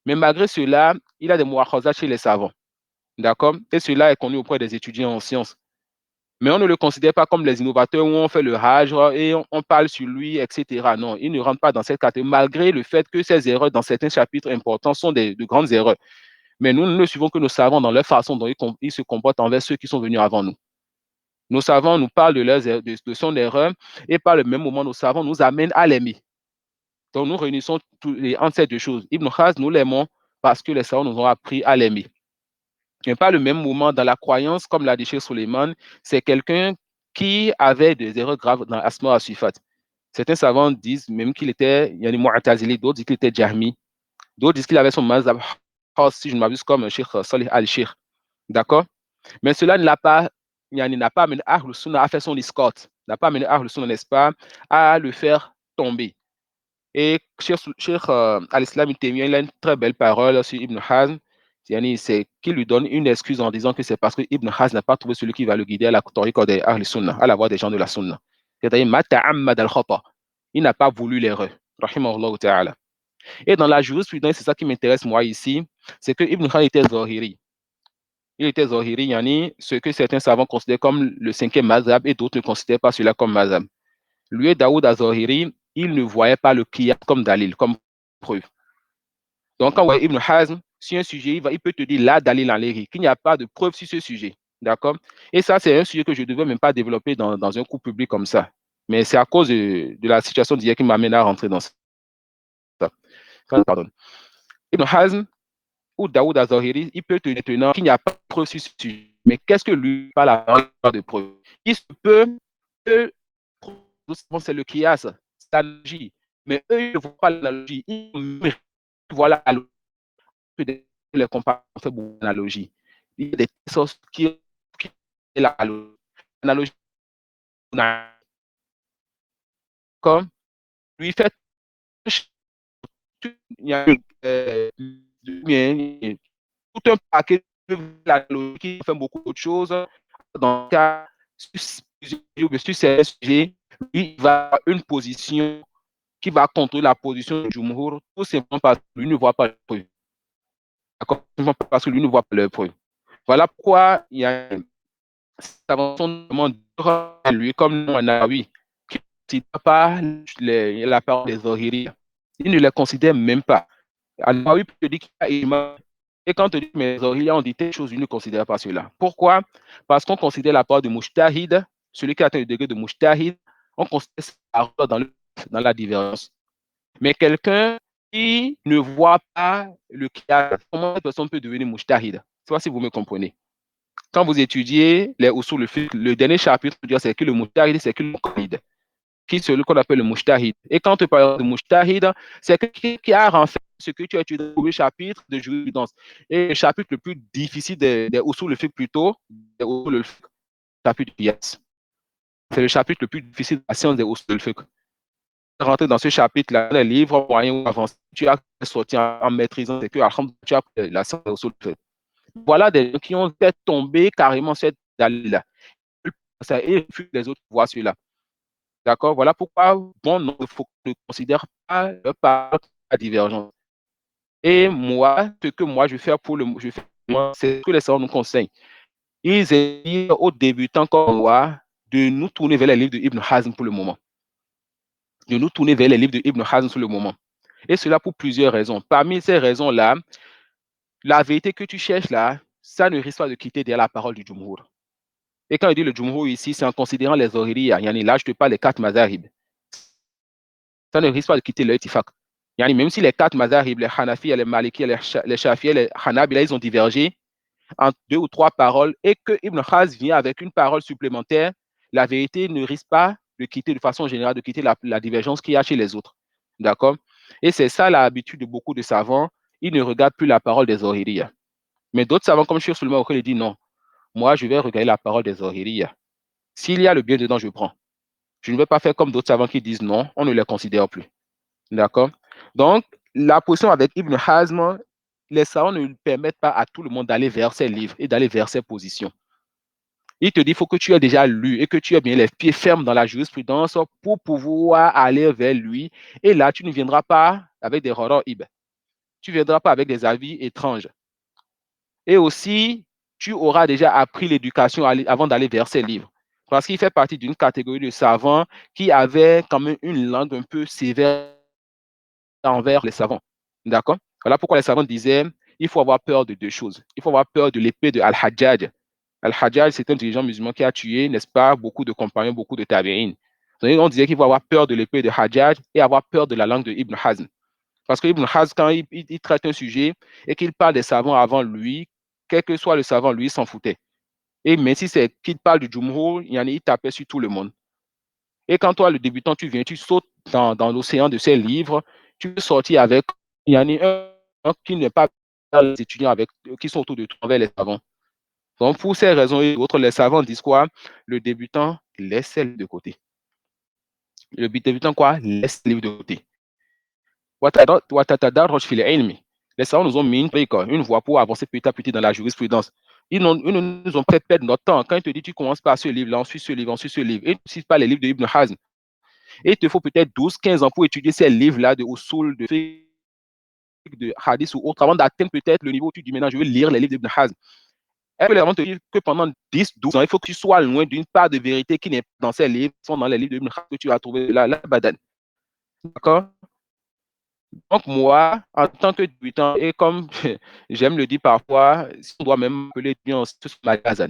S1: Mais malgré cela, il a des muakhazat chez les savants. D'accord? Et cela est connu auprès des étudiants en sciences. Mais on ne le considère pas comme les innovateurs où on fait le hajj et on parle sur lui, etc. Non, il ne rentre pas dans cette catégorie, malgré le fait que ces erreurs dans certains chapitres importants sont de grandes erreurs. Mais nous ne suivons que nos savants dans leur façon dont ils se comportent envers ceux qui sont venus avant nous. Nos savants nous parlent de son erreur et par le même moment, nos savants nous amènent à l'aimer. Donc, nous réunissons entre ces deux choses. Ibn Khaz, nous l'aimons parce que les savants nous ont appris à l'aimer. Mais pas le même moment dans la croyance, comme l'a dit Cheikh Suleiman, c'est quelqu'un qui avait des erreurs graves dans Asma wa Sifat. Certains savants disent même qu'il était Mu'tazili, d'autres disent qu'il était Jahmi, d'autres disent qu'il avait son mazhab, si je ne m'abuse, comme Cheikh Salih al-Sheikh. D'accord? Mais cela n'a pas amené Ahl Sunnah à faire son escorte, n'a pas amené Ahl Sunnah, n'est-ce pas, à le faire tomber. Et Cheikh al-Islam il a une très belle parole sur Ibn Hazm, c'est qu'il lui donne une excuse en disant que c'est parce que Ibn Hazm n'a pas trouvé celui qui va le guider à la tariqa des Ahl Sunnah, à la voix des gens de la Sunnah. C'est-à-dire, il n'a pas voulu l'erreur. Rahimahullah ta'ala. Et dans la jurisprudence, c'est ça qui m'intéresse moi ici, c'est que Ibn Hazm était Zahiri. Il était Zahiri, ce que certains savants considèrent comme le cinquième mazhab et d'autres ne considèrent pas cela comme mazhab. Lui et Daoud az-Zahiri, il ne voyait pas le qiyas comme dalil, comme preuve. Donc, quand on voit Ibn Hazm, sur un sujet, il peut te dire la dalil en l'éri, qu'il n'y a pas de preuve sur ce sujet. D'accord? Et ça, c'est un sujet que je ne devais même pas développer dans un cours public comme ça. Mais c'est à cause de la situation d'hier qui m'amène à rentrer dans ça. Pardon. Ibn Hazm ou Daoud az-Zahiri, il peut te dire qu'il n'y a pas de preuve sur ce sujet. Mais qu'est-ce que lui parle à de preuve? Il se peut que c'est le qiyas, c'est l'analogie. Mais eux, ils ne voient pas l'analogie. Ils voient l'analogie. Les comparaisons fait beaucoup d'analogies. Il y a des sources qui est l'analogie. Comme lui fait il y a tout un paquet de l'analogie qui fait beaucoup d'autres choses. Dans le cas, sur ces sujets, il va avoir une position qui va contrôler la position du Jumhur, tout simplement parce que lui ne voit pas le preuve. Parce que lui ne voit pas le preuve. Voilà pourquoi il y a lui comme Nawawi qui ne cite pas la parole des Zahiri. Il ne les considère même pas. Nawawi peut dire qu'il y a imam. Et quand on te dit mais les Zahiri ont dit telle chose, il ne considère pas cela. Pourquoi? Parce qu'on considère la parole de Mujtahid, celui qui atteint le degré de Mujtahid, on considère sa parole dans la divergence. Mais quelqu'un qui ne voit pas le qiyas, comment cette personne peut devenir Mujtahid? Je ne sais pas si vous me comprenez. Quand vous étudiez les usul al-fiqh, le dernier chapitre, c'est que le mujtahid, c'est que le muqallid, qui est celui qu'on appelle le mujtahid. Et quand on parle de mujtahid, c'est quelqu'un qui a renfermé ce que tu as étudié dans le chapitre de jurisprudence. Et le chapitre le plus difficile des usul al-fiqh plutôt, des usul al-fiqh, chapitre de qiyas. C'est le chapitre le plus difficile de la science des usul al-fiqh. Rentrer dans ce chapitre-là, les livres moyens ou avancés, tu as sorti en maîtrisant, c'est que tu as la science des usul al-fiqh. Voilà des gens qui ont fait tomber carrément cette dalil-là. Et les autres voient cela. D'accord? Voilà pourquoi, bon, non, il faut ne considère pas leur part à divergence. Et moi, ce que moi je fais c'est ce que les savants nous conseillent. Ils disent aux débutants comme moi de nous tourner vers les livres de Ibn Hazm pour le moment. De nous tourner vers les livres de Ibn Hazm pour le moment. Et cela pour plusieurs raisons. Parmi ces raisons-là, la vérité que tu cherches là, ça ne risque pas de quitter derrière la parole du Jumhur. Et quand il dit le Jumhur ici, c'est en considérant les Zahiriyya. Là, je te parle des 4 mazahib. Ça ne risque pas de quitter le Itifaq. Même si les 4 mazahib, les Hanafi, les Maliki, les Shafi'i, les Hanabila, ils ont divergé en 2 ou 3 paroles et que Ibn Khaz vient avec une parole supplémentaire, la vérité ne risque pas de quitter, de façon générale, de quitter la divergence qu'il y a chez les autres. D'accord? Et c'est ça l'habitude de beaucoup de savants. Ils ne regardent plus la parole des Zahiriyya. Mais d'autres savants, comme Cheikh Suleiman Okhel, dit non. Moi, je vais regarder la parole des Zahiriyya. S'il y a le bien dedans, je prends. Je ne vais pas faire comme d'autres savants qui disent non, on ne les considère plus. D'accord? Donc, la position avec Ibn Hazm, les savants ne permettent pas à tout le monde d'aller vers ses livres et d'aller vers ses positions. Il te dit qu'il faut que tu aies déjà lu et que tu aies bien les pieds fermes dans la jurisprudence pour pouvoir aller vers lui. Et là, tu ne viendras pas avec des horreurs ibn. tu ne viendras pas avec des avis étranges. Et aussi, tu auras déjà appris l'éducation avant d'aller vers ces livres. Parce qu'il fait partie d'une catégorie de savants qui avaient quand même une langue un peu sévère envers les savants. D'accord? Voilà pourquoi les savants disaient il faut avoir peur de deux choses. Il faut avoir peur de l'épée de Al-Hajjaj. Al-Hajjaj, c'est un dirigeant musulman qui a tué, n'est-ce pas, beaucoup de compagnons, beaucoup de tabi'in. On disait qu'il faut avoir peur de l'épée de Hajjaj et avoir peur de la langue de Ibn Hazm. Parce que Ibn Hazm, quand il traite un sujet et qu'il parle des savants avant lui, quel que soit le savant, lui, il s'en foutait. Et mais si c'est qu'il parle du Jumhur, il tapait sur tout le monde. Et quand toi, le débutant, tu viens, tu sautes dans l'océan de ces livres, tu peux sortir avec, il y en a un qui n'est pas les étudiants qui sont autour de toi envers les savants. Donc, pour ces raisons et d'autres, les savants disent quoi? Le débutant, laisse le livre de côté. Le débutant, quoi? Laisse le livre de côté. Les savants nous ont mis une voie pour avancer petit à petit dans la jurisprudence. Ils nous ont fait perdre notre temps. Quand ils te disent tu commences par ce livre, là, ensuite ce livre, ensuite ce livre, et tu ne cites pas les livres de Ibn Hazm. Et il te faut peut-être 12-15 ans pour étudier ces livres-là de usul, de hadith ou autre, avant d'atteindre peut-être le niveau où tu dis maintenant je veux lire les livres d'Ibn Hazm. Elle peut te dire que pendant 10-12 ans, il faut que tu sois loin d'une part de vérité qui n'est pas dans ces livres, sont dans les livres d'Ibn Hazm que tu vas trouver là, badan. D'accord? Donc, moi, en tant que débutant, et comme j'aime le dire parfois, si on doit même appeler bien ce magasin,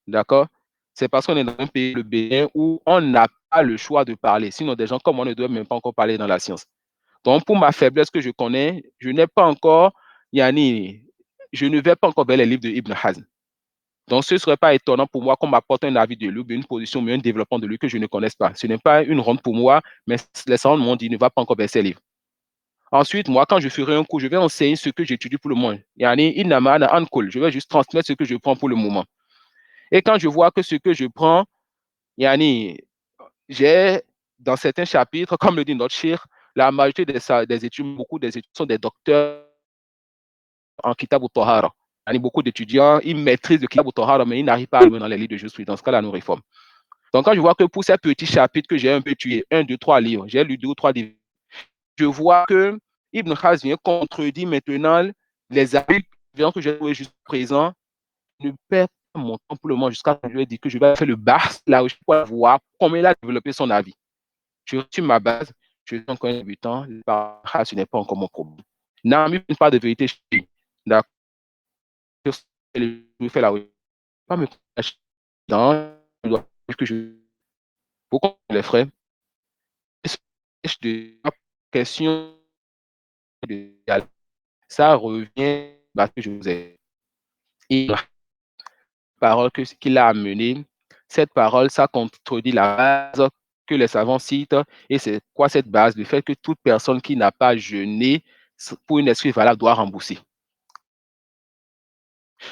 S1: d'accord? C'est parce qu'on est dans un pays, le Bénin, où on n'a pas le choix de parler. Sinon, des gens comme moi ne doivent même pas encore parler dans la science. Donc, pour ma faiblesse que je connais, je n'ai pas encore, je ne vais pas encore vers les livres de Ibn Hazm. Donc, ce ne serait pas étonnant pour moi qu'on m'apporte un avis de lui, une position, mais un développement de lui que je ne connaisse pas. Ce n'est pas une ronde pour moi, mais les savants m'ont dit ne va pas encore vers ces livres. Ensuite, moi, quand je ferai un cours, je vais enseigner ce que j'étudie pour le moment. Je vais juste transmettre ce que je prends pour le moment. Et quand je vois que ce que je prends, j'ai dans certains chapitres, comme le dit notre cher, la majorité des études, beaucoup des études sont des docteurs en Kitab al-Tahara. Beaucoup d'étudiants, ils maîtrisent le Kitab al-Tahara, mais ils n'arrivent pas à le dans les livres de jurisprudence, quand la nous réforme. Donc, quand je vois que pour ces petits chapitres que j'ai un peu tués, 1, 2, 3 livres, j'ai lu 2 ou 3 livres, je vois que Ibn Hazm vient contredire maintenant les avis que j'ai trouvé juste présent. Je ne perds pas mon temps pour le moment jusqu'à ce que je lui ai dit que je vais faire le bas là où je peux voir comment il a développé son avis. Je retire ma base, je suis encore un débutant, ce n'est pas encore mon problème. N'a mis pas de vérité chez lui. D'accord. Je fais la pas me cacher dans que je pourquoi les frères de question de ça revient à ce que je vous ai dit. La parole qu'il a amenée, cette parole, ça contredit la base que les savants citent. Et c'est quoi cette base? Le fait que toute personne qui n'a pas jeûné pour une excuse valable doit rembourser.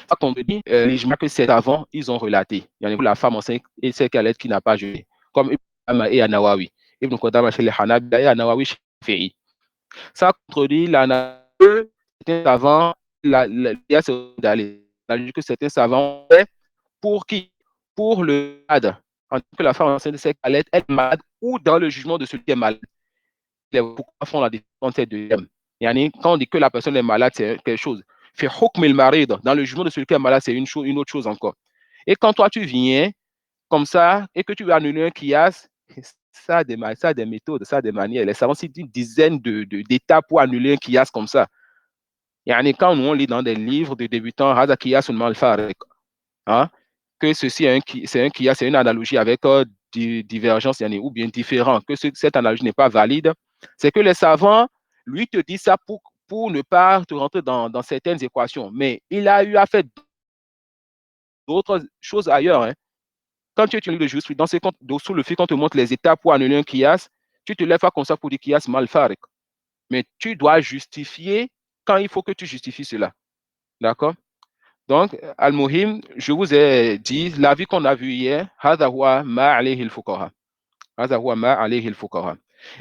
S1: Ça contredit les ijma que ces savants, ils ont relaté. Il y en a pour la femme enceinte et celle qui n'a pas jeûné. Comme Ibn et Anawawi. Ibn Qudama chez les Hanabi et Anawawi chez les Fi'i. Ça contredit la certains savants, il y a que certains savants pour qui? Pour le malade. En tant que la femme enceinte sait qu'elle est malade ou dans le jugement de celui qui est malade. Pourquoi font la différence entre ces deux thèmes? Quand on dit que la personne est malade, c'est quelque chose. Dans le jugement de celui qui est malade, c'est une autre chose encore. Et quand toi, tu viens comme ça et que tu veux annuler un qiyas, ça a des méthodes, ça a des manières. Les savants citent une dizaine d'étapes pour annuler un qiyas comme ça. Quand nous on lit dans des livres de débutants, que ceci c'est une analogie avec divergence ou bien différent, que cette analogie n'est pas valide, c'est que les savants, lui, te disent ça pour ne pas te rentrer dans certaines équations. Mais il a eu à faire d'autres choses ailleurs. Hein. Quand tu étudies le jurisprudence, sous le fait qu'on te montre les étapes pour annuler un qiyas, tu te lèves pas comme ça pour dire qiyas mal farik. Mais tu dois justifier quand il faut que tu justifies cela. D'accord? Donc, Al-Muhim, je vous ai dit, l'avis qu'on a vu hier,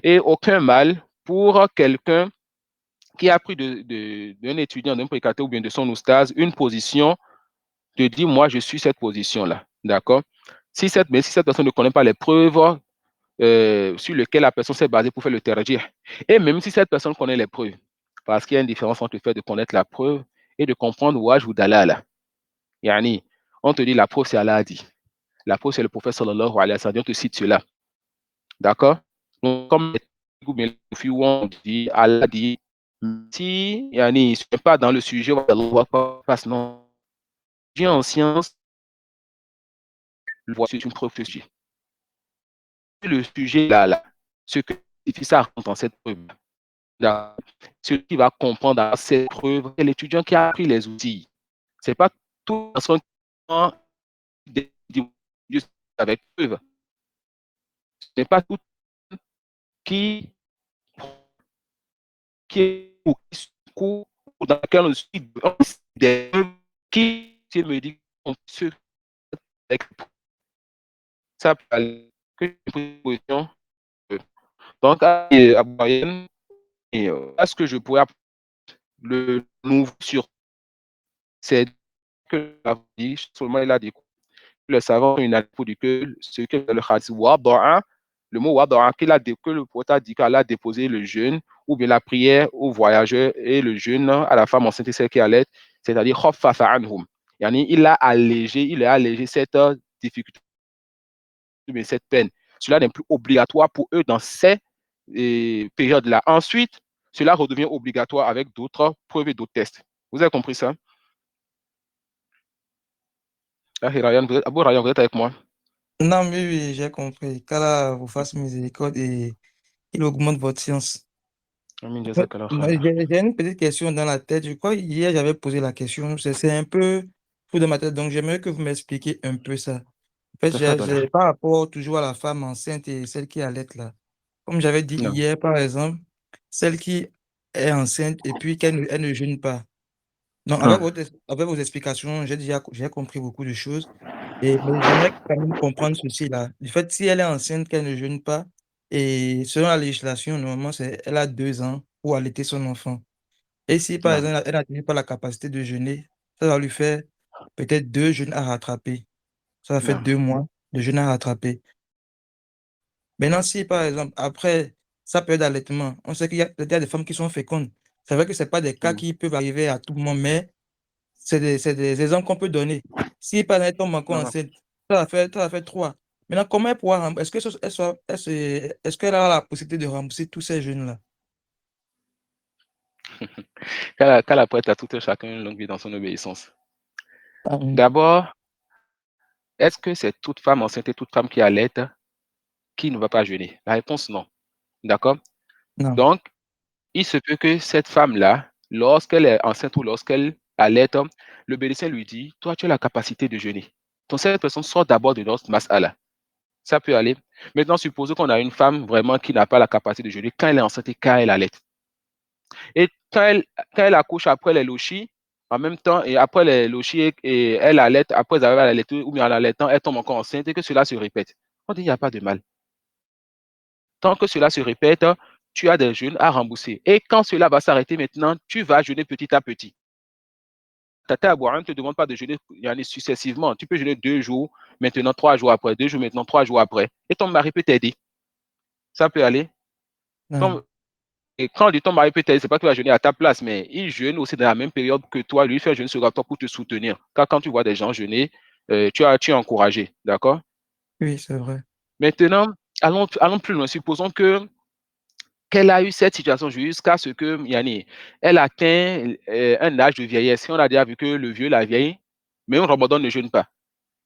S1: et aucun mal pour quelqu'un qui a pris d'un étudiant, d'un prédicateur ou bien de son oustaz, une position, de dire, moi, je suis cette position-là. D'accord? Si cette personne ne connaît pas les preuves sur lesquelles la personne s'est basée pour faire le tarjih, et même si cette personne connaît les preuves, Parce qu'il y a une différence entre le fait de connaître la preuve et de comprendre wajh ou dalala. Yani, on te dit la preuve, c'est Allah a dit. La preuve, c'est le prophète sallallahu alayhi wa sallam. On te cite cela. D'accord? Donc, comme on dit, Allah dit, si yani, il ne pas dans le sujet, passe non. En science, c'est une preuve que je suis. Le sujet là, ce que ça raconte dans cette preuve, celui qui va comprendre dans cette preuve, c'est l'étudiant qui a appris les outils. Ce n'est pas tout personne avec preuve. Ce n'est pas tout qui est ou dans lequel on suit des preuves qui me dit qu'on se ça peut aller que une position. Donc, à moyenne, est-ce que je pourrais le nouveau sur c'est que seulement il a dit le savant une info du que ce que le hadith wada'a, le mot wada'a que le prophète a dit qu'Allah a déposé le jeûne ou bien la prière aux voyageurs et le jeûne à la femme enceinte et celle qui allait, c'est-à-dire khaffafa anhum. Yani, il a allégé cette difficulté, mais cette peine. Cela n'est plus obligatoire pour eux dans ces périodes-là. Ensuite, cela redevient obligatoire avec d'autres preuves et d'autres tests. Vous avez compris ça? Ah, Ryan, Ryan, vous êtes avec moi?
S3: Non, mais oui, j'ai compris. Qu'Allah vous fasse miséricorde et il augmente votre science. J'ai une petite question dans la tête. Je crois hier, j'avais posé la question. C'est un peu fou dans ma tête. Donc, j'aimerais que vous m'expliquiez un peu ça. En fait, j'ai par rapport toujours à la femme enceinte et celle qui allait là. Comme j'avais dit hier, par exemple, celle qui est enceinte et puis elle ne jeûne pas. Donc, avec vos explications, j'ai compris beaucoup de choses. Mais j'aimerais quand même comprendre ceci là. Du fait, si elle est enceinte, qu'elle ne jeûne pas, et selon la législation, normalement, elle a 2 ans pour allaiter son enfant. Et si, par exemple, elle n'a pas la capacité de jeûner, ça va lui faire peut-être 2 jeûnes à rattraper. Ça va faire 2 mois de jeûne à rattraper. Maintenant, si, par exemple, après sa période d'allaitement, on sait qu'il y a des femmes qui sont fécondes. C'est vrai que ce pas des cas qui peuvent arriver à tout moment, mais c'est des exemples qu'on peut donner. Si par exemple, elle tombe encore enceinte, ça va faire 3. Maintenant, comment elle pourra rembourser? Est-ce qu'elle a la possibilité de rembourser tous ces jeunes-là?
S1: Qu'elle apprête à tout un chacun une longue vie dans son obéissance. D'abord, est-ce que c'est toute femme enceinte et toute femme qui allaite qui ne va pas jeûner? La réponse, non. D'accord? Donc, il se peut que cette femme-là, lorsqu'elle est enceinte ou lorsqu'elle allaite, le médecin lui dit, toi, tu as la capacité de jeûner. Donc, cette personne sort d'abord de notre mas'ala. Ça peut aller. Maintenant, supposons qu'on a une femme vraiment qui n'a pas la capacité de jeûner quand elle est enceinte et quand elle allaite. Et quand elle accouche après les lochis, en même temps, et après les lochis et elle allaite, après avoir allaité ou bien en allaitant, elle tombe encore enceinte et que cela se répète. On dit, il n'y a pas de mal. Tant que cela se répète, tu as des jeûnes à rembourser. Et quand cela va s'arrêter maintenant, tu vas jeûner petit à petit. Tata Abouan ne te demande pas de jeûner successivement. Tu peux jeûner 2 jours, maintenant 3 jours après, 2 jours maintenant, 3 jours après. Et ton mari peut t'aider. Ça peut aller. Et quand on dit ton mari peut t'aider, ce n'est pas qu'il va jeûner à ta place, mais il jeûne aussi dans la même période que toi. Lui, il fait un jeûne sur toi pour te soutenir. Quand tu vois des gens jeûner, tu es encouragé. D'accord?
S3: Oui, c'est vrai.
S1: Maintenant, allons plus loin. Supposons qu'elle a eu cette situation jusqu'à ce que elle atteint un âge de vieillesse. Si on a déjà vu que le vieux, la vieille, mais on Ramadan ne jeûne pas.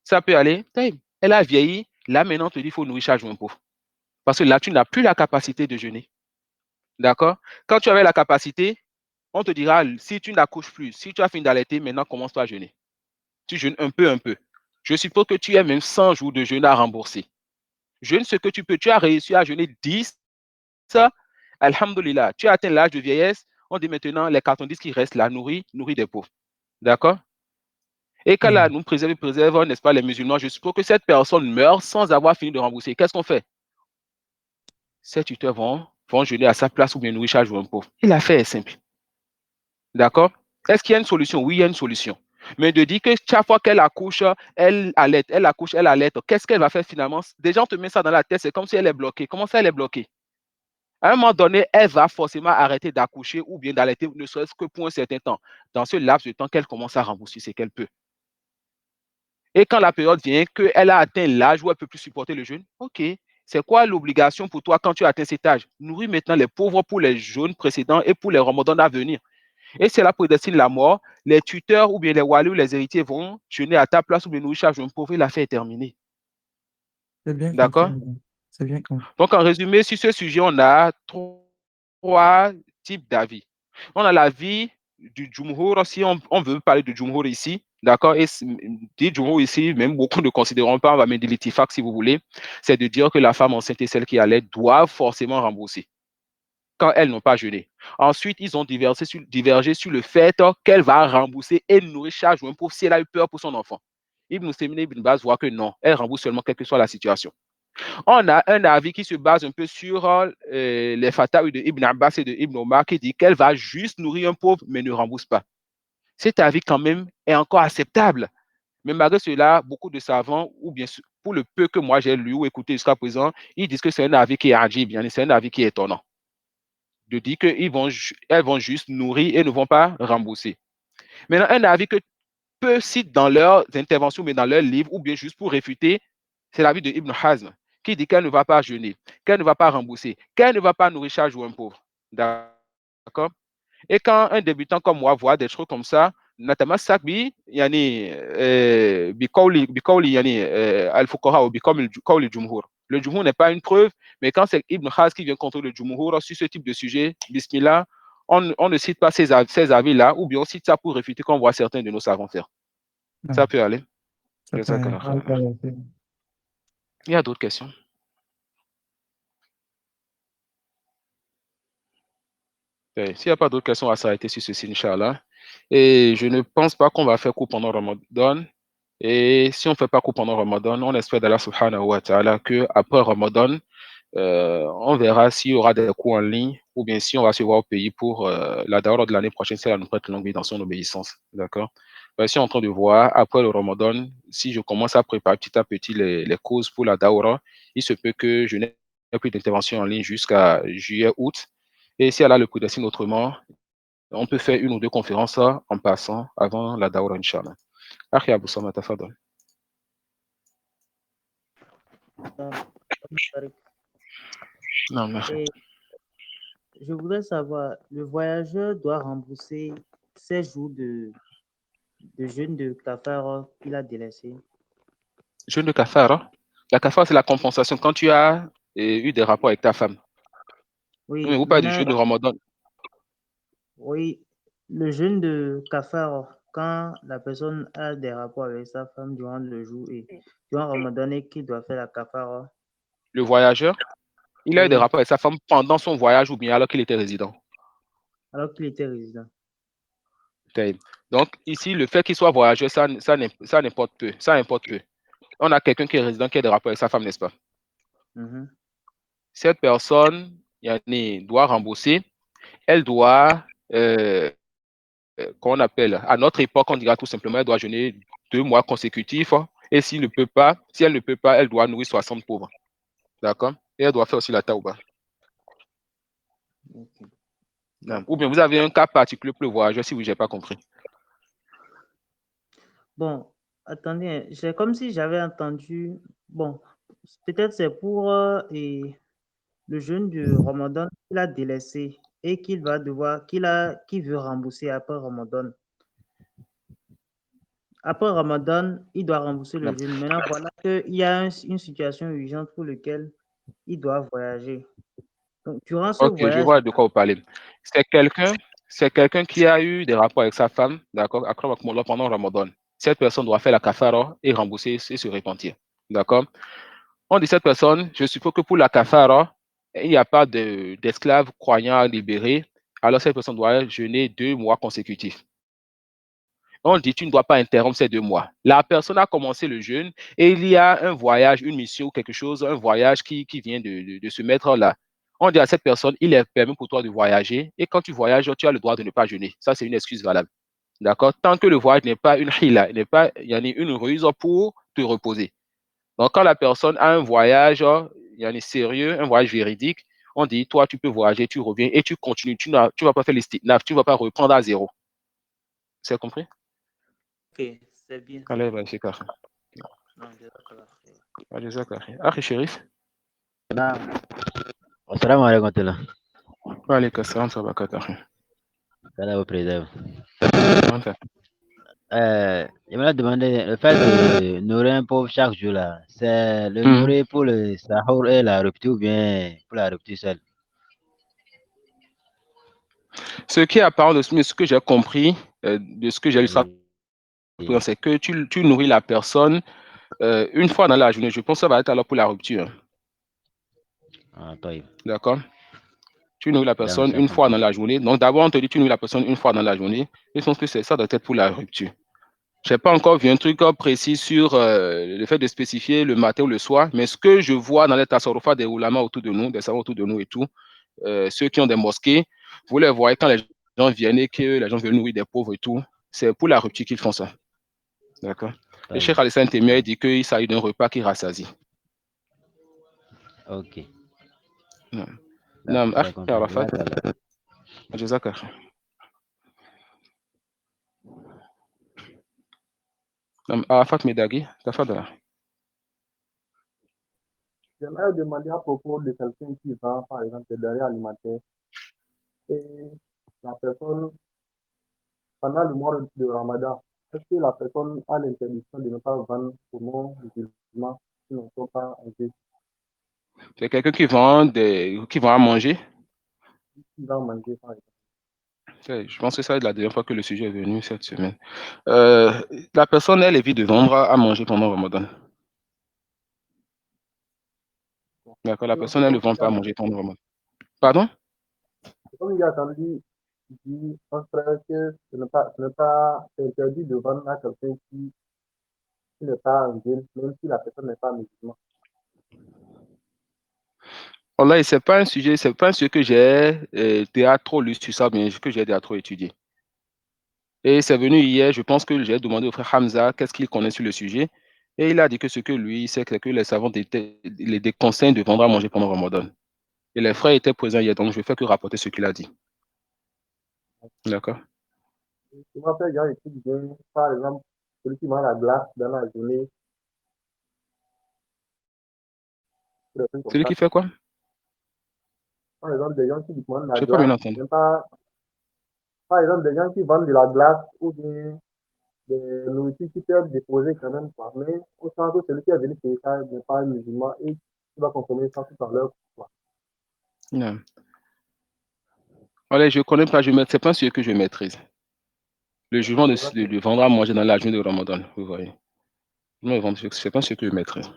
S1: Ça peut aller. Elle a vieilli. Là, maintenant, on te dit qu'il faut nourrir chaque jour un pauvre. Parce que là, tu n'as plus la capacité de jeûner. D'accord? Quand tu avais la capacité, on te dira, si tu n'accouches plus, si tu as fini d'allaiter, maintenant, commence-toi à jeûner. Tu jeûnes un peu. Je suppose que tu as même 100 jours de jeûne à rembourser. Jeûne ce que tu peux. Tu as réussi à jeûner 10. Ça, alhamdoulilah, tu as atteint l'âge de vieillesse. On dit maintenant, les 90 qui restent là, nourris des pauvres. D'accord? Et quand là, nous préservons, n'est-ce pas, les musulmans, je suppose que cette personne meurt sans avoir fini de rembourser. Qu'est-ce qu'on fait? Ces tuteurs vont jeûner à sa place ou bien nourrir chaque jour un pauvre. Et l'affaire est simple. D'accord? Est-ce qu'il y a une solution? Oui, il y a une solution. Mais de dire que chaque fois qu'elle accouche, elle allaite, elle accouche, elle allaite, qu'est-ce qu'elle va faire finalement? Déjà, on te met ça dans la tête, c'est comme si elle est bloquée. Comment ça, elle est bloquée? À un moment donné, elle va forcément arrêter d'accoucher ou bien d'allaiter, ne serait-ce que pour un certain temps. Dans ce laps de temps qu'elle commence à rembourser, c'est qu'elle peut. Et quand la période vient, qu'elle a atteint l'âge où elle ne peut plus supporter le jeûne, ok. C'est quoi l'obligation pour toi quand tu as atteint cet âge? Nourrir maintenant les pauvres pour les jeûnes précédents et pour les ramadans à venir. Et si elle prédestine la mort, les tuteurs ou bien les wali ou les héritiers vont jeûner à ta place ou bien nourrir chaque jeune pauvre et l'affaire est terminée.
S3: C'est bien compris.
S1: D'accord?
S3: C'est bien compris.
S1: Donc, en résumé, sur ce sujet, on a trois types d'avis. On a l'avis du Jumhur, si on veut parler du Jumhur ici, d'accord, et dit Jumhur ici, même beaucoup ne considéreront pas, on va mettre de l'Itifak si vous voulez, c'est de dire que la femme enceinte et celle qui allait doivent forcément rembourser quand elles n'ont pas jeûné. Ensuite, ils ont divergé sur le fait qu'elle va rembourser et nourrir chaque jour pour si elle a eu peur pour son enfant. Ibn Semine Ibn Baz voit que non, elle rembourse seulement quelle que soit la situation. On a un avis qui se base un peu sur les fatawi de Ibn Abbas et de Ibn Omar qui dit qu'elle va juste nourrir un pauvre mais ne rembourse pas. Cet avis quand même est encore acceptable. Mais malgré cela, beaucoup de savants, ou bien pour le peu que moi j'ai lu ou écouté jusqu'à présent, ils disent que c'est un avis qui est ajib, c'est un avis qui est étonnant. De dire qu'elles vont juste nourrir et ne vont pas rembourser. Maintenant, un avis que peu citent dans leurs interventions, mais dans leurs livres, ou bien juste pour réfuter, c'est l'avis de Ibn Hazm, qui dit qu'elle ne va pas jeûner, qu'elle ne va pas rembourser, qu'elle ne va pas nourrir chaque jour un pauvre. D'accord? Et quand un débutant comme moi voit des choses comme ça, notamment Sakbi, yani, bikauli, yani, al-fuqaha ou bikauli jumhur. Le jumhur n'est pas une preuve, mais quand c'est Ibn Hazm qui vient contre le jumhur sur ce type de sujet, bismillah, on ne cite pas ces avis-là, ou bien on cite ça pour réfuter qu'on voit certains de nos savants faire. Ça peut aller.
S3: Ça peut aller.
S1: Il y a d'autres questions? S'il n'y a pas d'autres questions, on va s'arrêter sur ceci, Inch'Allah. Et je ne pense pas qu'on va faire cours pendant Ramadan. Et si on ne fait pas cours pendant Ramadan, on espère d'Allah subhanahu wa ta'ala qu'après Ramadan, on verra s'il y aura des cours en ligne ou bien si on va se voir au pays pour la dawra de l'année prochaine, c'est la nous prête longue vie dans son obéissance. D'accord? Je suis en train de voir, après le Ramadan, si je commence à préparer petit à petit les causes pour la dawra, il se peut que je n'ai plus d'intervention en ligne jusqu'à juillet, août. Et si elle a le prédestine autrement, on peut faire une ou deux conférences en passant avant la dawra, Inch'Allah. Akhi Abou Sama, tafadal. Non, merci.
S6: Et je voudrais savoir, le voyageur doit rembourser 16 jours de jeûne de kafara qu'il a délaissé.
S1: Jeûne de kafara? La kafara, c'est la compensation quand tu as eu des rapports avec ta femme.
S6: Oui,
S1: mais vous parlez du jeûne de Ramadan.
S6: Oui, le jeûne de kafara, quand la personne a des rapports avec sa femme durant le jour et durant Ramadan et qu'il doit faire la kafara.
S1: Le voyageur, il a eu des rapports avec sa femme pendant son voyage ou bien alors qu'il était résident?
S6: Alors qu'il était résident.
S1: Donc, ici, le fait qu'il soit voyageur, ça n'importe peu. Ça importe peu. On a quelqu'un qui est résident qui a des rapports avec sa femme, n'est-ce pas? Cette personne doit rembourser. Elle doit, qu'on appelle, à notre époque, on dira tout simplement, elle doit jeûner 2 mois consécutifs. Et si elle ne peut pas, elle doit nourrir 60 pauvres. D'accord? Et elle doit faire aussi la taouba. Ou bien vous avez un cas particulier pour le voyageur, si vous n'avez pas compris.
S6: Bon, attendez, c'est comme si j'avais entendu. Bon, peut-être c'est pour le jeûne du Ramadan qu'il a délaissé et qu'il va devoir, qu'il veut rembourser après Ramadan. Après Ramadan, il doit rembourser le jeûne. Maintenant, voilà qu'il y a une situation urgente pour laquelle il doit voyager. Donc, durant ce voyage...
S1: je vois de quoi vous parlez. C'est quelqu'un qui a eu des rapports avec sa femme, d'accord, pendant Ramadan. Cette personne doit faire la kafara et rembourser et se repentir. D'accord? On dit cette personne, je suppose que pour la kafara, il n'y a pas d'esclaves croyants à libérer. Alors cette personne doit jeûner 2 mois consécutifs. On dit, tu ne dois pas interrompre ces 2 mois. La personne a commencé le jeûne et il y a un voyage, une mission ou quelque chose, un voyage qui vient de se mettre là. On dit à cette personne, il est permis pour toi de voyager et quand tu voyages, tu as le droit de ne pas jeûner. Ça, c'est une excuse valable. D'accord? Tant que le voyage n'est pas une hila, n'est pas une ruse pour te reposer. Donc, quand la personne a un voyage sérieux, un voyage véridique, On dit, toi, tu peux voyager, tu reviens et tu continues. Tu ne vas pas faire l'istinaf, tu ne vas pas reprendre à zéro. C'est compris?
S6: Ok, c'est bien.
S1: Allez, vas-y, Kari.
S6: Non, jazakallah.
S1: Allez, Zakari. Akhi Sherif.
S7: Assalamu alaikum wa rahmatullah.
S1: Wa alaikum assalam wa barakatuh.
S7: Qu'Allah vous préserve.
S1: Comment ça?
S7: J'aimerais demander, le fait de nourrir un pauvre chaque jour là, c'est le nourrir pour le sahur et la rupture ou bien pour la rupture seule?
S1: Ce qui est apparent de ce que j'ai compris, de ce que j'ai lu, c'est que tu nourris la personne une fois dans la journée. Je pense que ça va être alors pour la rupture.
S7: Ah, toi.
S1: D'accord? Tu nourris la personne
S7: j'ai
S1: une fois
S7: compris.
S1: dans la journée. Donc d'abord, on te dit tu nourris la personne une fois dans la journée. Je pense que ça doit être pour la rupture. Je n'ai pas encore vu un truc précis sur le fait de spécifier le matin ou le soir, mais ce que je vois dans les tassaroufas des oulamas autour de nous, des savants autour de nous et tout, ceux qui ont des mosquées, vous les voyez quand les gens viennent et que les gens veulent nourrir des pauvres et tout, c'est pour la rupture qu'ils font ça. D'accord? Et Cheikh Alassane Temia dit qu'il s'agit d'un repas qui rassasie.
S7: Ok.
S1: Non,
S7: J'ai compris.
S1: Arafat. Jazakar. Arafat Medagui, tafadala.
S8: J'aimerais demander à propos de quelqu'un qui vend, par exemple, des denrées alimentaires et la personne, pendant le mois de Ramadan, est-ce que la personne a l'interdiction de ne pas vendre pour non-musulmans qui ne sont pas en vie?
S1: C'est quelqu'un qui vend à manger?
S8: Qui va manger, par exemple.
S1: Je pense que ça est la dernière fois que le sujet est venu cette semaine. La personne, elle évite de vendre à manger pendant Ramadan. D'accord, la personne, elle ne vend pas à manger pendant Ramadan. Pardon?
S8: Comme il a entendu dit un frère que ce n'est pas interdit de vendre à quelqu'un qui n'est pas en ville, même si la personne n'est pas musulman.
S1: Voilà, ce n'est pas un sujet que j'ai trop lu sur ça, mais que j'ai trop étudié. Et c'est venu hier, je pense que j'ai demandé au frère Hamza qu'est-ce qu'il connaît sur le sujet. Et il a dit que ce que lui sait, c'est que les savants les déconseillent de vendre à manger pendant Ramadan. Et les frères étaient présents hier, donc je ne fais que rapporter ce qu'il a dit. D'accord.
S8: Souvent, ces gens étudient bien, par exemple, celui qui vend la glace dans la journée.
S1: Celui qui fait quoi?
S8: Par exemple, des gens qui vendent la
S1: Je n'ai pas bien
S8: glace.
S1: entendu.
S8: Par exemple, des gens qui vendent de la glace ou bien des nourritures qui peuvent déposer quand même. Quoi. Mais au sens où celui qui est venu payer ça n'est pas un musulman et qui va consommer ça tout à l'heure.
S1: Non. Allez, je ne connais pas, ce n'est pas ce que je maîtrise. Le jugement de vendre à manger dans la journée de Ramadan, vous voyez. Non, ce n'est pas ce que je maîtrise.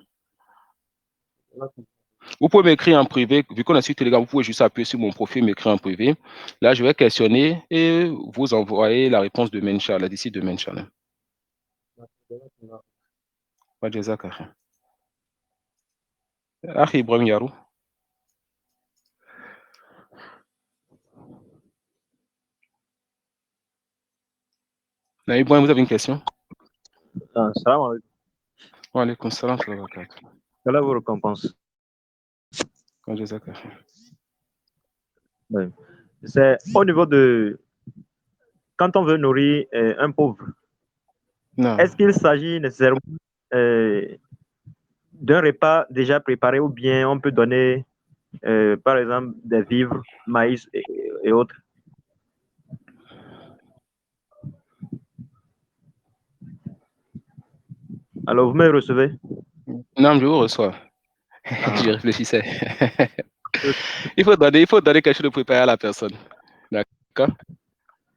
S1: Vous pouvez m'écrire en privé, vu qu'on a sur Telegram, vous pouvez juste appuyer sur mon profil, m'écrire en privé. Là, je vais questionner et vous envoyer la réponse de Menchal, d'ici de Menchal. Akhi Ibrahim Yarou. Ibrahim, vous avez une question?
S9: Salam alaikum.
S1: Wa alaikum salam wa barakatuh.
S9: Qu'Allah vous récompense. Oui. C'est au niveau de quand on veut nourrir un pauvre. Est-ce qu'il s'agit nécessairement d'un repas déjà préparé ou bien on peut donner par exemple des vivres, maïs et autres? Alors vous me recevez?
S1: Non, je vous reçois. Je réfléchissais. il faut donner quelque chose de préparé à la personne. D'accord?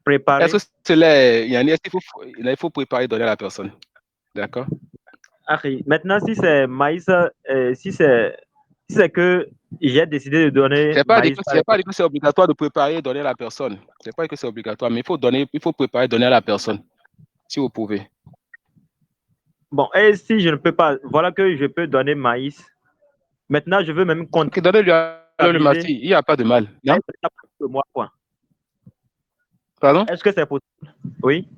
S9: Préparer.
S1: Est-ce que cela il faut préparer, donner à la personne. D'accord?
S9: Maintenant, si c'est maïs, si c'est que j'ai décidé de donner.
S1: Je n'ai pas dit que c'est obligatoire de préparer et donner à la personne. Je n'ai pas dit que c'est obligatoire, mais il faut préparer et donner à la personne. Si vous pouvez.
S9: Bon, et si je ne peux pas, voilà que je peux donner maïs. Maintenant, je veux même compter.
S1: Donnez-lui le maïs, il n'y a pas de mal. Non?
S9: Moi, quoi.
S1: Pardon?
S9: Est-ce que c'est possible? Oui.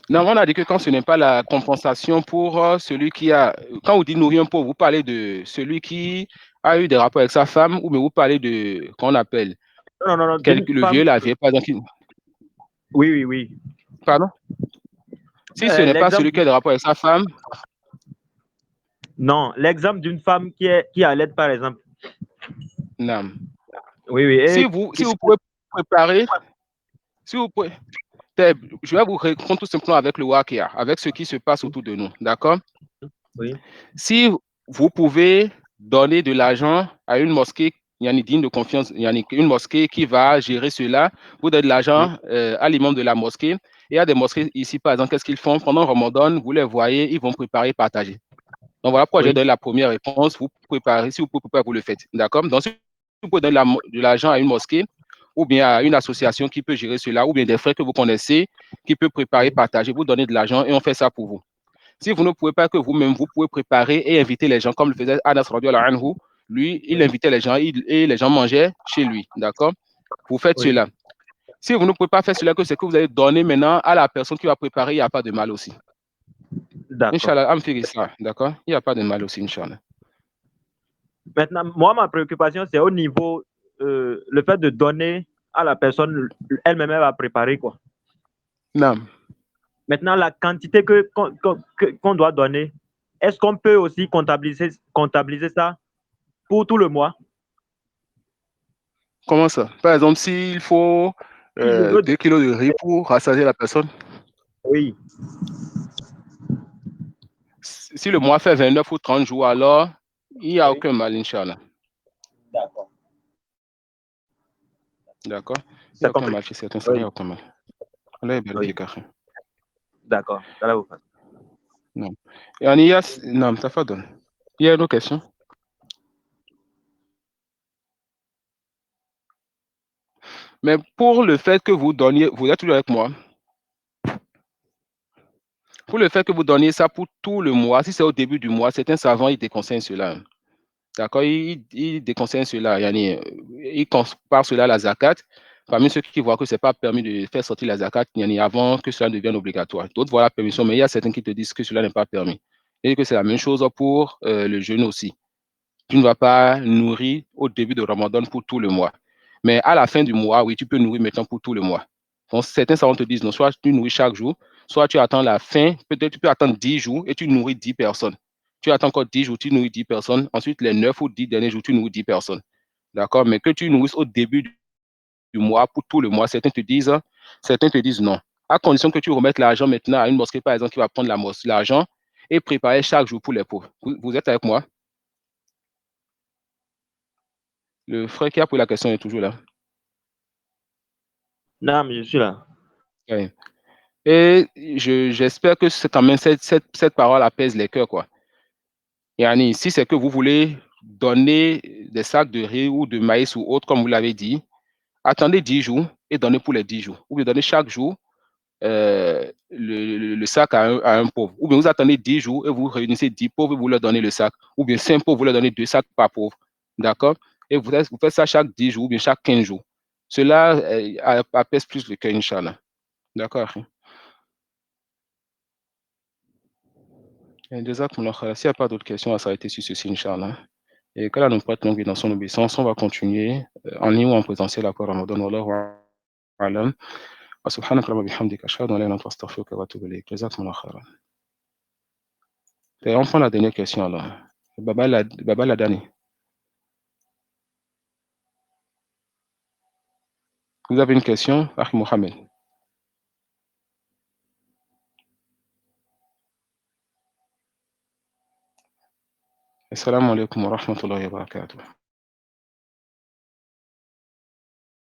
S1: Non, on a dit que quand ce n'est pas la compensation pour celui qui a... Quand vous dites nourrir un pauvre, vous parlez de celui qui a eu des rapports avec sa femme, ou bien vous parlez de, qu'on appelle,
S9: Non, non, non,
S1: le vieux, la vieille, par exemple.
S9: Oui.
S1: Pardon? Si ce n'est pas celui qui a des rapports avec sa femme.
S9: Non, l'exemple d'une femme qui allait, par exemple.
S1: Non.
S9: Oui.
S1: Si vous pouvez préparer, si vous pouvez, je vais vous répondre tout simplement avec le Wakia, avec ce qui se passe autour de nous. D'accord?
S9: Oui.
S1: Si vous pouvez donner de l'argent à une mosquée, il y a une digne de confiance, il y a une mosquée qui va gérer cela, vous donnez de l'argent à l'imam de la mosquée. Et il y a des mosquées ici, par exemple, qu'est-ce qu'ils font? Pendant Ramadan, vous les voyez, ils vont préparer, partager. Donc voilà pourquoi j'ai donné la première réponse. Vous préparez, si vous pouvez préparer, vous le faites. D'accord? Donc si vous pouvez donner de l'argent à une mosquée ou bien à une association qui peut gérer cela, ou bien des frères que vous connaissez qui peut préparer, partager, vous donnez de l'argent et on fait ça pour vous. Si vous ne pouvez pas que vous-même, vous pouvez préparer et inviter les gens, comme le faisait Anas Radiallahu Anhu. Lui, il invitait les gens et les gens mangeaient chez lui. D'accord? Vous faites cela. Si vous ne pouvez pas faire cela, que c'est que vous allez donner maintenant à la personne qui va préparer, il n'y a pas de mal aussi.
S9: D'accord.
S1: Inch'Allah, ça. D'accord? Il n'y a pas de mal aussi, Inch'Allah.
S9: Maintenant, moi, ma préoccupation, c'est au niveau, le fait de donner à la personne elle-même, elle va préparer, quoi.
S1: Non.
S9: Maintenant, la quantité qu'on doit donner, est-ce qu'on peut aussi comptabiliser ça pour tout le mois?
S1: Comment ça? Par exemple, s'il faut 2 kilos de riz pour rassasier la personne?
S9: Oui.
S1: Si le mois fait 29 ou 30 jours, alors il n'y a aucun mal, Inch'Allah.
S9: D'accord.
S1: D'accord? Il n'y a aucun mal chez certains, ça, il n'y a aucun mal. Allah est bénéfique.
S9: D'accord.
S1: Non. Non, ça fait donne. Il y a une autre question? Mais pour le fait que vous donniez, vous êtes toujours avec moi. Pour le fait que vous donniez ça pour tout le mois, si c'est au début du mois, certains savants, ils déconseillent cela. D'accord? Ils déconseillent cela. Ils comparent cela à la zakat. Parmi ceux qui voient que ce n'est pas permis de faire sortir la zakat avant que cela devienne obligatoire. D'autres voient la permission, mais il y a certains qui te disent que cela n'est pas permis. Et que c'est la même chose pour le jeûne aussi. Tu ne vas pas nourrir au début de Ramadan pour tout le mois. Mais à la fin du mois, oui, tu peux nourrir maintenant pour tout le mois. Donc, certains savants te disent, non, soit tu nourris chaque jour, soit tu attends la fin, peut-être tu peux attendre 10 jours et tu nourris 10 personnes. Tu attends encore 10 jours, tu nourris 10 personnes. Ensuite, les 9 ou 10 derniers jours, tu nourris 10 personnes. D'accord? Mais que tu nourrisses au début du mois pour tout le mois, certains te disent non. À condition que tu remettes l'argent maintenant à une mosquée, par exemple, qui va prendre l'argent et préparer chaque jour pour les pauvres. Vous êtes avec moi? Le frère qui a posé la question est toujours là.
S9: Non, mais je suis là.
S1: Oui. Et j'espère que quand même cette parole apaise les cœurs, quoi. Yani, si c'est que vous voulez donner des sacs de riz ou de maïs ou autre, comme vous l'avez dit, attendez 10 jours et donnez pour les 10 jours. Ou bien donnez chaque jour le sac à un pauvre. Ou bien vous attendez 10 jours et vous réunissez 10 pauvres et vous leur donnez le sac. Ou bien 5 pauvres, vous leur donnez 2 sacs par pauvre. D'accord? Et vous faites ça chaque 10 jours ou bien chaque 15 jours. Cela apaise plus le cœur, Inch'Allah. D'accord? Jazakumullah khair. S'il n'y a pas d'autres questions à s'arrêter sur ceci, Inch'Allah. Et qu'Allah nous prête longue vie dans son obéissance, on va continuer en ligne ou en présentiel après Ramadan. Wallahu a'lam. Wa subhanaka wa bihamdika ashhadu an la ilaha illa anta astaghfiruka wa atubu ilayk. Jazakumullah khairan. Et on prend la dernière question alors. Baba Ladani. Vous avez une question, Akhi Mohamed? Assalamu alaikum wa rahmatullahi wa barakatuh.